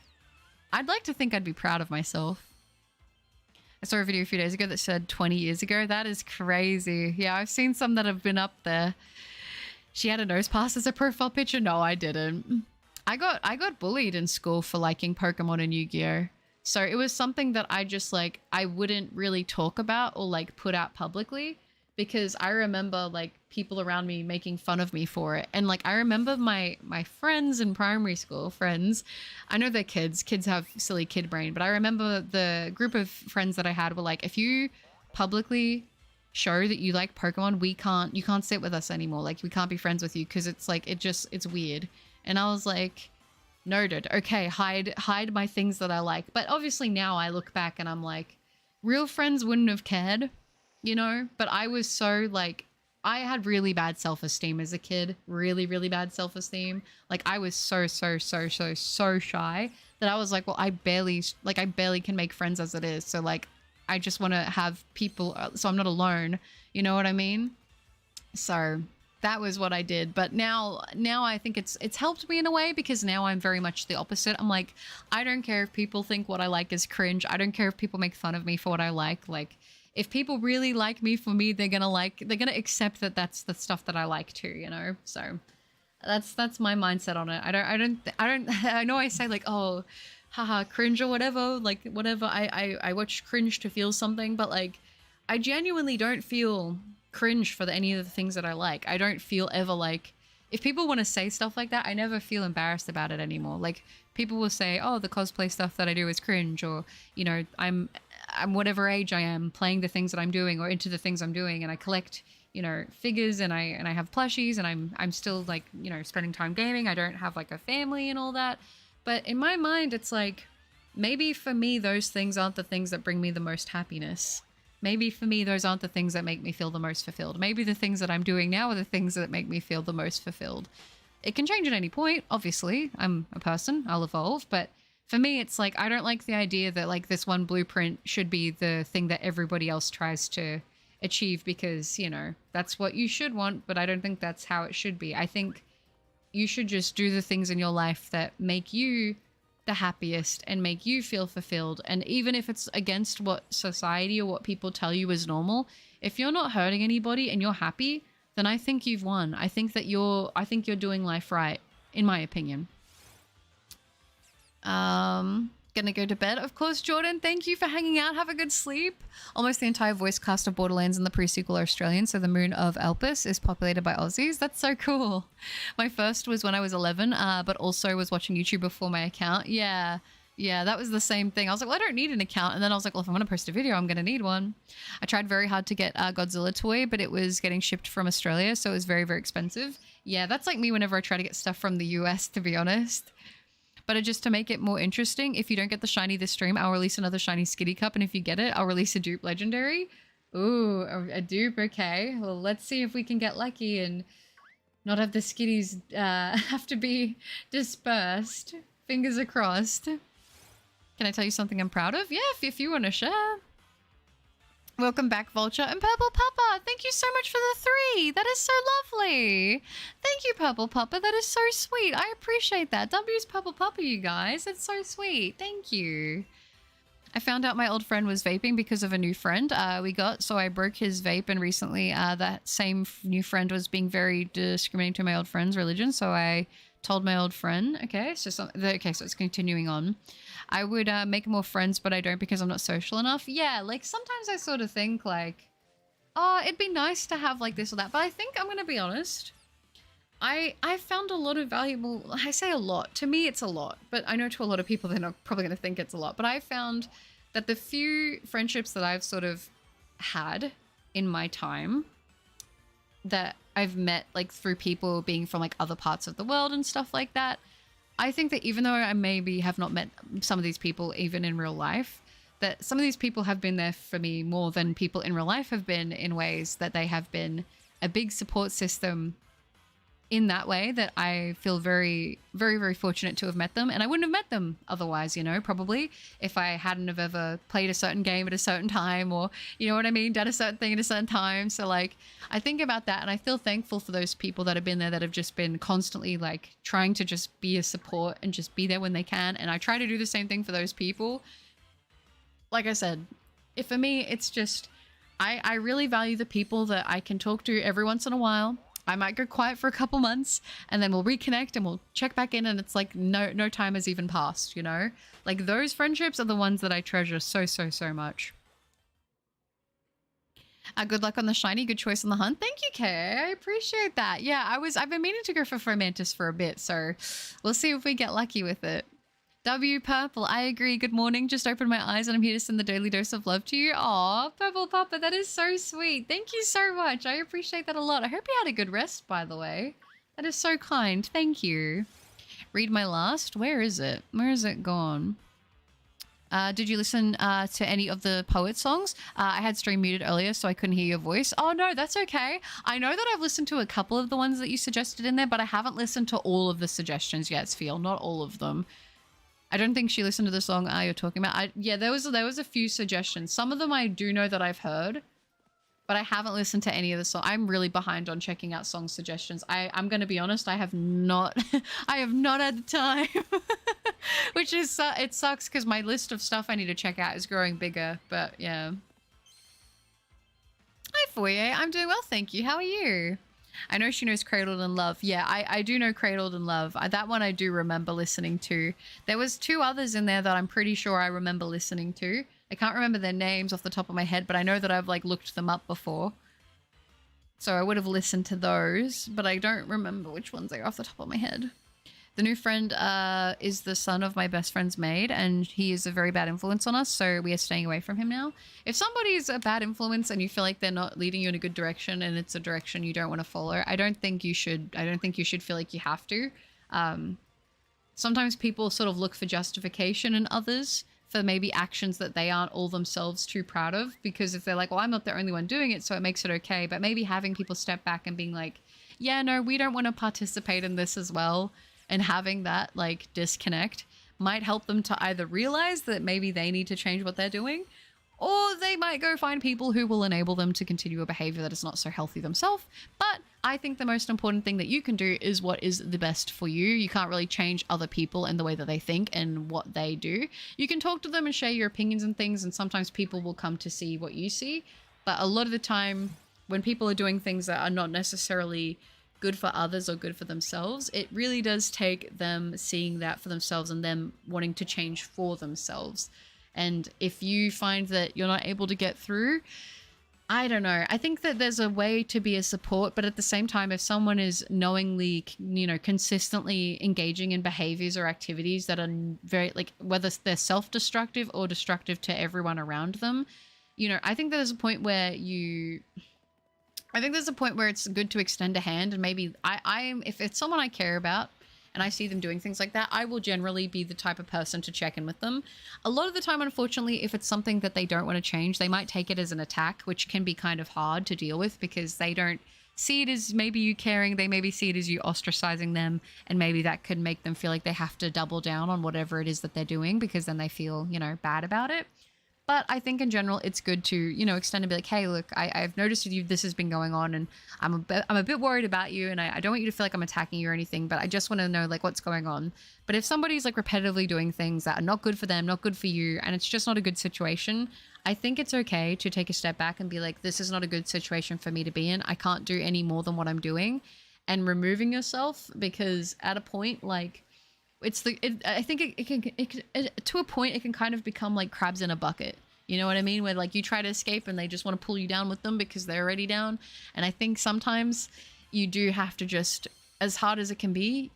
I'd like to think I'd be proud of myself. I saw a video a few days ago that said 20 years ago. That is crazy. Yeah, I've seen some that have been up there. She had a nose pass as a profile picture. No, I didn't. I got bullied in school for liking Pokemon and Yu-Gi-Oh! So it was something that I just like, I wouldn't really talk about or like put out publicly because I remember like people around me making fun of me for it. And like, I remember my friends in primary school, I know they're kids have silly kid brain, but I remember the group of friends that I had were like, if you publicly show that you like Pokemon, you can't sit with us anymore. Like we can't be friends with you. Cause it's like, it's weird. And I was like, noted. Okay, hide my things that I like. But obviously now I look back and I'm like, real friends wouldn't have cared, you know? But I was so like, I had really bad self-esteem as a kid. Really, really bad self-esteem. Like I was so shy that I was like, well, I barely can make friends as it is. So like, I just want to have people so I'm not alone. You know what I mean? So that was what I did. But now I think it's helped me in a way because now I'm very much the opposite. I'm like, I don't care if people think what I like is cringe. I don't care if people make fun of me for what I like. Like if people really like me for me, they're going to accept that that's the stuff that I like too, you know? So that's my mindset on it. I know I say like, oh, haha, cringe or whatever, like whatever. I watch cringe to feel something, but like I genuinely don't feel cringe for any of the things that I like. I don't feel ever like, if people want to say stuff like that, I never feel embarrassed about it anymore. Like people will say, oh, the cosplay stuff that I do is cringe, or, you know, I'm whatever age I am playing the things that I'm doing or into the things I'm doing, and I collect, you know, figures and I have plushies and I'm still like, you know, spending time gaming. I don't have like a family and all that. But in my mind, it's like, maybe for me, those things aren't the things that bring me the most happiness. Maybe for me, those aren't the things that make me feel the most fulfilled. Maybe the things that I'm doing now are the things that make me feel the most fulfilled. It can change at any point, obviously. I'm a person, I'll evolve. But for me, it's like, I don't like the idea that like this one blueprint should be the thing that everybody else tries to achieve because, you know, that's what you should want. But I don't think that's how it should be. I think you should just do the things in your life that make you the happiest and make you feel fulfilled. And even if it's against what society or what people tell you is normal, if you're not hurting anybody and you're happy, then I think you've won. I think you're doing life right, in my opinion. Gonna go to bed. Of course, Jordan, thank you for hanging out. Have a good sleep. Almost the entire voice cast of Borderlands and the pre-sequel are Australian, so the moon of Elpis is populated by Aussies. That's so cool. My first was when I was 11, but also was watching YouTube before my account. Yeah, that was the same thing. I was like, well, I don't need an account. And then I was like, well, if I'm going to post a video, I'm going to need one. I tried very hard to get a Godzilla toy, but it was getting shipped from Australia, so it was very, very expensive. Yeah, that's like me whenever I try to get stuff from the US, to be honest. But just to make it more interesting, if you don't get the shiny this stream, I'll release another shiny Skitty Cup. And if you get it, I'll release a dupe legendary. Ooh, a dupe. Okay. Well, let's see if we can get lucky and not have the Skitties have to be dispersed. Fingers are crossed. Can I tell you something I'm proud of? Yeah, if you want to share. Welcome back, Vulture. And Purple Papa, thank you so much for the 3. That is so lovely. Thank you, Purple Papa. That is so sweet. I appreciate that. W's Purple Papa, you guys. It's so sweet. Thank you. I found out my old friend was vaping because of a new friend we got, so I broke his vape, and recently that same new friend was being very discriminating to my old friend's religion, so I told my old friend. Okay, so okay, so it's continuing on. I would make more friends, but I don't because I'm not social enough. Yeah, like sometimes I sort of think like, oh, it'd be nice to have like this or that. But I think I'm gonna be honest. I found a lot of valuable. I say a lot. To me, it's a lot, but I know to a lot of people they're not probably gonna think it's a lot. But I found that the few friendships that I've sort of had in my time that I've met like through people being from like other parts of the world and stuff like that, I think that even though I maybe have not met some of these people even in real life, that some of these people have been there for me more than people in real life have been, in ways that they have been a big support system in that way, that I feel very, very, very fortunate to have met them. And I wouldn't have met them otherwise, you know, probably if I hadn't have ever played a certain game at a certain time, or, you know what I mean, done a certain thing at a certain time. So like, I think about that and I feel thankful for those people that have been there, that have just been constantly like trying to just be a support and just be there when they can. And I try to do the same thing for those people. Like I said, if for me, it's just, I really value the people that I can talk to every once in a while. I might go quiet for a couple months and then we'll reconnect and we'll check back in, and it's like no time has even passed, you know? Like those friendships are the ones that I treasure so, so, so much. Good luck on the shiny. Good choice on the hunt. Thank you, Kay. I appreciate that. Yeah, I've been meaning to go for Fomantis for a bit, so we'll see if we get lucky with it. W Purple, I agree. Good morning. Just opened my eyes and I'm here to send the daily dose of love to you. Aw, Purple Papa, that is so sweet. Thank you so much. I appreciate that a lot. I hope you had a good rest, by the way. That is so kind. Thank you. Read my last. Where is it? Where is it gone? Did you listen to any of the poet songs? I had stream muted earlier, so I couldn't hear your voice. Oh, no, that's okay. I know that I've listened to a couple of the ones that you suggested in there, but I haven't listened to all of the suggestions yet, Sfeel. Not all of them. I don't think she listened to the song you're talking about. Yeah, there was a few suggestions. Some of them I do know that I've heard, but I haven't listened to any of the songs. I'm really behind on checking out song suggestions. I'm going to be honest, I have not had the time, which is, it sucks because my list of stuff I need to check out is growing bigger, but yeah. Hi, Foyer. I'm doing well, thank you. How are you? I know she knows Cradled in Love. Yeah, I do know Cradled in Love. That one I do remember listening to. There was two others in there that I'm pretty sure I remember listening to. I can't remember their names off the top of my head, but I know that I've like looked them up before. So I would have listened to those, but I don't remember which ones they are off the top of my head. The new friend is the son of my best friend's maid, and he is a very bad influence on us, so we are staying away from him now. If somebody is a bad influence and you feel like they're not leading you in a good direction and it's a direction you don't want to follow, I don't think you should feel like you have to. Sometimes people sort of look for justification in others for maybe actions that they aren't all themselves too proud of, because if they're like, well, I'm not the only one doing it, so it makes it okay. But maybe having people step back and being like, yeah, no, we don't want to participate in this as well, and having that like disconnect might help them to either realize that maybe they need to change what they're doing, or they might go find people who will enable them to continue a behavior that is not so healthy themselves. But I think the most important thing that you can do is what is the best for you. You can't really change other people and the way that they think and what they do. You can talk to them and share your opinions and things, and sometimes people will come to see what you see. But a lot of the time, when people are doing things that are not necessarily good for others or good for themselves, it really does take them seeing that for themselves and them wanting to change for themselves. And if you find that you're not able to get through, I don't know. I think that there's a way to be a support, but at the same time, if someone is knowingly, you know, consistently engaging in behaviors or activities that are very, like, whether they're self-destructive or destructive to everyone around them, you know, I think there's a point where it's good to extend a hand, and maybe if it's someone I care about and I see them doing things like that, I will generally be the type of person to check in with them. A lot of the time, unfortunately, if it's something that they don't want to change, they might take it as an attack, which can be kind of hard to deal with because they don't see it as maybe you caring. They maybe see it as you ostracizing them, and maybe that could make them feel like they have to double down on whatever it is that they're doing, because then they feel, you know, bad about it. But I think in general, it's good to, you know, extend and be like, hey, look, I've noticed with you this has been going on, and I'm a bit worried about you, and I don't want you to feel like I'm attacking you or anything, but I just want to know like what's going on. But if somebody's like repetitively doing things that are not good for them, not good for you, and it's just not a good situation, I think it's okay to take a step back and be like, this is not a good situation for me to be in. I can't do any more than what I'm doing. and removing yourself, because at a point, like, I think to a point it can kind of become like crabs in a bucket. You know what I mean? Where like you try to escape and they just want to pull you down with them because they're already down. And I think sometimes you do have to just, as hard as it can be,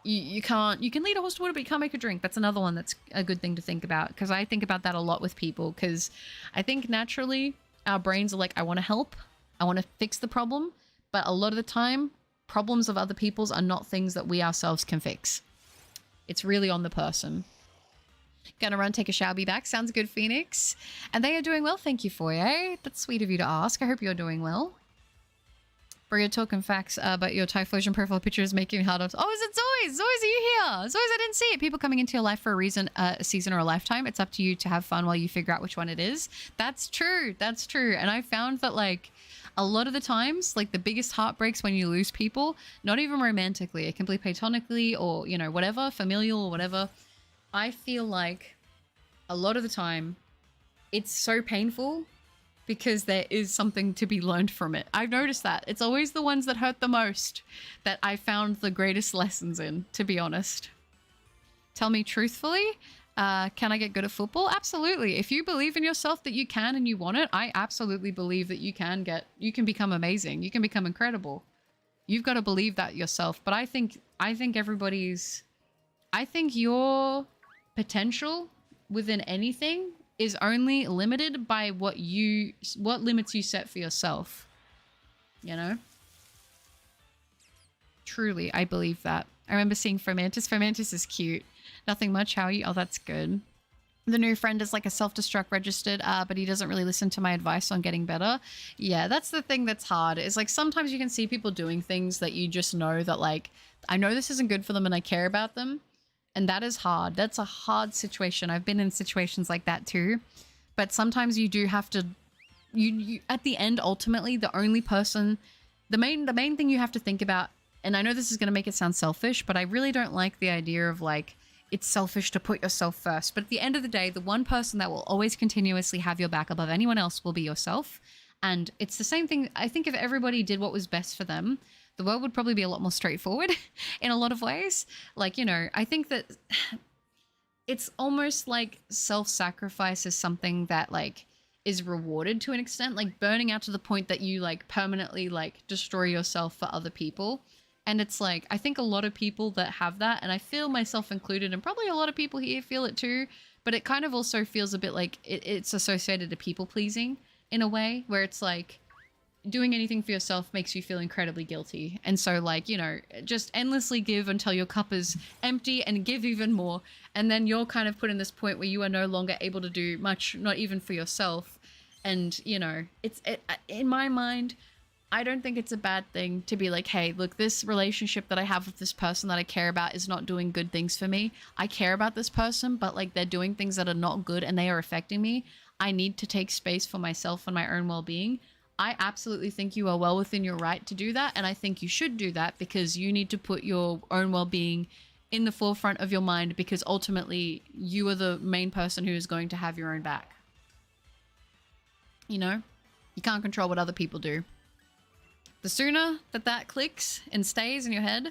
you can lead a horse to water, but you can't make a drink. That's another one that's a good thing to think about, because I think about that a lot with people, because I think naturally our brains are like, I want to help, I want to fix the problem, but a lot of the time problems of other people's are not things that we ourselves can fix. It's really on the person. Gonna run, take a shower, be back. Sounds good, Phoenix. And they are doing well, thank you, Foyer. That's sweet of you to ask. I hope you're doing well. Bro, you're talking facts, but your Typhlosion profile picture is making me hard on. Oh, is it Zoe? Zoe, are you here? Zoe, I didn't see it. People coming into your life for a reason, a season, or a lifetime. It's up to you to have fun while you figure out which one it is. That's true. That's true. And I found that, like, a lot of the times, like, the biggest heartbreaks when you lose people, not even romantically, it can be platonically or, you know, whatever, familial or whatever. I feel like a lot of the time it's so painful because there is something to be learned from it. I've noticed that. It's always the ones that hurt the most that I found the greatest lessons in, to be honest. Tell me truthfully, can I get good at football? Absolutely. If you believe in yourself that you can and you want it, I absolutely believe that you can become amazing. You can become incredible. You've got to believe that yourself. But I think your potential within anything is only limited by what limits you set for yourself. You know? Truly, I believe that. I remember seeing Fomantis. Fomantis is cute. Nothing much. How are you? Oh, that's good. The new friend is like a self-destruct registered, but he doesn't really listen to my advice on getting better. Yeah, that's the thing that's hard. Is like sometimes you can see people doing things that you just know that, like, I know this isn't good for them and I care about them. And that is hard. That's a hard situation. I've been in situations like that too. But sometimes you do have to, you at the end, ultimately, the only person, the main thing you have to think about, and I know this is going to make it sound selfish, but I really don't like the idea of like, it's selfish to put yourself first. But at the end of the day, the one person that will always continuously have your back above anyone else will be yourself. And it's the same thing. I think if everybody did what was best for them, the world would probably be a lot more straightforward in a lot of ways. Like, you know, I think that it's almost like self-sacrifice is something that like is rewarded to an extent, like burning out to the point that you like permanently like destroy yourself for other people. And it's like, I think a lot of people that have that, and I feel myself included, and probably a lot of people here feel it too, but it kind of also feels a bit like it's associated to people pleasing in a way where it's like, doing anything for yourself makes you feel incredibly guilty. And so like, you know, just endlessly give until your cup is empty and give even more. And then you're kind of put in this point where you are no longer able to do much, not even for yourself. And, you know, in my mind, I don't think it's a bad thing to be like, hey, look, this relationship that I have with this person that I care about is not doing good things for me. I care about this person, but like they're doing things that are not good and they are affecting me. I need to take space for myself and my own well-being. I absolutely think you are well within your right to do that. And I think you should do that because you need to put your own well-being in the forefront of your mind, because ultimately you are the main person who is going to have your own back. You know, you can't control what other people do. The sooner that clicks and stays in your head,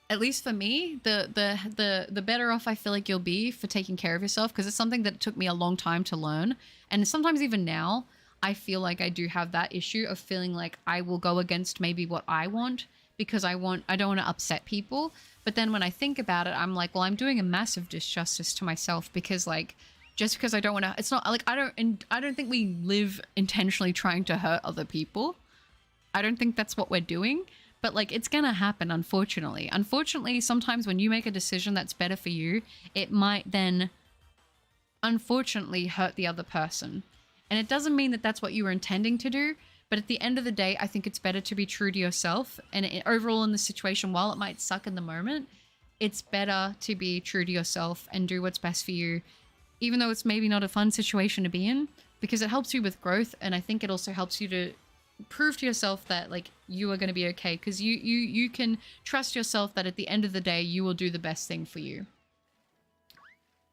at least for me, the better off I feel like you'll be for taking care of yourself, because it's something that took me a long time to learn. And sometimes even now, I feel like I do have that issue of feeling like I will go against maybe what I want because I don't want to upset people. But then when I think about it, I'm like, well, I'm doing a massive disjustice to myself, because like, just because I don't want to, it's not like, I don't think we live intentionally trying to hurt other people. I don't think that's what we're doing, but like, it's going to happen. Unfortunately, sometimes when you make a decision that's better for you, it might then unfortunately hurt the other person. And it doesn't mean that that's what you were intending to do, but at the end of the day, I think it's better to be true to yourself. And overall in the situation, while it might suck in the moment, it's better to be true to yourself and do what's best for you, even though it's maybe not a fun situation to be in, because it helps you with growth. And I think it also helps you to prove to yourself that like you are going to be okay, because you can trust yourself that at the end of the day, you will do the best thing for you.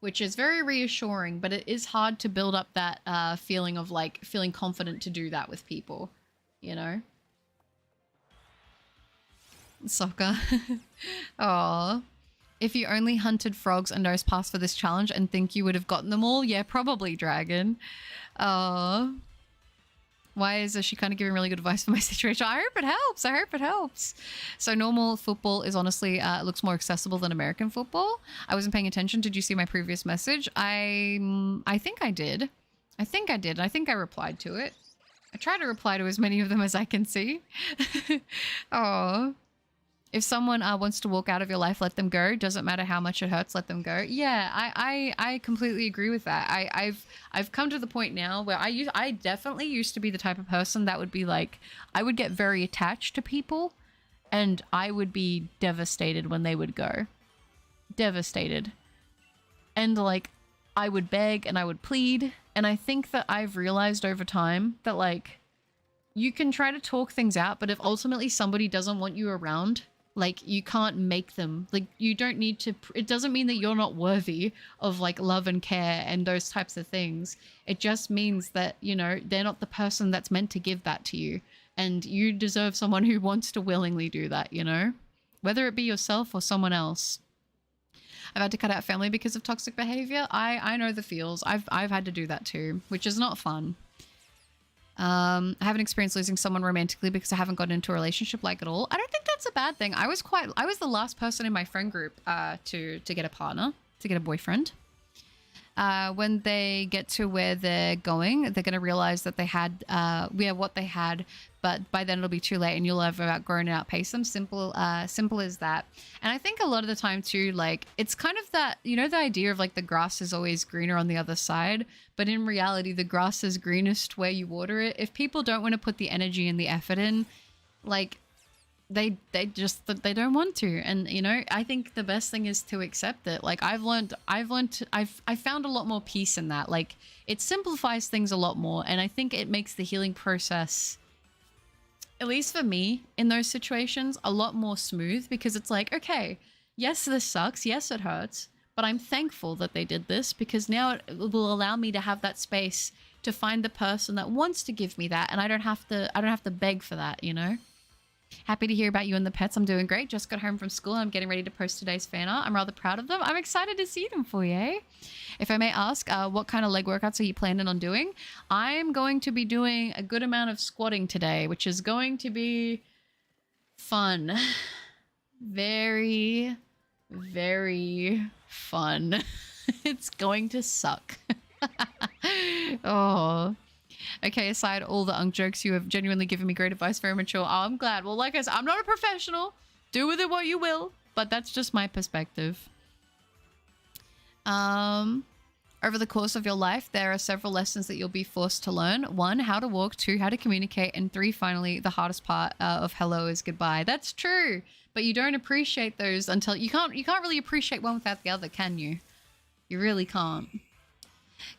Which is very reassuring, but it is hard to build up that feeling of like feeling confident to do that with people, you know? Soccer. Oh. If you only hunted frogs and nose pass for this challenge and think you would have gotten them all, yeah, probably, Dragon. Oh. Why is she kind of giving really good advice for my situation? I hope it helps. I hope it helps. So normal football is honestly looks more accessible than American football. I wasn't paying attention. Did you see my previous message? I think I did. I think I did. I think I replied to it. I try to reply to as many of them as I can see. Oh. If someone wants to walk out of your life, let them go. Doesn't matter how much it hurts, let them go. Yeah, I completely agree with that. I've come to the point now where I definitely used to be the type of person that would be like, I would get very attached to people and I would be devastated when they would go. Devastated. And like, I would beg and I would plead. And I think that I've realized over time that like, you can try to talk things out, but if ultimately somebody doesn't want you around, like, you can't make them. Like, you don't need to... It doesn't mean that you're not worthy of, like, love and care and those types of things. It just means that, you know, they're not the person that's meant to give that to you. And you deserve someone who wants to willingly do that, you know? Whether it be yourself or someone else. I've had to cut out family because of toxic behavior. I know the feels. I've had to do that too, which is not fun. I haven't experienced losing someone romantically because I haven't gotten into a relationship like at all. I don't think that's a bad thing. I was the last person in my friend group to get a partner, to get a boyfriend. When they get to where they're going, they're going to realize that they had what they had, but by then it'll be too late and you'll have outgrown and outpaced them. Simple as that. And I think a lot of the time too, like, it's kind of that, you know, the idea of like the grass is always greener on the other side, but in reality, the grass is greenest where you water it. If people don't want to put the energy and the effort in, like, they don't want to. And you know, I think the best thing is to accept it. Like, I've found a lot more peace in that. Like, it simplifies things a lot more, and I think it makes the healing process, at least for me in those situations, a lot more smooth, because it's like, okay, yes, this sucks, yes, it hurts, but I'm thankful that they did this, because now it will allow me to have that space to find the person that wants to give me that, and I don't have to beg for that, you know. Happy to hear about you and the pets. I'm doing great. Just got home from school. I'm getting ready to post today's fan art. I'm rather proud of them. I'm excited to see them for you, eh? If I may ask, what kind of leg workouts are you planning on doing? I'm going to be doing a good amount of squatting today, which is going to be fun. Very, very fun. It's going to suck. Oh. Okay, aside all the unk jokes, you have genuinely given me great advice, very mature. Oh, I'm glad. Well, like I said, I'm not a professional. Do with it what you will, but that's just my perspective. Over the course of your life, there are several lessons that you'll be forced to learn. 1, how to walk. 2, how to communicate. And 3, finally, the hardest part of hello is goodbye. That's true, but you don't appreciate those until you can't really appreciate one without the other, can you? You really can't.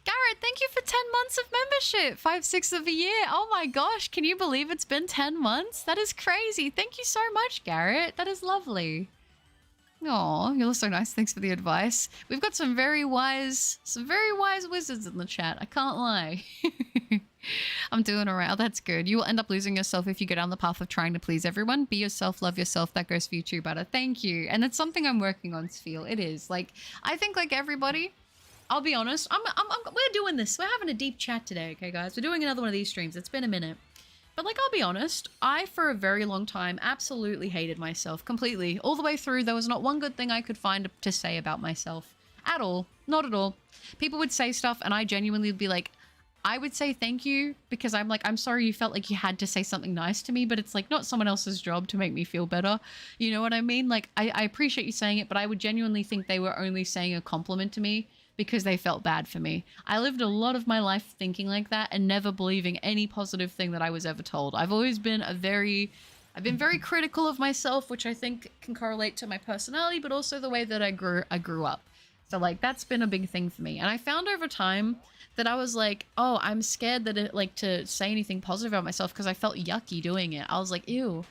Garrett, thank you for 10 months of membership. 5/6 of a year. Oh my gosh, can you believe it's been 10 months? That is crazy. Thank you so much, Garrett. That is lovely. Oh, you're so nice. Thanks for the advice. We've got some very wise wizards in the chat. I can't lie. I'm doing all right. Oh, that's good. You will end up losing yourself if you go down the path of trying to please everyone. Be yourself, love yourself. That goes for you too, Butter. Thank you. And it's something I'm working on, Sfeel. It is. Like, I think like everybody... I'll be honest, we're doing this. We're having a deep chat today, okay, guys? We're doing another one of these streams. It's been a minute. But, like, I'll be honest, I, for a very long time, absolutely hated myself completely. All the way through, there was not one good thing I could find to say about myself. At all. Not at all. People would say stuff, and I genuinely would be like, I would say thank you, because I'm like, I'm sorry you felt like you had to say something nice to me, but it's, like, not someone else's job to make me feel better. You know what I mean? Like, I appreciate you saying it, but I would genuinely think they were only saying a compliment to me, because they felt bad for me. I lived a lot of my life thinking like that and never believing any positive thing that I was ever told. I've always been I've been very critical of myself, which I think can correlate to my personality, but also the way that I grew up. So like, that's been a big thing for me. And I found over time that I was like, oh, I'm scared that to say anything positive about myself, because I felt yucky doing it. I was like, ew,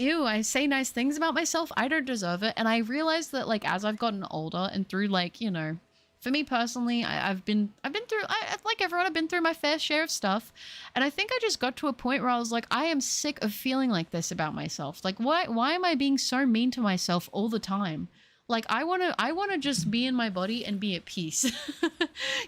I say nice things about myself. I don't deserve it. And I realized that like, as I've gotten older and through like, you know, For me personally, I've been through, like everyone, I've been through my fair share of stuff. And I think I just got to a point where I was like, I am sick of feeling like this about myself. Like, why am I being so mean to myself all the time? Like, I want to just be in my body and be at peace.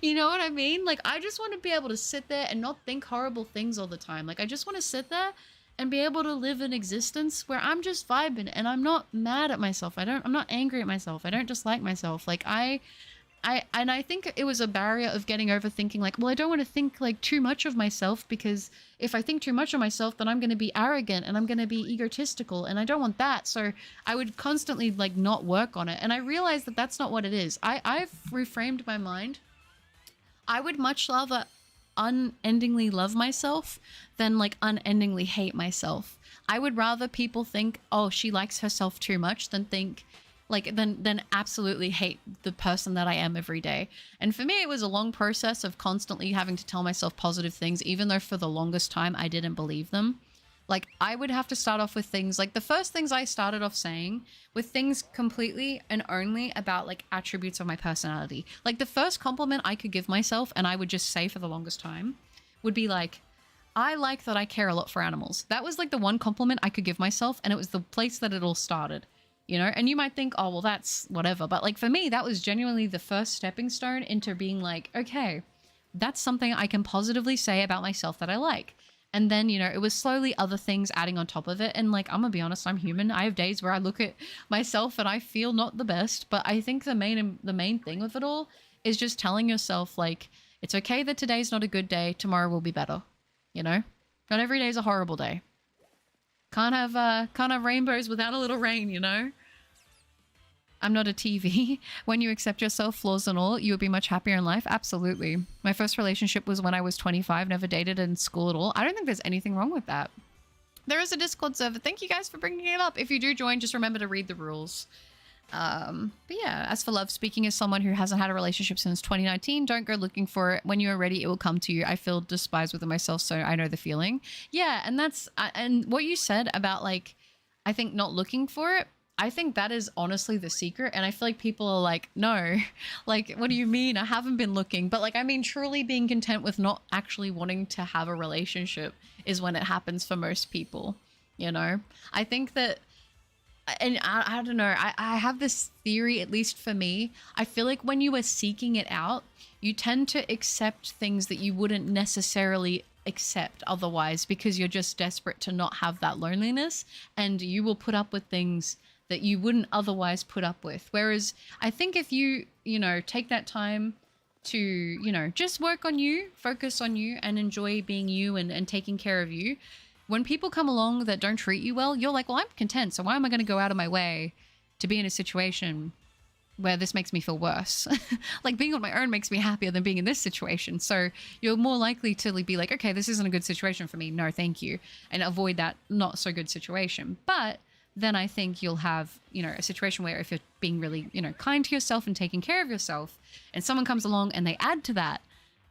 You know what I mean? Like, I just want to be able to sit there and not think horrible things all the time. Like, I just want to sit there and be able to live an existence where I'm just vibing and I'm not mad at myself. I'm not angry at myself. I don't dislike myself. Like, I think it was a barrier of getting over thinking like, well, I don't want to think like too much of myself, because if I think too much of myself, then I'm going to be arrogant and I'm going to be egotistical, and I don't want that. So I would constantly like not work on it. And I realized that that's not what it is. I've reframed my mind. I would much rather unendingly love myself than like unendingly hate myself. I would rather people think, oh, she likes herself too much, than think like then absolutely hate the person that I am every day. And for me, it was a long process of constantly having to tell myself positive things, even though for the longest time I didn't believe them. Like, I would have to start off with things like the first things I started off saying with things completely and only about like attributes of my personality. Like, the first compliment I could give myself, and I would just say for the longest time, would be like, I like that I care a lot for animals. That was like the one compliment I could give myself, and it was the place that it all started. You know, and you might think, oh, well, that's whatever. But like for me, that was genuinely the first stepping stone into being like, okay, that's something I can positively say about myself that I like. And then, you know, it was slowly other things adding on top of it. And like, I'm gonna be honest, I'm human. I have days where I look at myself and I feel not the best. But I think the main thing with it all is just telling yourself like, it's okay that today's not a good day. Tomorrow will be better. You know, not every day is a horrible day. Can't have rainbows without a little rain, you know? I'm not a TV. When you accept yourself, flaws and all, you'll be much happier in life. Absolutely. My first relationship was when I was 25, never dated in school at all. I don't think there's anything wrong with that. There is a Discord server. Thank you guys for bringing it up. If you do join, just remember to read the rules. But yeah, as for love, speaking as someone who hasn't had a relationship since 2019, don't go looking for it. When you are ready, it will come to you. I feel despised within myself, so I know the feeling. Yeah, and that's and what you said about like, I think not looking for it, I think that is honestly the secret. And I feel like people are like, no, like, what do you mean? I haven't been looking. But like, I mean, truly being content with not actually wanting to have a relationship is when it happens for most people, you know? I think that, and I don't know, I have this theory, at least for me. I feel like when you are seeking it out, you tend to accept things that you wouldn't necessarily accept otherwise, because you're just desperate to not have that loneliness, and you will put up with things that you wouldn't otherwise put up with. Whereas I think if you know, take that time to, you know, just work on you, focus on you, and enjoy being you and taking care of you, when people come along that don't treat you well, you're like, well, I'm content. So why am I going to go out of my way to be in a situation where this makes me feel worse? Like, being on my own makes me happier than being in this situation. So you're more likely to be like, okay, this isn't a good situation for me. No, thank you. And avoid that not so good situation. But then I think you'll have, you know, a situation where if you're being really, you know, kind to yourself and taking care of yourself, and someone comes along and they add to that,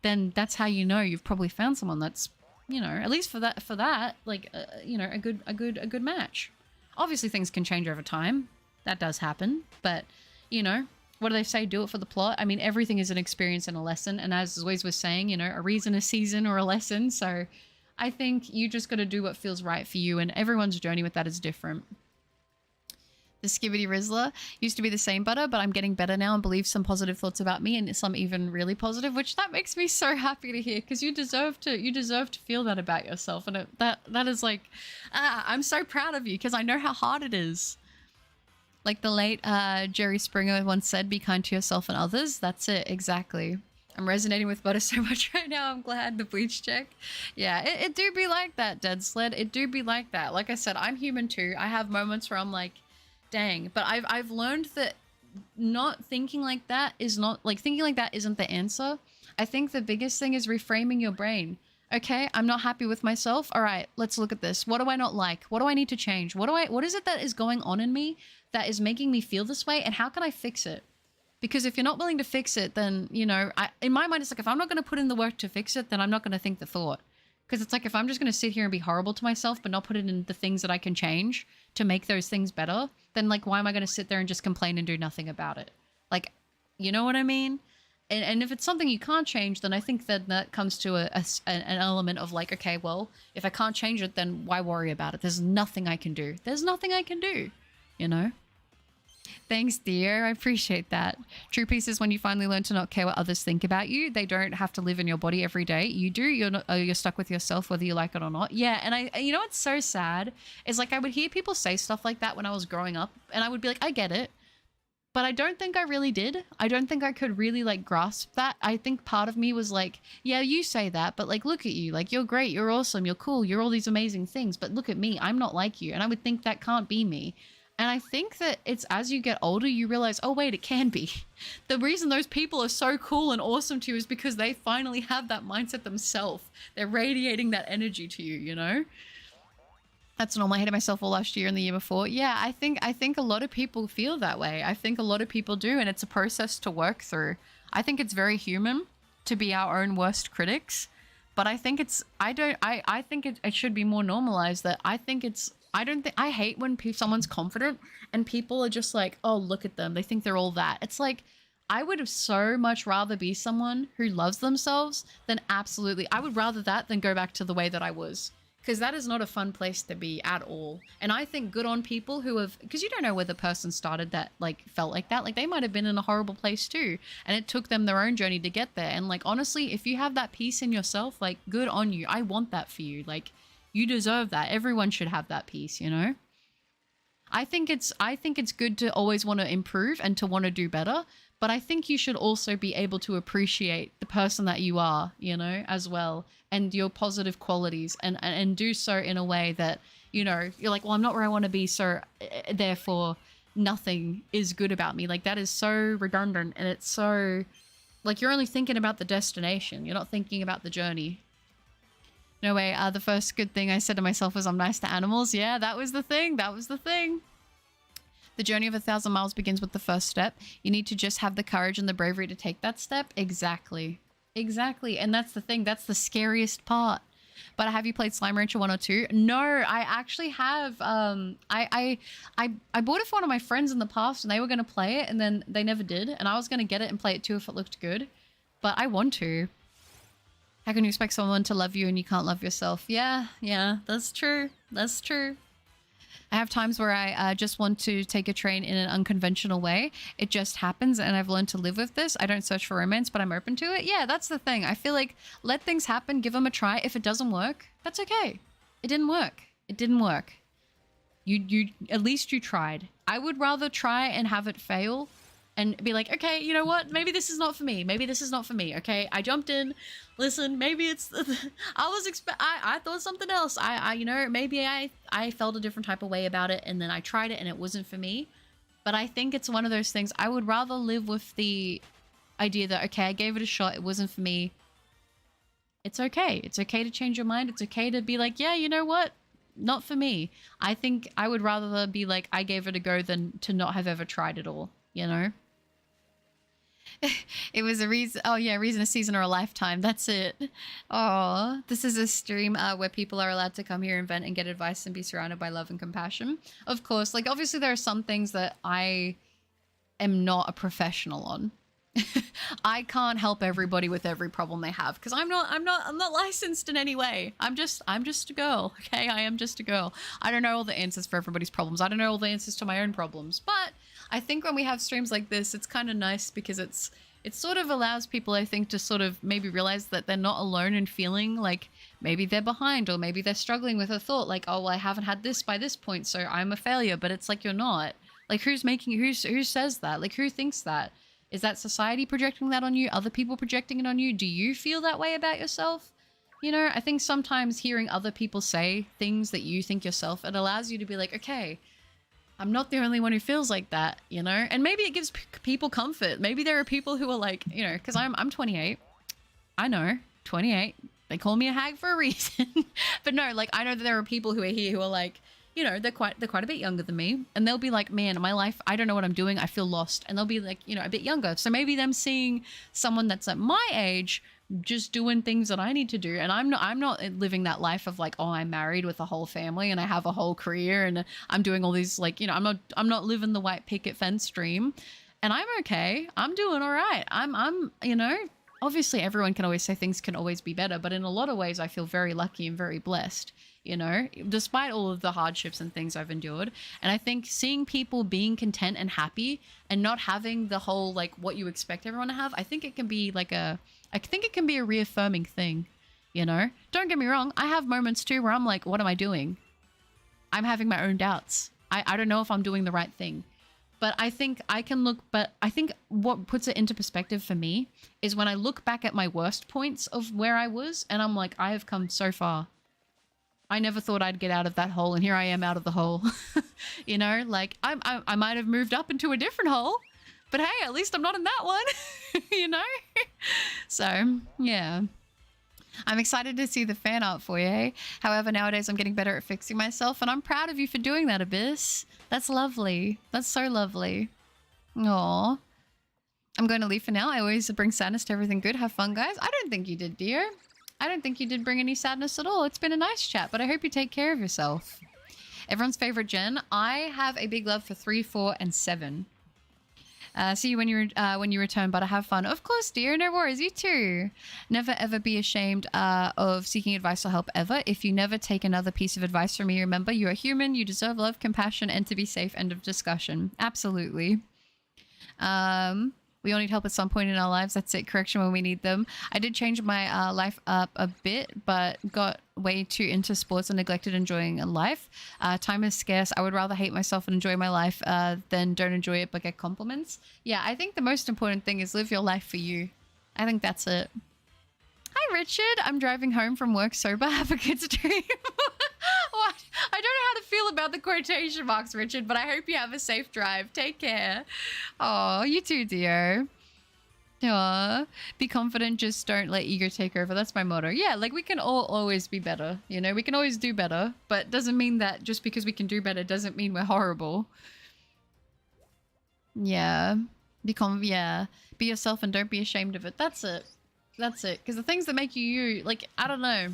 then that's how you know you've probably found someone that's, you know, at least for that, like, you know, a good match. Obviously things can change over time. That does happen. But, you know, what do they say? Do it for the plot. I mean, everything is an experience and a lesson. And as always was saying, you know, a reason, a season, or a lesson. So I think you just got to do what feels right for you. And everyone's journey with that is different. The Skibidi Rizzler used to be the same butter, but I'm getting better now and believe some positive thoughts about me, and some even really positive, which that makes me so happy to hear, because you deserve to feel that about yourself. And that is like, I'm so proud of you, because I know how hard it is. Like the late Jerry Springer once said, be kind to yourself and others. That's it, exactly. I'm resonating with butter so much right now. I'm glad. The bleach check. Yeah, it do be like that, Dead Sled. It do be like that. Like I said, I'm human too. I have moments where I'm like, dang. But I've learned that not thinking like that is not, like, thinking like that isn't the answer. I think the biggest thing is reframing your brain. Okay, I'm not happy with myself. All right, let's look at this. What do I not like? What do I need to change? What is it that is going on in me that is making me feel this way? And how can I fix it? Because if you're not willing to fix it, then, you know, in my mind, it's like, if I'm not going to put in the work to fix it, then I'm not going to think the thought. Because it's like, if I'm just going to sit here and be horrible to myself, but not put it in the things that I can change to make those things better, then like, why am I going to sit there and just complain and do nothing about it? Like, you know what I mean? And if it's something you can't change, then I think that comes to an element of like, okay, well, if I can't change it, then why worry about it? There's nothing I can do. There's nothing I can do, you know? Thanks, dear. I appreciate that. True peace is when you finally learn to not care what others think about you. They don't have to live in your body every day. You do. You're stuck with yourself, whether you like it or not. Yeah, and you know what's so sad is like I would hear people say stuff like that when I was growing up, and I would be like, I get it. But I don't think I really did. I don't think I could really like grasp that. I think part of me was like, yeah, you say that, but like, look at you. Like, you're great. You're awesome. You're cool. You're all these amazing things. But look at me. I'm not like you. And I would think that can't be me. And I think that it's as you get older, you realize, oh, wait, it can be. The reason those people are so cool and awesome to you is because they finally have that mindset themselves. They're radiating that energy to you, you know? That's normal. I hated myself all last year and the year before. Yeah, I think a lot of people feel that way. I think a lot of people do, and it's a process to work through. I think it's very human to be our own worst critics, but I think I think it should be more normalized. That I hate when someone's confident and people are just like, oh, look at them. They think they're all that. It's like, I would have so much rather be someone who loves themselves than absolutely. I would rather that than go back to the way that I was. Because that is not a fun place to be at all. And I think good on people who have, because you don't know where the person started that like felt like that. Like they might have been in a horrible place too. And it took them their own journey to get there. And like, honestly, if you have that peace in yourself, like good on you. I want that for you. Like you deserve that. Everyone should have that peace, you know? I think it's good to always want to improve and to want to do better. But I think you should also be able to appreciate the person that you are, you know, as well, and your positive qualities, and do so in a way that, you know, you're like, well, I'm not where I want to be, so therefore nothing is good about me. Like that is so redundant, and it's so like you're only thinking about the destination. You're not thinking about the journey. No way. The first good thing I said to myself was I'm nice to animals. Yeah, that was the thing. That was the thing. The journey of 1,000 miles begins with the first step. You need to just have the courage and the bravery to take that step. Exactly. Exactly. And that's the thing. That's the scariest part. But have you played Slime Rancher 1 or 2? No, I actually have. I bought it for one of my friends in the past and they were going to play it and then they never did. And I was going to get it and play it too if it looked good. But I want to. How can you expect someone to love you and you can't love yourself? Yeah, that's true. That's true. I have times where I just want to take a train in an unconventional way. It just happens and I've learned to live with this. I don't search for romance, but I'm open to it. Yeah, that's the thing. I feel like let things happen, give them a try. If it doesn't work, that's okay. It didn't work. It didn't work. You at least you tried. I would rather try and have it fail and be like, okay, you know what? Maybe this is not for me. Maybe this is not for me. Okay, I jumped in. Listen, maybe it's. I thought something else. You know, maybe I felt a different type of way about it, and then I tried it, and it wasn't for me. But I think it's one of those things. I would rather live with the idea that okay, I gave it a shot. It wasn't for me. It's okay. It's okay to change your mind. It's okay to be like, yeah, you know what? Not for me. I think I would rather be like, I gave it a go than to not have ever tried it all. You know. It was a reason. Oh yeah, reason, a season, or a lifetime. That's it. Oh, this is a stream where people are allowed to come here and vent and get advice and be surrounded by love and compassion. Of course, like obviously there are some things that I am not a professional on. I can't help everybody with every problem they have because I'm not licensed in any way. I'm just a girl. Okay, I am just a girl. I don't know all the answers for everybody's problems. I don't know all the answers to my own problems, but I think when we have streams like this, it's kind of nice because it sort of allows people, I think, to sort of maybe realize that they're not alone in feeling like maybe they're behind or maybe they're struggling with a thought like, oh, well, I haven't had this by this point, so I'm a failure. But it's like, you're not. Like, who says that? Like, who thinks that? Is that society projecting that on you? Other people projecting it on you? Do you feel that way about yourself? You know, I think sometimes hearing other people say things that you think yourself, it allows you to be like, okay, I'm not the only one who feels like that, you know? And maybe it gives people comfort. Maybe there are people who are like, you know, because I'm 28. I know, 28. They call me a hag for a reason. But no, like, I know that there are people who are here who are like, you know, they're quite a bit younger than me. And they'll be like, man, my life, I don't know what I'm doing. I feel lost. And they'll be like, you know, a bit younger. So maybe them seeing someone that's at my age just doing things that I need to do. And I'm not living that life of like, oh, I'm married with a whole family and I have a whole career and I'm doing all these, like, you know, I'm not living the white picket fence dream. and I'm okay. I'm doing all right. I'm, you know, obviously everyone can always say things can always be better, but in a lot of ways I feel very lucky and very blessed, you know, despite all of the hardships and things I've endured. And I think seeing people being content and happy and not having the whole, like, what you expect everyone to have, I think it can be a reaffirming thing, you know? Don't get me wrong. I have moments too where I'm like, what am I doing? I'm having my own doubts. I don't know if I'm doing the right thing. But I think what puts it into perspective for me is when I look back at my worst points of where I was and I'm like, I have come so far. I never thought I'd get out of that hole, and here I am out of the hole. You know, like I might have moved up into a different hole, but hey, at least I'm not in that one, you know? So, yeah. I'm excited to see the fan art for you. However, nowadays I'm getting better at fixing myself, and I'm proud of you for doing that, Abyss. That's lovely. That's so lovely. Aww. I'm going to leave for now. I always bring sadness to everything good. Have fun, guys. I don't think you did, dear. I don't think you did bring any sadness at all. It's been a nice chat, but I hope you take care of yourself. Everyone's favorite gen. I have a big love for 3, 4, and 7. See you when you return, but I have fun. Of course, dear. No worries. You too. Never ever be ashamed of seeking advice or help ever. If you never take another piece of advice from me, remember you are human. You deserve love, compassion, and to be safe. End of discussion. Absolutely. We all need help at some point in our lives. That's it. Correction when we need them. I did change my life up a bit, but got way too into sports and neglected enjoying life. Time is scarce. I would rather hate myself and enjoy my life than don't enjoy it but get compliments. Yeah, I think the most important thing is live your life for you. I think that's it. Hi, Richard. I'm driving home from work sober. Have a good stream. What? I don't know how to feel about the quotation marks, Richard, but I hope you have a safe drive. Take care. Oh, you too, dear. Aww. Be confident, just don't let ego take over. That's my motto. Yeah, like we can all always be better, you know? We can always do better, but doesn't mean that just because we can do better doesn't mean we're horrible. Yeah. Be yourself and don't be ashamed of it. That's it. That's it. Because the things that make you you, like, I don't know.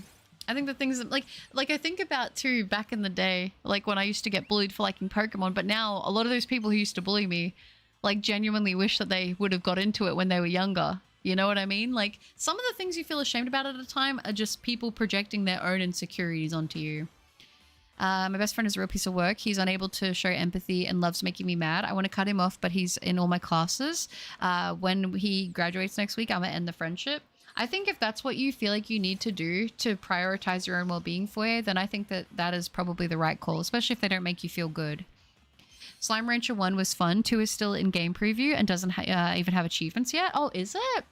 I think the things that, like I think about too back in the day, like when I used to get bullied for liking Pokemon, but now a lot of those people who used to bully me, like genuinely wish that they would have got into it when they were younger. You know what I mean? Like some of the things you feel ashamed about at a time are just people projecting their own insecurities onto you. My best friend is a real piece of work. He's unable to show empathy and loves making me mad. I want to cut him off, but he's in all my classes. When he graduates next week, I'm going to end the friendship. I think if that's what you feel like you need to do to prioritize your own well-being for you, then I think that that is probably the right call, especially if they don't make you feel good. Slime Rancher 1 was fun. 2 is still in game preview and doesn't even have achievements yet. Oh, is it?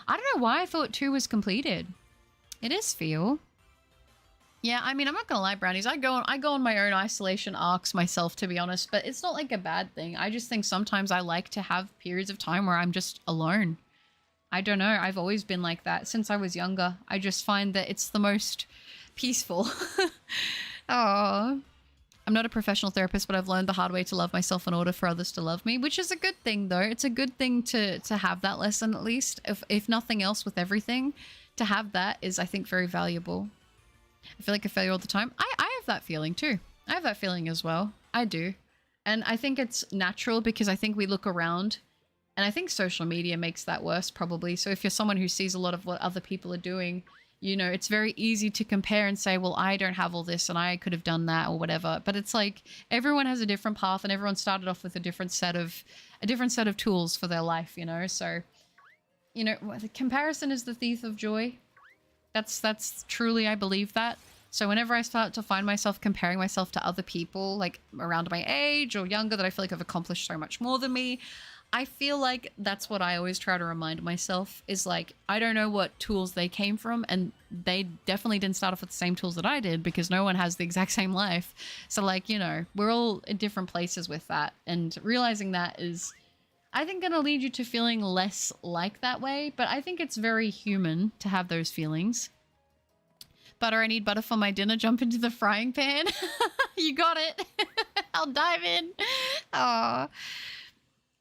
I don't know why I thought 2 was completed. It is Feel. Yeah, I mean, I'm not gonna lie, Brownies. I go on my own isolation arcs myself, to be honest, but it's not like a bad thing. I just think sometimes I like to have periods of time where I'm just alone. I don't know. I've always been like that since I was younger. I just find that it's the most peaceful. Oh, I'm not a professional therapist, but I've learned the hard way to love myself in order for others to love me, which is a good thing, though. It's a good thing to have that lesson, at least. If nothing else with everything, to have that is, I think, very valuable. I feel like a failure all the time. I have that feeling, too. I have that feeling as well. I do. And I think it's natural because I think we look around. And I think social media makes that worse, probably. So if you're someone who sees a lot of what other people are doing, you know, it's very easy to compare and say, well, I don't have all this and I could have done that or whatever. But it's like everyone has a different path and everyone started off with a different set of tools for their life, you know. So, you know, the comparison is the thief of joy. That's truly, I believe that. So whenever I start to find myself comparing myself to other people, like around my age or younger, that I feel like have accomplished so much more than me, I feel like that's what I always try to remind myself is like, I don't know what tools they came from, and they definitely didn't start off with the same tools that I did because no one has the exact same life. So like, you know, we're all in different places with that, and realizing that is, I think, going to lead you to feeling less like that way, but I think it's very human to have those feelings. Butter, I need butter for my dinner. Jump into the frying pan. You got it. I'll dive in. Aww.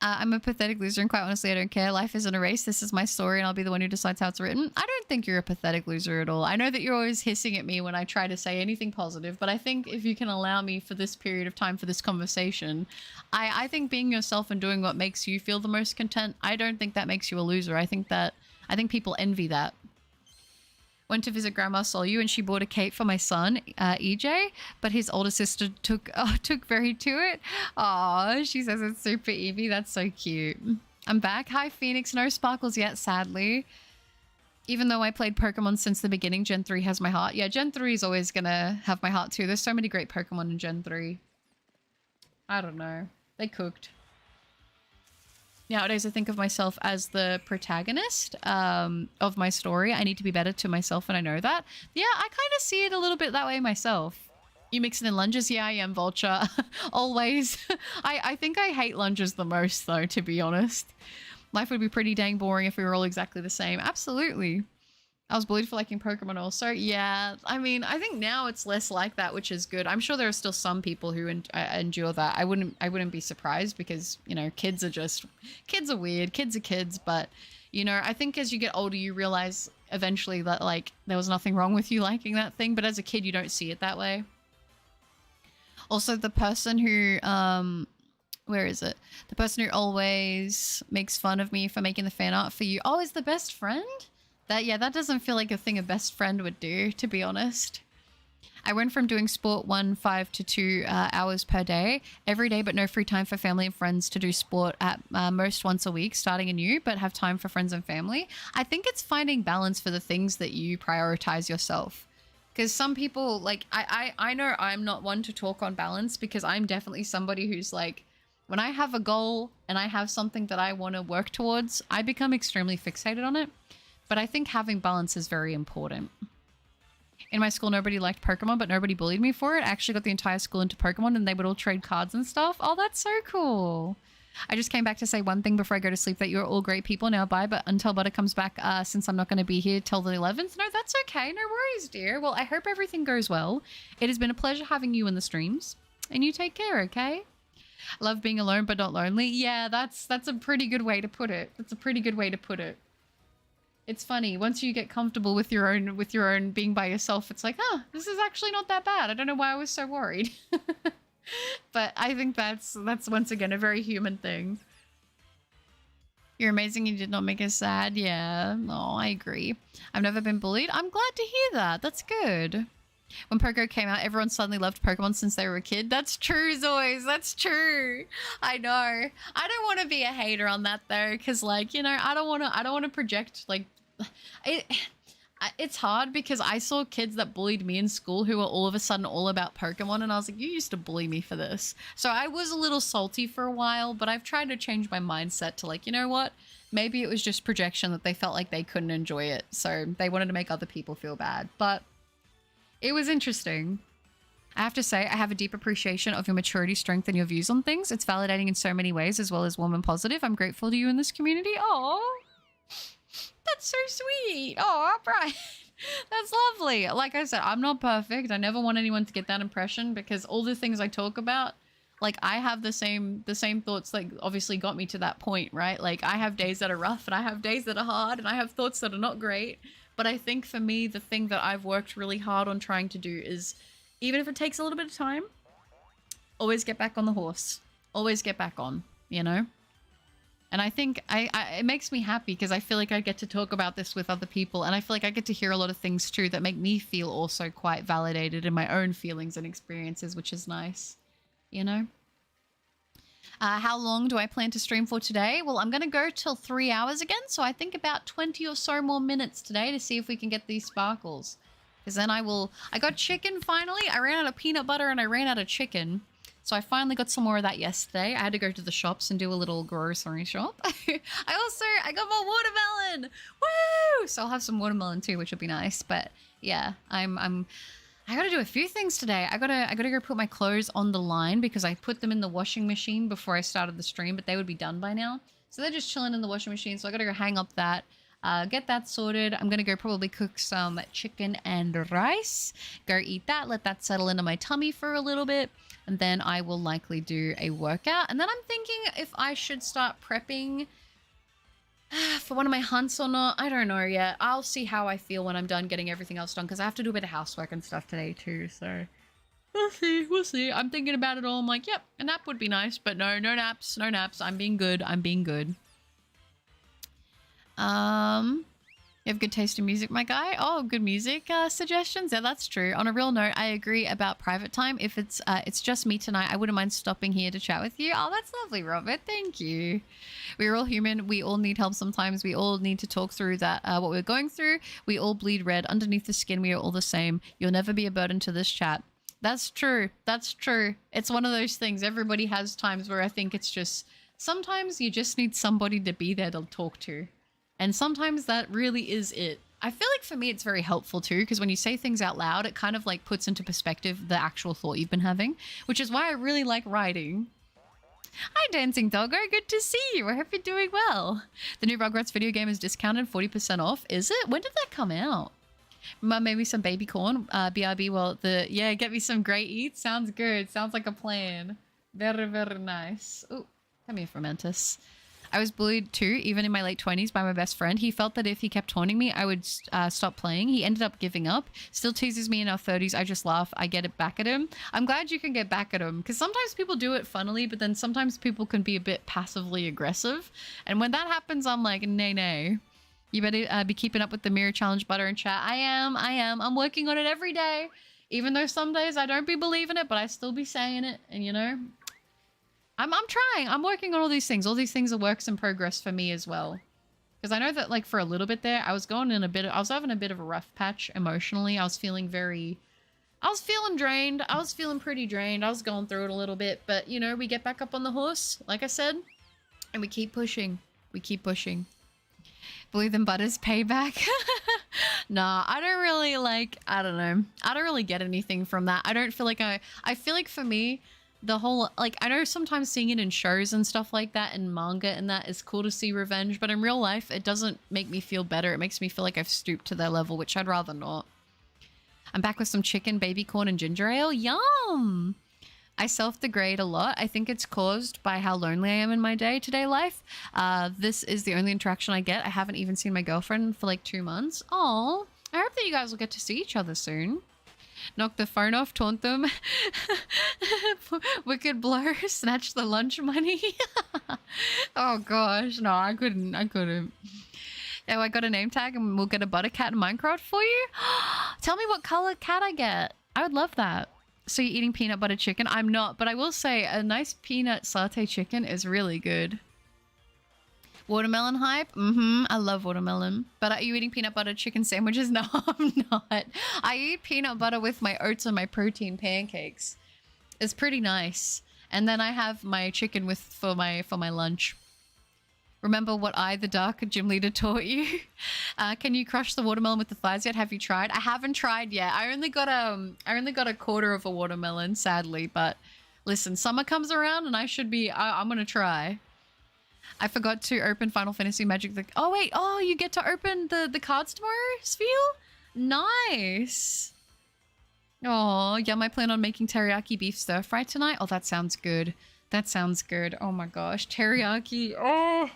I'm a pathetic loser, and quite honestly, I don't care. Life isn't a race. This is my story, and I'll be the one who decides how it's written. I don't think you're a pathetic loser at all. I know that you're always hissing at me when I try to say anything positive, but I think if you can allow me for this period of time for this conversation, I think being yourself and doing what makes you feel the most content, I don't think that makes you a loser. I think people envy that. Went to visit Grandma Solu and she bought a cake for my son, EJ, but his older sister took very to it. Aw, she says it's super Eevee. That's so cute. I'm back. Hi, Phoenix. No sparkles yet, sadly. Even though I played Pokemon since the beginning, Gen 3 has my heart. Yeah, Gen 3 is always going to have my heart too. There's so many great Pokemon in Gen 3. I don't know. They cooked. Nowadays, I think of myself as the protagonist of my story. I need to be better to myself, and I know that. Yeah, I kind of see it a little bit that way myself. You mix it in lunges? Yeah, I am, Vulture. Always. I think I hate lunges the most, though, to be honest. Life would be pretty dang boring if we were all exactly the same. Absolutely. I was bullied for liking Pokemon also. Yeah, I mean, I think now it's less like that, which is good. I'm sure there are still some people who endure that. I wouldn't be surprised because, you know, kids are weird. Kids are kids. But, you know, I think as you get older, you realize eventually that, like, there was nothing wrong with you liking that thing. But as a kid, you don't see it that way. Also, the person who, where is it? The person who always makes fun of me for making the fan art for you. Oh, is the best friend? That doesn't feel like a thing a best friend would do, to be honest. I went from doing sport 5 to 2 hours per day, every day, but no free time for family and friends to do sport at most once a week, starting anew, but have time for friends and family. I think it's finding balance for the things that you prioritize yourself. Because some people, like, I know I'm not one to talk on balance because I'm definitely somebody who's like, when I have a goal and I have something that I want to work towards, I become extremely fixated on it. But I think having balance is very important. In my school, nobody liked Pokemon, but nobody bullied me for it. I actually got the entire school into Pokemon and they would all trade cards and stuff. Oh, that's so cool. I just came back to say one thing before I go to sleep, that you're all great people. Now bye, but until Butter comes back, since I'm not going to be here till the 11th. No, that's okay. No worries, dear. Well, I hope everything goes well. It has been a pleasure having you in the streams. And you take care, okay? I love being alone but not lonely. Yeah, that's a pretty good way to put it. That's a pretty good way to put it. It's funny, once you get comfortable with your own being by yourself, it's like, huh, this is actually not that bad. I don't know why I was so worried. But I think that's once again a very human thing. You're amazing. You did not make us sad. Yeah. Oh, I agree. I've never been bullied. I'm glad to hear that. That's good. When Pogo came out, everyone suddenly loved Pokemon since they were a kid. That's true, Zoys. That's true. I know. I don't want to be a hater on that though, because, like, you know, I don't want to project, like, it's hard because I saw kids that bullied me in school who were all of a sudden all about Pokemon, and I was like, you used to bully me for this. So I was a little salty for a while, but I've tried to change my mindset to, like, you know what? Maybe it was just projection that they felt like they couldn't enjoy it, so they wanted to make other people feel bad. But it was interesting. I have to say, I have a deep appreciation of your maturity, strength, and your views on things. It's validating in so many ways, as well as warm and positive. I'm grateful to you in this community. Oh, that's so sweet. Oh, Brian, that's lovely. Like I said, I'm not perfect. I never want anyone to get that impression because all the things I talk about, like, I have the same thoughts that obviously got me to that point, right? Like, I have days that are rough and I have days that are hard and I have thoughts that are not great. But I think for me, the thing that I've worked really hard on trying to do is, even if it takes a little bit of time, always get back on the horse. Always get back on, you know? And I think it makes me happy because I feel like I get to talk about this with other people, and I feel like I get to hear a lot of things too that make me feel also quite validated in my own feelings and experiences, which is nice, you know? How long do I plan to stream for today? Well, I'm going to go till 3 hours again, so I think about 20 or so more minutes today to see if we can get these sparkles. Because then I got chicken finally. I ran out of peanut butter and I ran out of chicken. So I finally got some more of that yesterday. I had to go to the shops and do a little grocery shop. I got more watermelon. Woo! So I'll have some watermelon too, which will be nice. But yeah, I gotta do a few things today. I gotta go put my clothes on the line because I put them in the washing machine before I started the stream, but they would be done by now. So they're just chilling in the washing machine. So I gotta go hang up that. Get that sorted. I'm gonna go probably cook some chicken and rice. Go eat that. Let that settle into my tummy for a little bit. And then I will likely do a workout. And then I'm thinking if I should start prepping for one of my hunts or not. I don't know yet. I'll see how I feel when I'm done getting everything else done, because I have to do a bit of housework and stuff today too, so we'll see, we'll see. I'm thinking about it all. I'm like, yep, a nap would be nice, but no naps, no naps. I'm being good. I'm being good. You have good taste in music, my guy. Oh, good music suggestions. Yeah, that's true. On a real note, I agree about private time. If it's just me tonight, I wouldn't mind stopping here to chat with you. Oh, that's lovely, Robert. Thank you. We're all human. We all need help sometimes. We all need to talk through that what we're going through. We all bleed red underneath the skin. We are all the same. You'll never be a burden to this chat. That's true. That's true. It's one of those things. Everybody has times where I think it's just sometimes you just need somebody to be there to talk to. And sometimes that really is it. I feel like for me it's very helpful too, because when you say things out loud, it kind of like puts into perspective the actual thought you've been having, which is why I really like writing. Hi, Dancing Doggo. Good to see you. I hope you're doing well. The new Rugrats video game is discounted 40% off. Is it? When did that come out? Maybe some baby corn. BRB. Well, yeah, get me some great eats. Sounds good. Sounds like a plan. Very, very nice. Oh, come here, Fomantis. I was bullied too, even in my late 20s, by my best friend. He felt that if he kept taunting me, I would stop playing. He ended up giving up. Still teases me in our 30s. I just laugh. I get it back at him. I'm glad you can get back at him, because sometimes people do it funnily, but then sometimes people can be a bit passively aggressive. And when that happens, I'm like, nay. You better be keeping up with the mirror challenge, butter and chat. I am. I'm working on it every day. Even though some days I don't be believing it, but I still be saying it. And you know, I'm trying. I'm working on all these things. All these things are works in progress for me as well. Because I know that like for a little bit there, I was having a bit of a rough patch emotionally. I was feeling drained. I was feeling pretty drained. I was going through it a little bit, but you know, we get back up on the horse, like I said, and we keep pushing. We keep pushing. Believe in Butter's payback. Nah, I don't really like, I don't know. I don't really get anything from that. I don't feel like I feel like for me, the whole, like, I know sometimes seeing it in shows and stuff like that and manga and that is cool to see revenge, but in real life, it doesn't make me feel better. It makes me feel like I've stooped to their level, which I'd rather not. I'm back with some chicken, baby corn, and ginger ale. Yum! I self-degrade a lot. I think it's caused by how lonely I am in my day-to-day life. This is the only interaction I get. I haven't even seen my girlfriend for like 2 months. Aw, I hope that you guys will get to see each other soon. Knock the phone off, taunt them. Wicked blow, snatch the lunch money. Oh gosh, no, I couldn't. Oh, I got a name tag and we'll get a butter cat in Minecraft for you. Tell me what color cat I get. I would love that. So you're eating peanut butter chicken? I'm not, but I will say a nice peanut satay chicken is really good. Watermelon hype? I love watermelon. But are you eating peanut butter chicken sandwiches? No, I'm not. I eat peanut butter with my oats and my protein pancakes. It's pretty nice. And then I have my chicken for my lunch. Remember what I, the dark gym leader, taught you? Can you crush the watermelon with the thighs yet? Have you tried? I haven't tried yet. I only got a quarter of a watermelon, sadly. But listen, summer comes around and I'm gonna try. I forgot to open Final Fantasy Magic. Oh wait, you get to open the cards tomorrow, Spiel? Nice. Oh, yeah, I plan on making teriyaki beef stir fry tonight. Oh, that sounds good. That sounds good. Oh my gosh, teriyaki. Oh.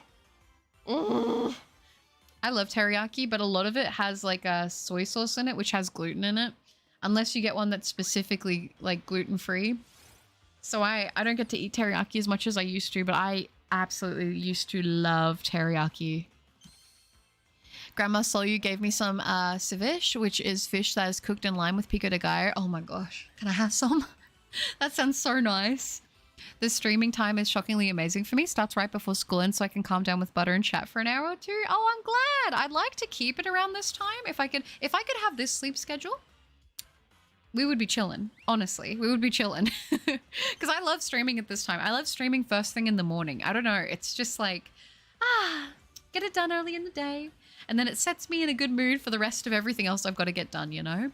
I love teriyaki, but a lot of it has like a soy sauce in it, which has gluten in it. Unless you get one that's specifically like gluten-free. So I don't get to eat teriyaki as much as I used to, but I absolutely used to love teriyaki. Grandma Solyu gave me some ceviche, which is fish that is cooked in lime with pico de gallo. Oh my gosh, can I have some? That sounds so nice. The streaming time is shockingly amazing for me. Starts right before school ends so I can calm down with butter and chat for an hour or two. Oh, I'm glad. I'd like to keep it around this time. If I could have this sleep schedule, we would be chilling. Honestly, we would be chilling. Because I love streaming at this time. I love streaming first thing in the morning. I don't know. It's just like, get it done early in the day. And then it sets me in a good mood for the rest of everything else I've got to get done, you know?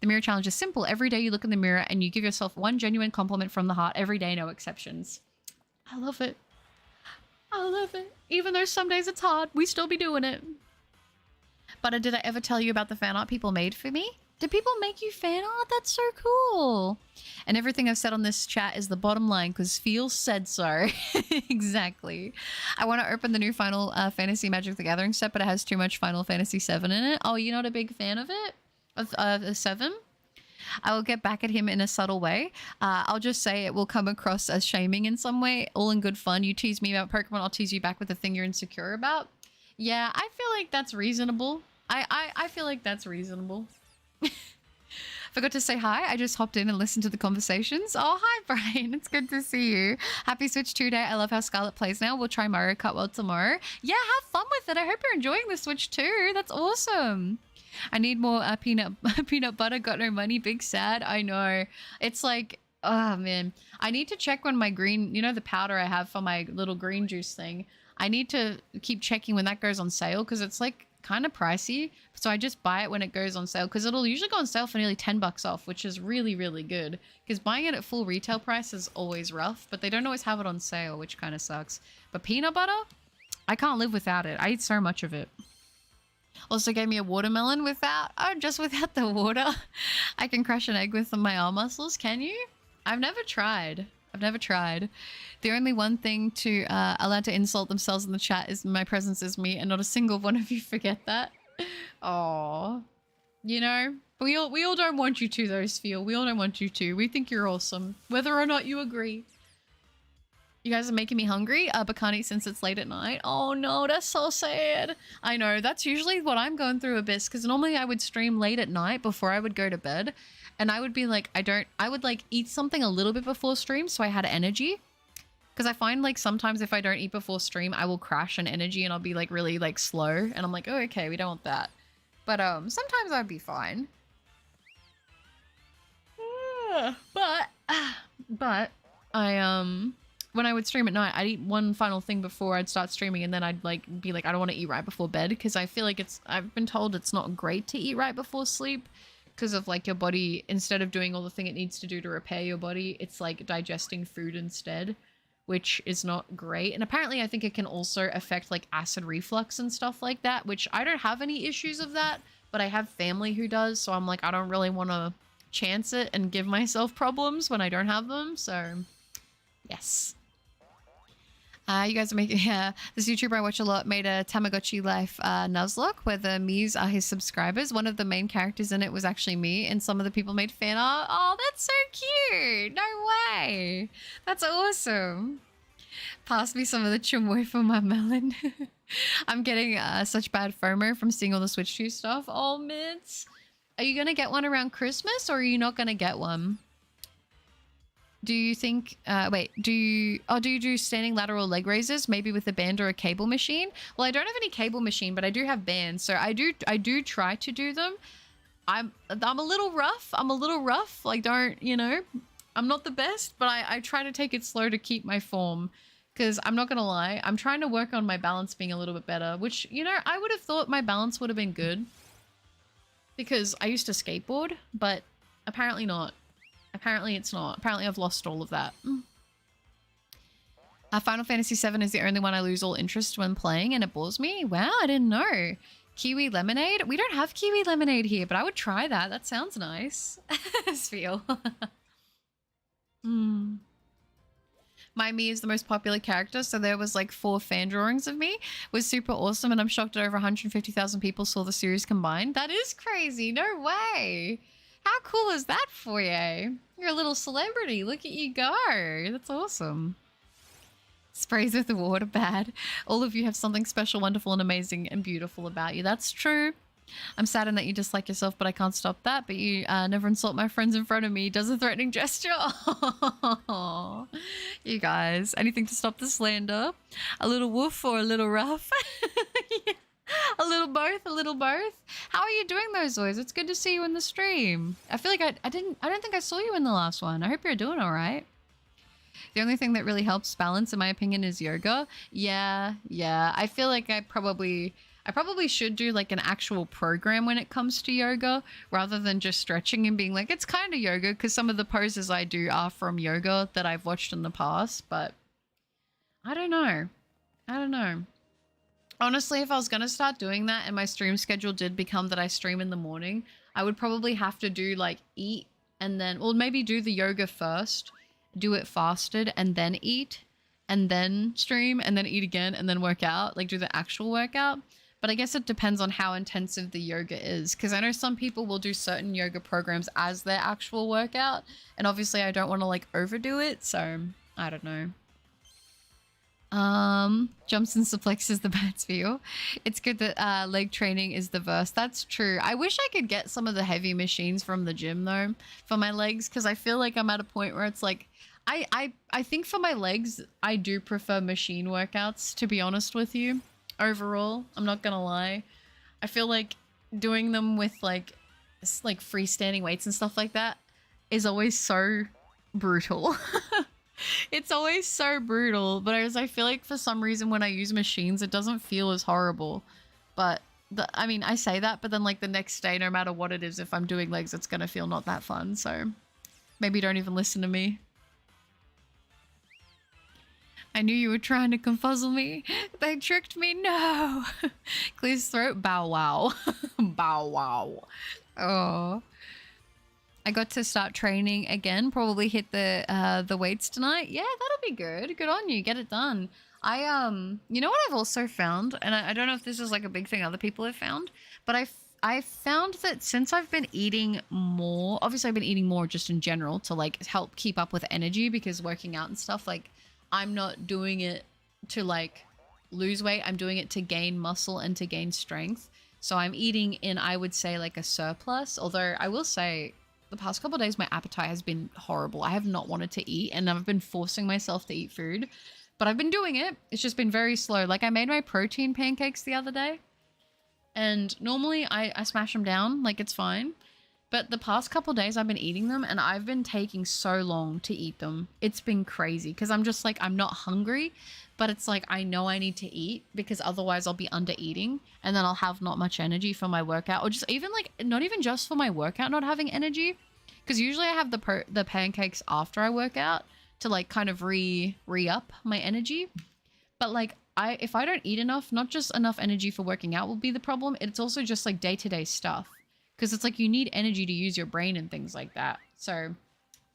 The mirror challenge is simple. Every day you look in the mirror and you give yourself one genuine compliment from the heart. Every day, no exceptions. I love it. I love it. Even though some days it's hard, we still be doing it. But did I ever tell you about the fan art people made for me? Did people make you fan art? That's so cool. And everything I've said on this chat is the bottom line because Feel said so. Exactly. I want to open the new Final Fantasy Magic the Gathering set, but it has too much Final Fantasy 7 in it. Oh, you're not a big fan of it? Of 7? I will get back at him in a subtle way. I'll just say it will come across as shaming in some way, all in good fun. You tease me about Pokemon, I'll tease you back with the thing you're insecure about. Yeah, I feel like that's reasonable. I feel like that's reasonable. Forgot to say hi. I just hopped in and listened to the conversations. Oh, hi, Brian. It's good to see you. Happy Switch 2 Day. I love how Scarlet plays now. We'll try Mario Kart World tomorrow. Yeah, have fun with it. I hope you're enjoying the Switch 2. That's awesome. I need more peanut butter. Got no money. Big sad. I know. It's like, oh, man. I need to check when my green, you know, the powder I have for my little green juice thing. I need to keep checking when that goes on sale because it's like kind of pricey. So I just buy it when it goes on sale because it'll usually go on sale for nearly 10 bucks off, which is really, really good because buying it at full retail price is always rough, but they don't always have it on sale, which kind of sucks. But peanut butter, I can't live without it. I eat so much of it. Also gave me a watermelon without, just without the water. I can crush an egg with my arm muscles. Can you? I've never tried. The only one thing to allowed to insult themselves in the chat is my presence is me, and not a single one of you forget that. Oh, you know, we all don't want you to though, Spheel. We all don't want you to. We think you're awesome, whether or not you agree. You guys are making me hungry, but can't eat since it's late at night. Oh no, that's so sad. I know, that's usually what I'm going through, Abyss, because normally I would stream late at night before I would go to bed. And I would be like, I would like eat something a little bit before stream so I had energy. Because I find like sometimes if I don't eat before stream, I will crash in energy and I'll be like really like slow. And I'm like, oh, okay, we don't want that. But sometimes I'd be fine. But I when I would stream at night, I'd eat one final thing before I'd start streaming, and then I'd like be like, I don't want to eat right before bed because I feel like I've been told it's not great to eat right before sleep because of like your body, instead of doing all the thing it needs to do to repair your body, it's like digesting food instead, which is not great. And apparently I think it can also affect like acid reflux and stuff like that, which I don't have any issues of that, but I have family who does, so I'm like, I don't really want to chance it and give myself problems when I don't have them. So yes. You guys are making, this YouTuber I watch a lot made a Tamagotchi Life Nuzlocke where the Miis are his subscribers. One of the main characters in it was actually me, and some of the people made fan art. Oh, that's so cute. No way. That's awesome. Pass me some of the chamoy for my melon. I'm getting such bad FOMO from seeing all the Switch 2 stuff. Oh, Mitz. Are you going to get one around Christmas, or are you not going to get one? Do you think, do you do standing lateral leg raises, maybe with a band or a cable machine? Well, I don't have any cable machine, but I do have bands. So I do try to do them. I'm a little rough. Like, don't, you know, I'm not the best, but I try to take it slow to keep my form. Because I'm not going to lie, I'm trying to work on my balance being a little bit better, which, you know, I would have thought my balance would have been good. Because I used to skateboard, but apparently not. Apparently it's not. Apparently I've lost all of that. Final Fantasy 7 is the only one I lose all interest when playing, and it bores me. Wow, I didn't know. Kiwi lemonade? We don't have kiwi lemonade here, but I would try that. That sounds nice. Feel. My Mii is the most popular character, so there was like 4 fan drawings of me. It was super awesome, and I'm shocked that over 150,000 people saw the series combined. That is crazy. No way. How cool is that for you? You're a little celebrity. Look at you go. That's awesome. Sprays with the water bad. All of you have something special, wonderful, and amazing and beautiful about you. That's true. I'm saddened that you dislike yourself, but I can't stop that. But you never insult my friends in front of me. Does a threatening gesture. You guys, anything to stop the slander? A little woof or a little rough? Yeah. A little both. How are you doing those, Zoys? It's good to see you in the stream. I feel like I don't think I saw you in the last one. I hope you're doing all right. The only thing that really helps balance, in my opinion, is yoga. Yeah. I feel like I probably should do like an actual program when it comes to yoga, rather than just stretching and being like, it's kind of yoga, because some of the poses I do are from yoga that I've watched in the past, but I don't know. Honestly, if I was going to start doing that and my stream schedule did become that I stream in the morning, I would probably have to do like eat and then, well, maybe do the yoga first, do it fasted and then eat and then stream and then eat again and then work out, like do the actual workout. But I guess it depends on how intensive the yoga is, because I know some people will do certain yoga programs as their actual workout. And obviously I don't want to like overdo it. So I don't know. Jumps and suplex is the best feel. It's good that leg training is the verse. That's true. I wish I could get some of the heavy machines from the gym though for my legs, because I feel like I'm at a point where it's like I think for my legs I do prefer machine workouts, to be honest with you. Overall, I'm not gonna lie. I feel like doing them with like freestanding weights and stuff like that is always so brutal. It's always so brutal, but I feel like for some reason when I use machines, it doesn't feel as horrible. But I mean, I say that, but then like the next day, no matter what it is, if I'm doing legs, it's gonna feel not that fun. So maybe don't even listen to me. I knew you were trying to confuzzle me. They tricked me. No. Clear his throat. Bow wow. Bow wow. Oh. I got to start training again. Probably hit the weights tonight. Yeah, that'll be good. Good on you. Get it done. You know what I've also found, and I don't know if this is like a big thing other people have found, but I found that since I've been eating more, obviously I've been eating more just in general to like help keep up with energy, because working out and stuff, like I'm not doing it to like lose weight. I'm doing it to gain muscle and to gain strength. So I'm eating in, I would say, like a surplus. Although I will say the past couple of days, my appetite has been horrible. I have not wanted to eat and I've been forcing myself to eat food, but I've been doing it. It's just been very slow. Like I made my protein pancakes the other day and normally I smash them down. Like it's fine. But the past couple of days I've been eating them and I've been taking so long to eat them. It's been crazy because I'm just like, I'm not hungry, but it's like, I know I need to eat because otherwise I'll be under eating and then I'll have not much energy for my workout, or just even like, not even just for my workout, not having energy. Because usually I have the pancakes after I work out to like kind of re-up my energy. But like if I don't eat enough, not just enough energy for working out will be the problem. It's also just like day-to-day stuff. Because it's like you need energy to use your brain and things like that. So,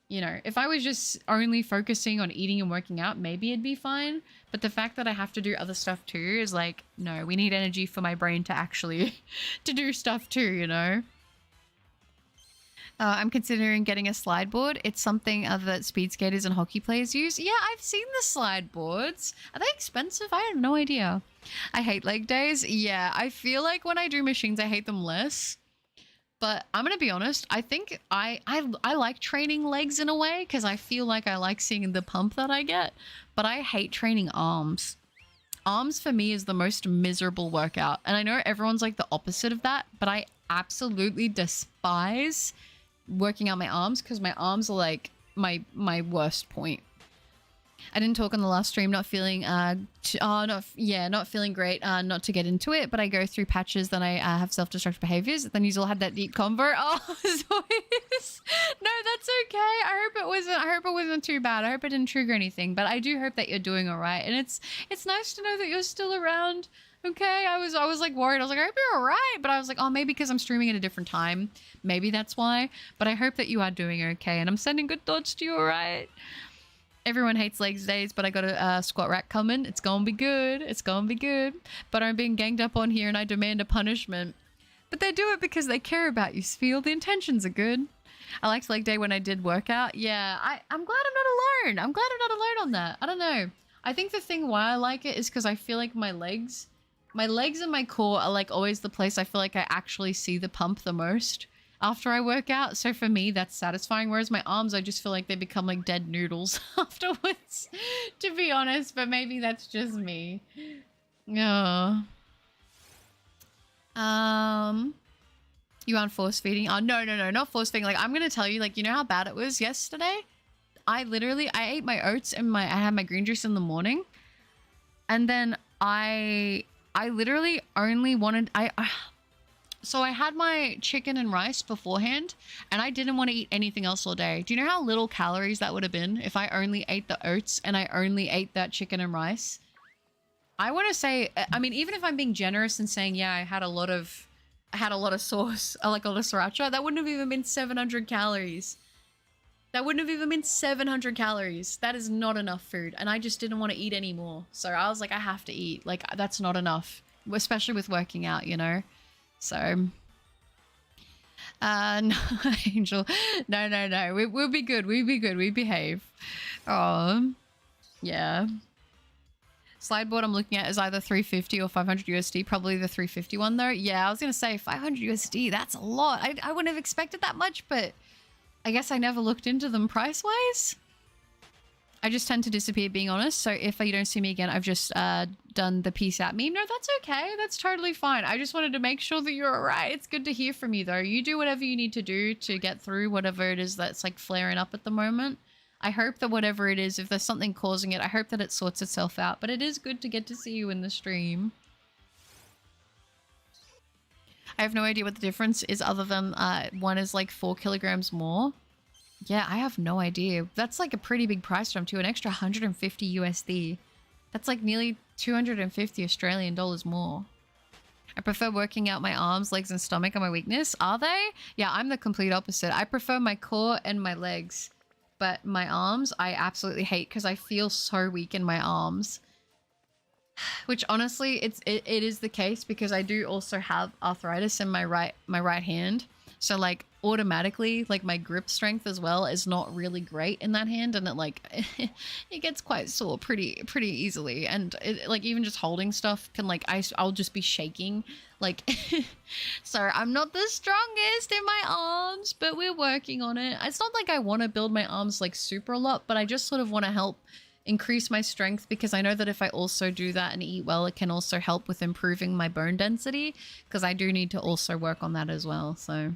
you know, if I was just only focusing on eating and working out, maybe it'd be fine. But the fact that I have to do other stuff too is like, no, we need energy for my brain to actually to do stuff too, you know? I'm considering getting a slide board. It's something that speed skaters and hockey players use. Yeah, I've seen the slide boards. Are they expensive? I have no idea. I hate leg days. Yeah, I feel like when I do machines, I hate them less. But I'm going to be honest, I think I like training legs in a way because I feel like I like seeing the pump that I get. But I hate training arms. Arms for me is the most miserable workout. And I know everyone's like the opposite of that, but I absolutely despise working out my arms because my arms are like my worst point. I didn't talk on the last stream, not feeling not feeling great, not to get into it, but I go through patches, then I have self-destructive behaviors, then you all had that deep convo. Oh, no, that's okay. I hope it wasn't too bad. I hope it didn't trigger anything, but I do hope that you're doing all right. And it's nice to know that you're still around. Okay, I was like worried. I was like, I hope you're all right, but I was like, oh, maybe because I'm streaming at a different time, maybe that's why. But I hope that you are doing okay, and I'm sending good thoughts to you. All right. Everyone hates legs days, but I got a squat rack coming. It's gonna be good. It's gonna be good. But I'm being ganged up on here and I demand a punishment. But they do it because they care about you, Spiel. The intentions are good. I liked leg day when I did workout. Yeah, I'm glad I'm not alone. I'm glad I'm not alone on that. I don't know. I think the thing why I like it is because I feel like my legs and my core are like always the place I feel like I actually see the pump the most after I work out. So for me, that's satisfying. Whereas my arms, I just feel like they become like dead noodles afterwards, to be honest. But maybe that's just me. Yeah. You aren't force feeding? Oh, no, not force feeding. Like, I'm going to tell you, like, you know how bad it was yesterday? I ate my oats and I had my green juice in the morning. And then I literally only wanted, so I had my chicken and rice beforehand and I didn't want to eat anything else all day. Do you know how little calories that would have been if I only ate the oats and I only ate that chicken and rice? I want to say, I mean, even if I'm being generous and saying, yeah, I had a lot of sauce, like a lot of sriracha, that wouldn't have even been 700 calories. That wouldn't have even been 700 calories. That is not enough food. And I just didn't want to eat anymore. So I was like, I have to eat. Like, that's not enough, especially with working out, you know? So, no, Angel. No. We'll be good. We'll be good. We behave. Oh, yeah. Slideboard I'm looking at is either 350 or 500 USD. Probably the 350 one though. Yeah, I was going to say 500 USD. That's a lot. I wouldn't have expected that much, but I guess I never looked into them price-wise. I just tend to disappear, being honest. So if you don't see me again, I've just done the peace out meme. No, that's okay. That's totally fine. I just wanted to make sure that you're all right. It's good to hear from you, though. You do whatever you need to do to get through whatever it is that's like flaring up at the moment. I hope that whatever it is, if there's something causing it, I hope that it sorts itself out. But it is good to get to see you in the stream. I have no idea what the difference is other than one is like 4 kilograms more. Yeah, I have no idea. That's like a pretty big price jump too. An extra 150 USD. That's like nearly 250 Australian dollars more. I prefer working out my arms, legs, and stomach are my weakness. Are they? Yeah, I'm the complete opposite. I prefer my core and my legs. But my arms, I absolutely hate because I feel so weak in my arms. Which honestly, it is the case because I do also have arthritis in my right hand. So like automatically, like my grip strength as well is not really great in that hand, and it like it gets quite sore pretty easily. And it, like even just holding stuff can like I'll just be shaking. Like, so I'm not the strongest in my arms, but we're working on it. It's not like I want to build my arms like super a lot, but I just sort of want to help increase my strength because I know that if I also do that and eat well, it can also help with improving my bone density because I do need to also work on that as well. So,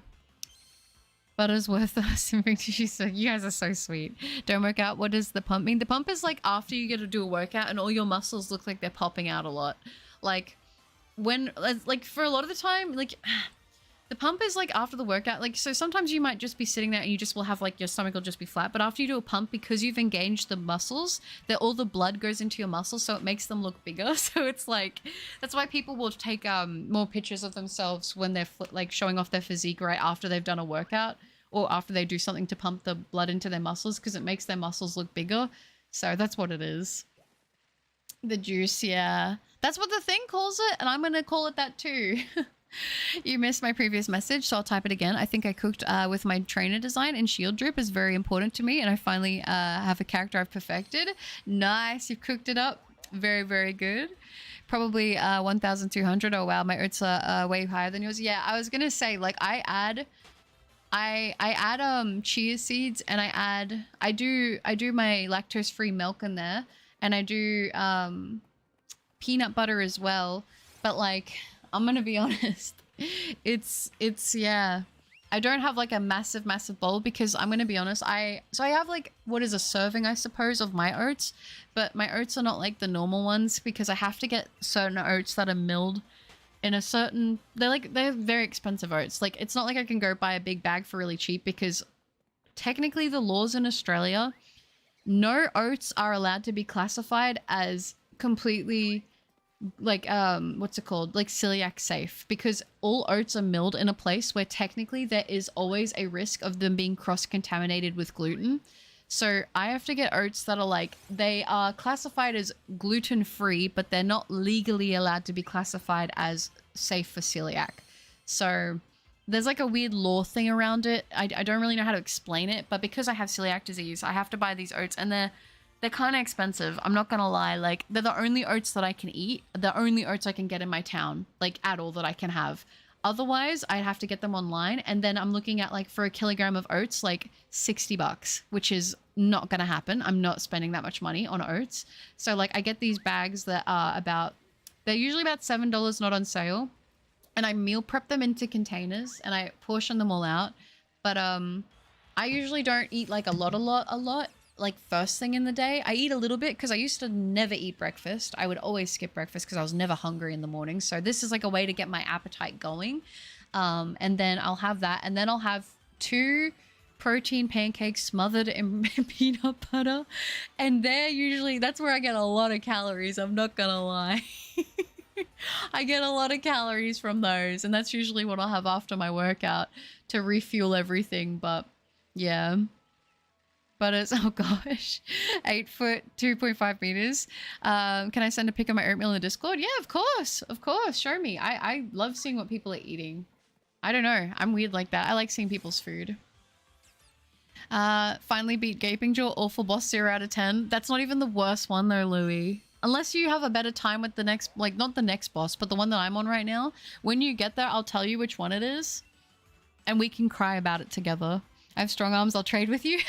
but it's worth us. She's so, you guys are so sweet. Don't work out. What does the pump mean? The pump is like after you get to do a workout and all your muscles look like they're popping out a lot. Like, when like for a lot of the time, like the pump is like after the workout, like so sometimes you might just be sitting there and you just will have like your stomach will just be flat, but after you do a pump, because you've engaged the muscles, that all the blood goes into your muscles, so it makes them look bigger. So it's like that's why people will take more pictures of themselves when they're like showing off their physique right after they've done a workout or after they do something to pump the blood into their muscles, because it makes their muscles look bigger. So that's what it is. The juice, yeah. That's what the thing calls it, and I'm going to call it that too. You missed my previous message, so I'll type it again. I think I cooked with my trainer design, and shield drip is very important to me, and I finally have a character I've perfected. Nice, you've cooked it up. Very, very good. Probably 1,200. Oh, wow, my oats are way higher than yours. Yeah, I was going to say, like, I add chia seeds, and I do my lactose-free milk in there, and I do peanut butter as well. But like, I'm gonna be honest, it's yeah, I don't have like a massive bowl because I'm gonna be honest, I have like what is a serving, I suppose, of my oats, but my oats are not like the normal ones because I have to get certain oats that are milled in a certain, they're very expensive oats. Like, it's not like I can go buy a big bag for really cheap because technically the laws in Australia, no oats are allowed to be classified as completely like what's it called, like celiac safe, because all oats are milled in a place where technically there is always a risk of them being cross-contaminated with gluten. So I have to get oats that are like, they are classified as gluten-free, but they're not legally allowed to be classified as safe for celiac. So there's like a weird law thing around it. I don't really know how to explain it, but because I have celiac disease, I have to buy these oats, and they're kind of expensive. I'm not gonna lie. Like, they're the only oats that I can eat. The only oats I can get in my town, like at all, that I can have. Otherwise, I'd have to get them online. And then I'm looking at like for a kilogram of oats, like $60, which is not gonna happen. I'm not spending that much money on oats. So like I get these bags that are they're usually about $7, not on sale. And I meal prep them into containers and I portion them all out. But I usually don't eat like a lot. Like first thing in the day. I eat a little bit because I used to never eat breakfast. I would always skip breakfast because I was never hungry in the morning. So this is like a way to get my appetite going. And then I'll have that, and then I'll have 2 protein pancakes smothered in peanut butter, and that's where I get a lot of calories, I'm not gonna lie. I get a lot of calories from those, and that's usually what I'll have after my workout to refuel everything. But yeah, but it's, oh gosh, 8 foot, 2.5 meters. Can I send a pic of my oatmeal in the Discord? Yeah, of course, show me. I love seeing what people are eating. I don't know, I'm weird like that. I like seeing people's food. Finally beat Gaping Jaw, awful boss, 0 out of 10. That's not even the worst one though, Louis. Unless you have a better time with the next, like, not the next boss, but the one that I'm on right now. When you get there, I'll tell you which one it is. And we can cry about it together. I have strong arms, I'll trade with you.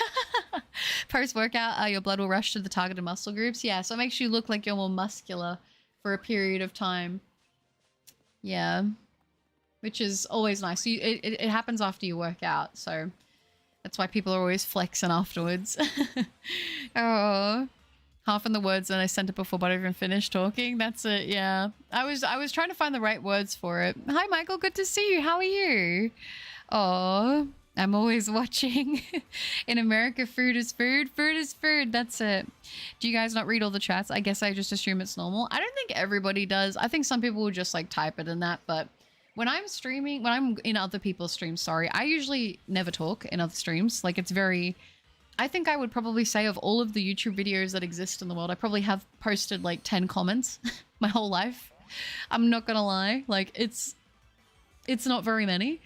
Post-workout, your blood will rush to the targeted muscle groups. Yeah, so it makes you look like you're more muscular for a period of time. Yeah. Which is always nice. It happens after you work out, so that's why people are always flexing afterwards. Oh. Half in the words and I sent it before, but I even finished talking. That's it. Yeah, I was trying to find the right words for it. Hi, Michael. Good to see you. How are you? Oh, I'm always watching. In America, food is food. Food is food. That's it. Do you guys not read all the chats? I guess I just assume it's normal. I don't think everybody does. I think some people will just like type it in that. But when I'm streaming, when I'm in other people's streams, sorry, I usually never talk in other streams. Like it's very... I think I would probably say of all of the YouTube videos that exist in the world, I probably have posted like 10 comments my whole life. I'm not gonna lie, like it's not very many.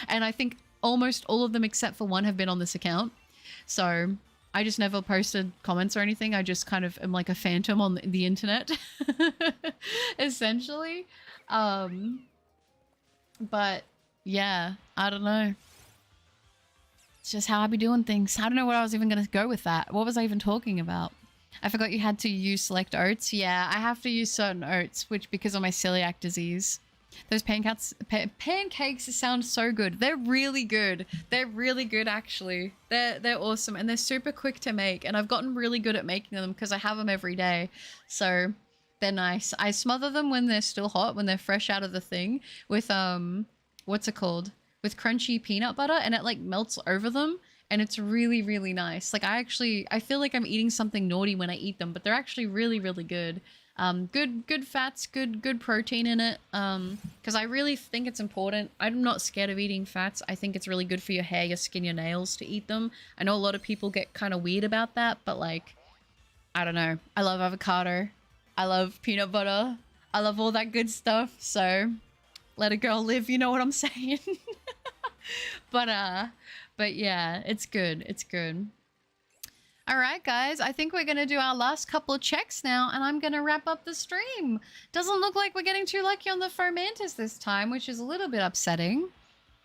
And I think almost all of them except for one have been on this account. So I just never posted comments or anything. I just kind of am like a phantom on the internet, essentially. But yeah, I don't know. It's just how I be doing things. I don't know what I was even going to go with that. What was I even talking about? I forgot you had to use select oats. Yeah, I have to use certain oats, which because of my celiac disease. Those pancakes sound so good. They're really good. They're really good, actually. They're awesome, and they're super quick to make. And I've gotten really good at making them because I have them every day. So they're nice. I smother them when they're still hot, when they're fresh out of the thing, with what's it called? With crunchy peanut butter, and it like melts over them, and it's really, really nice. Like I feel like I'm eating something naughty when I eat them, but they're actually really, really good. Good fats, good protein in it. Because I really think it's important. I'm not scared of eating fats. I think it's really good for your hair, your skin, your nails to eat them. I know a lot of people get kind of weird about that, but like, I don't know. I love avocado. I love peanut butter. I love all that good stuff. So let a girl live, you know what I'm saying? But yeah, it's good. It's good. All right, guys, I think we're going to do our last couple of checks now, and I'm going to wrap up the stream. Doesn't look like we're getting too lucky on the Fomantis this time, which is a little bit upsetting,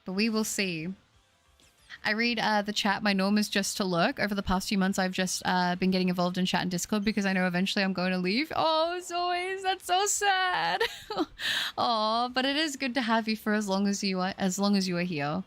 but we will see. I read the chat. My norm is just to lurk. Over the past few months, I've just been getting involved in chat and Discord because I know eventually I'm going to leave. Oh, Zoe, that's so sad. Oh, but it is good to have you for as long as you are here.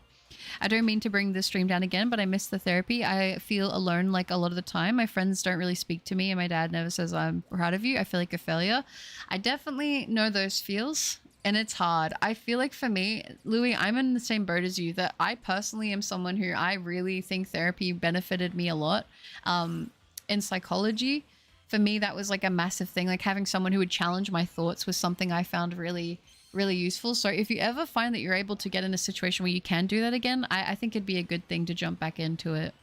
I don't mean to bring this stream down again, but I miss the therapy. I feel alone like a lot of the time. My friends don't really speak to me, and my dad never says I'm proud of you. I feel like a failure. I definitely know those feels. And it's hard. I feel like for me, Louis, I'm in the same boat as you, that I personally am someone who I really think therapy benefited me a lot. In psychology, for me, that was like a massive thing. Like having someone who would challenge my thoughts was something I found really, really useful. So if you ever find that you're able to get in a situation where you can do that again, I think it'd be a good thing to jump back into it.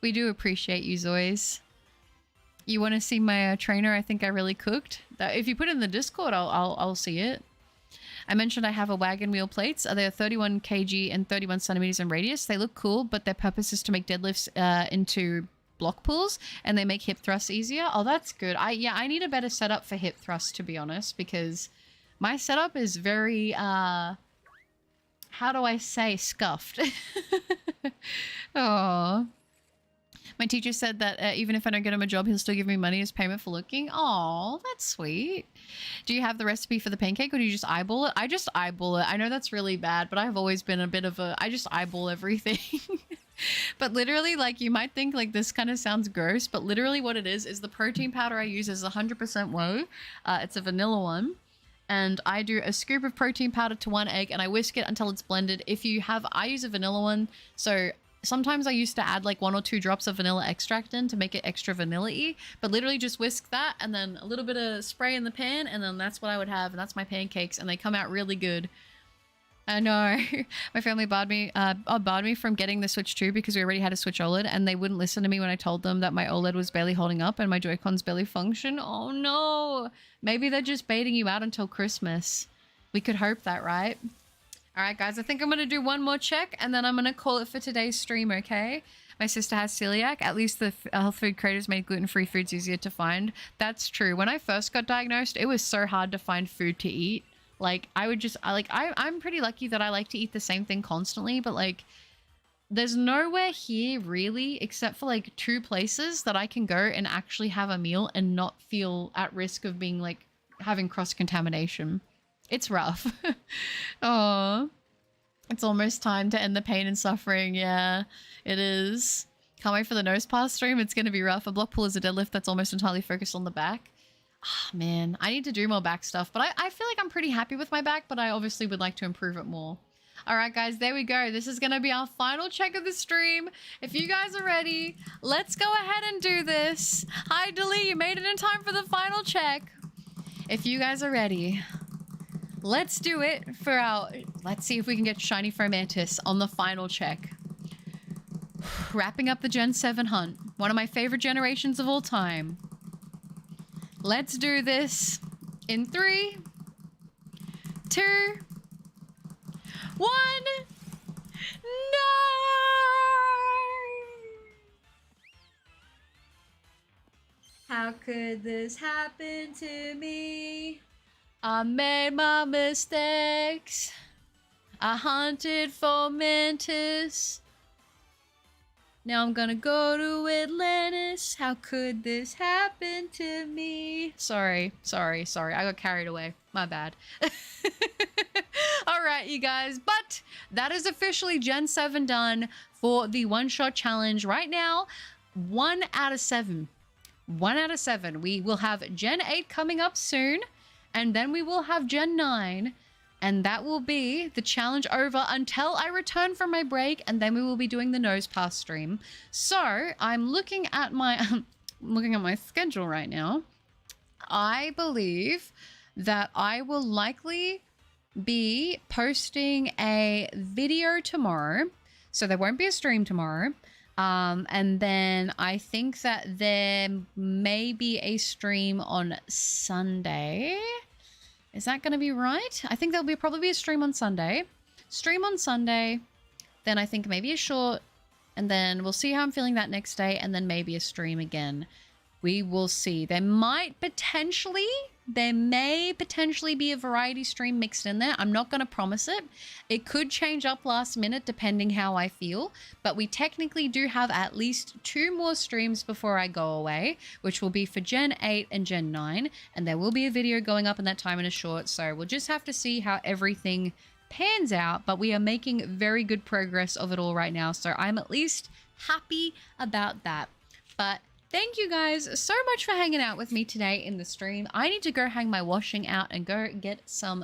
We do appreciate you, Zoes. You want to see my trainer? I think I really cooked. If you put it in the Discord, I'll see it. I mentioned I have a wagon wheel plates. They are 31 kg and 31 centimeters in radius. They look cool, but their purpose is to make deadlifts into block pulls, and they make hip thrusts easier. Oh, that's good. I need a better setup for hip thrusts, to be honest, because my setup is very, how do I say, scuffed. Oh. My teacher said that even if I don't get him a job, he'll still give me money as payment for looking. Oh, that's sweet. Do you have the recipe for the pancake, or do you just eyeball it? I just eyeball it. I know that's really bad, but I've always been a bit of a... I just eyeball everything. But literally, like, you might think, like, this kind of sounds gross, but literally what it is the protein powder I use is 100% whey. It's a vanilla one. And I do a scoop of protein powder to 1 egg, and I whisk it until it's blended. If you have... I use a vanilla one, so... sometimes I used to add like 1 or 2 drops of vanilla extract in to make it extra vanilla-y, but literally just whisk that and then a little bit of spray in the pan, and then that's what I would have, and that's my pancakes, and they come out really good. I know. My family barred me from getting the Switch 2 because we already had a Switch OLED, and they wouldn't listen to me when I told them that my OLED was barely holding up and my Joy-Cons barely function. Oh no. Maybe they're just baiting you out until Christmas. We could hope that, right? All right, guys, I think I'm going to do one more check, and then I'm going to call it for today's stream, okay? My sister has celiac. At least the health food creators made gluten-free foods easier to find. That's true. When I first got diagnosed, it was so hard to find food to eat. Like, I'm pretty lucky that I like to eat the same thing constantly, but like, there's nowhere here really, except for like 2 places that I can go and actually have a meal and not feel at risk of being like, having cross-contamination. It's rough. Oh, it's almost time to end the pain and suffering. Yeah, it is. Can't wait for the nose pass stream. It's going to be rough. A block pull is a deadlift that's almost entirely focused on the back. Ah, man, I need to do more back stuff, but I feel like I'm pretty happy with my back, but I obviously would like to improve it more. All right, guys, there we go. This is going to be our final check of the stream. If you guys are ready, let's go ahead and do this. Hi, Dali, you made it in time for the final check. If you guys are ready, let's do it for our... Let's see if we can get shiny Fomantis on the final check. Wrapping up the Gen 7 hunt. One of my favorite generations of all time. Let's do this in 3, 2, 1. No! How could this happen to me? I made my mistakes. I hunted for Mantis. Now I'm gonna go to Atlantis. How could this happen to me? Sorry. I got carried away. My bad. All right, you guys. But that is officially Gen 7 done for the one-shot challenge. Right now, 1 out of 7. 1 out of 7. We will have Gen 8 coming up soon. And then we will have Gen 9. And that will be the challenge over until I return from my break, and then we will be doing the nose pass stream. So I'm looking at my schedule right now. I believe that I will likely be posting a video tomorrow, so there won't be a stream tomorrow. And then I think that there may be a stream on Sunday. Is that going to be right? I think there'll probably be a stream on Sunday. Stream on Sunday. Then I think maybe a short. And then we'll see how I'm feeling that next day. And then maybe a stream again. We will see. There may potentially be a variety stream mixed in there. I'm not going to promise it. It could change up last minute depending how I feel. But we technically do have at least 2 more streams before I go away, which will be for Gen 8 and Gen 9. And there will be a video going up in that time in a short. So we'll just have to see how everything pans out. But we are making very good progress of it all right now. So I'm at least happy about that. But thank you guys so much for hanging out with me today in the stream. I need to go hang my washing out and go get some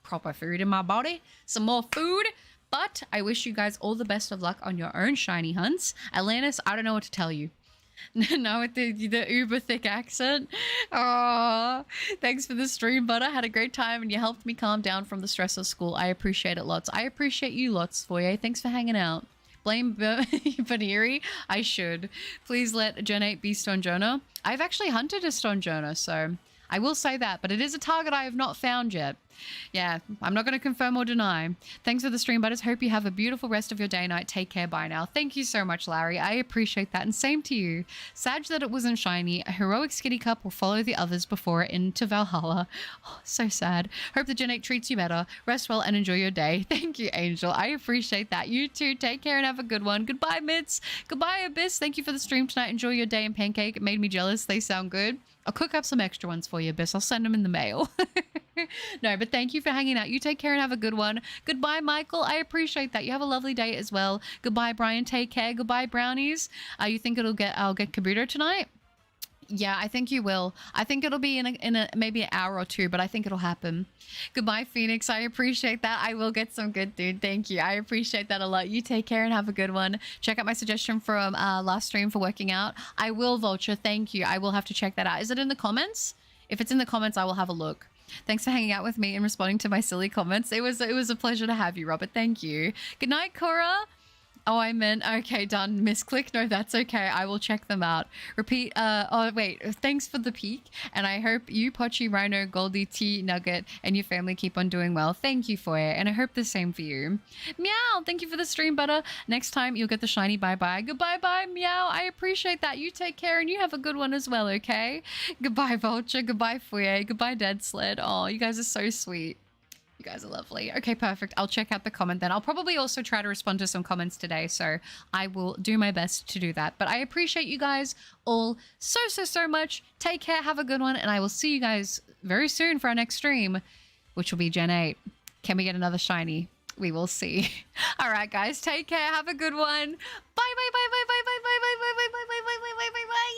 proper food in my body. Some more food. But I wish you guys all the best of luck on your own shiny hunts. Atlantis, I don't know what to tell you. No, with the uber thick accent. Oh, thanks for the stream, bud. I had a great time and you helped me calm down from the stress of school. I appreciate it lots. I appreciate you lots, Foye. Thanks for hanging out. Blame Baniri? I should. Please let Gen 8 be Stone Jonah. I've actually hunted a Stone Jonah, so I will say that, but it is a target I have not found yet. Yeah, I'm not going to confirm or deny. Thanks for the stream, buddies. Hope you have a beautiful rest of your day, night. Take care. Bye now. Thank you so much, Larry. I appreciate that. And same to you. Sad that it wasn't shiny. A heroic skitty cup will follow the others before it into Valhalla. Oh, so sad. Hope the Gen 8 treats you better. Rest well and enjoy your day. Thank you, Angel. I appreciate that. You too. Take care and have a good one. Goodbye, Mitz. Goodbye, Abyss. Thank you for the stream tonight. Enjoy your day and pancake. It made me jealous. They sound good. I'll cook up some extra ones for you, Abyss. I'll send them in the mail. No, but thank you for hanging out. You take care and have a good one. Goodbye, Michael. I appreciate that. You have a lovely day as well. Goodbye, Brian. Take care. Goodbye, brownies. You think I'll get Kabuto tonight? Yeah, I think you will. I think it'll be in a maybe an hour or two, but I think it'll happen. Goodbye, Phoenix. I appreciate that. I will get some good, dude. Thank you. I appreciate that a lot. You take care and have a good one. Check out my suggestion from last stream for working out. I will, Vulture. Thank you. I will have to check that out. Is it in the comments? If it's in the comments, I will have a look. Thanks for hanging out with me and responding to my silly comments. It was a pleasure to have you, Robert. Thank you. Good night, Cora. Oh, I meant, okay, done. Misclick. No, that's okay. I will check them out. Repeat. Oh, wait. Thanks for the peek. And I hope you, Pochi, Rhino, Goldie, T, Nugget, and your family keep on doing well. Thank you for it. And I hope the same for you. Meow. Thank you for the stream, Butter. Next time, you'll get the shiny bye-bye. Goodbye, bye, Meow. I appreciate that. You take care and you have a good one as well, okay? Goodbye, Vulture. Goodbye, Foyer. Goodbye, Dead Sled. Oh, you guys are so sweet. You guys are lovely. Okay, perfect. I'll check out the comment then. I'll probably also try to respond to some comments today, so I will do my best to do that. But I appreciate you guys all so much. Take care, have a good one, and I will see you guys very soon for our next stream, which will be Gen 8. Can we get another shiny? We will see. All right, guys, take care. Have a good one. Bye, bye, bye, bye, bye, bye, bye, bye, bye, bye, bye, bye, bye, bye, bye, bye, bye.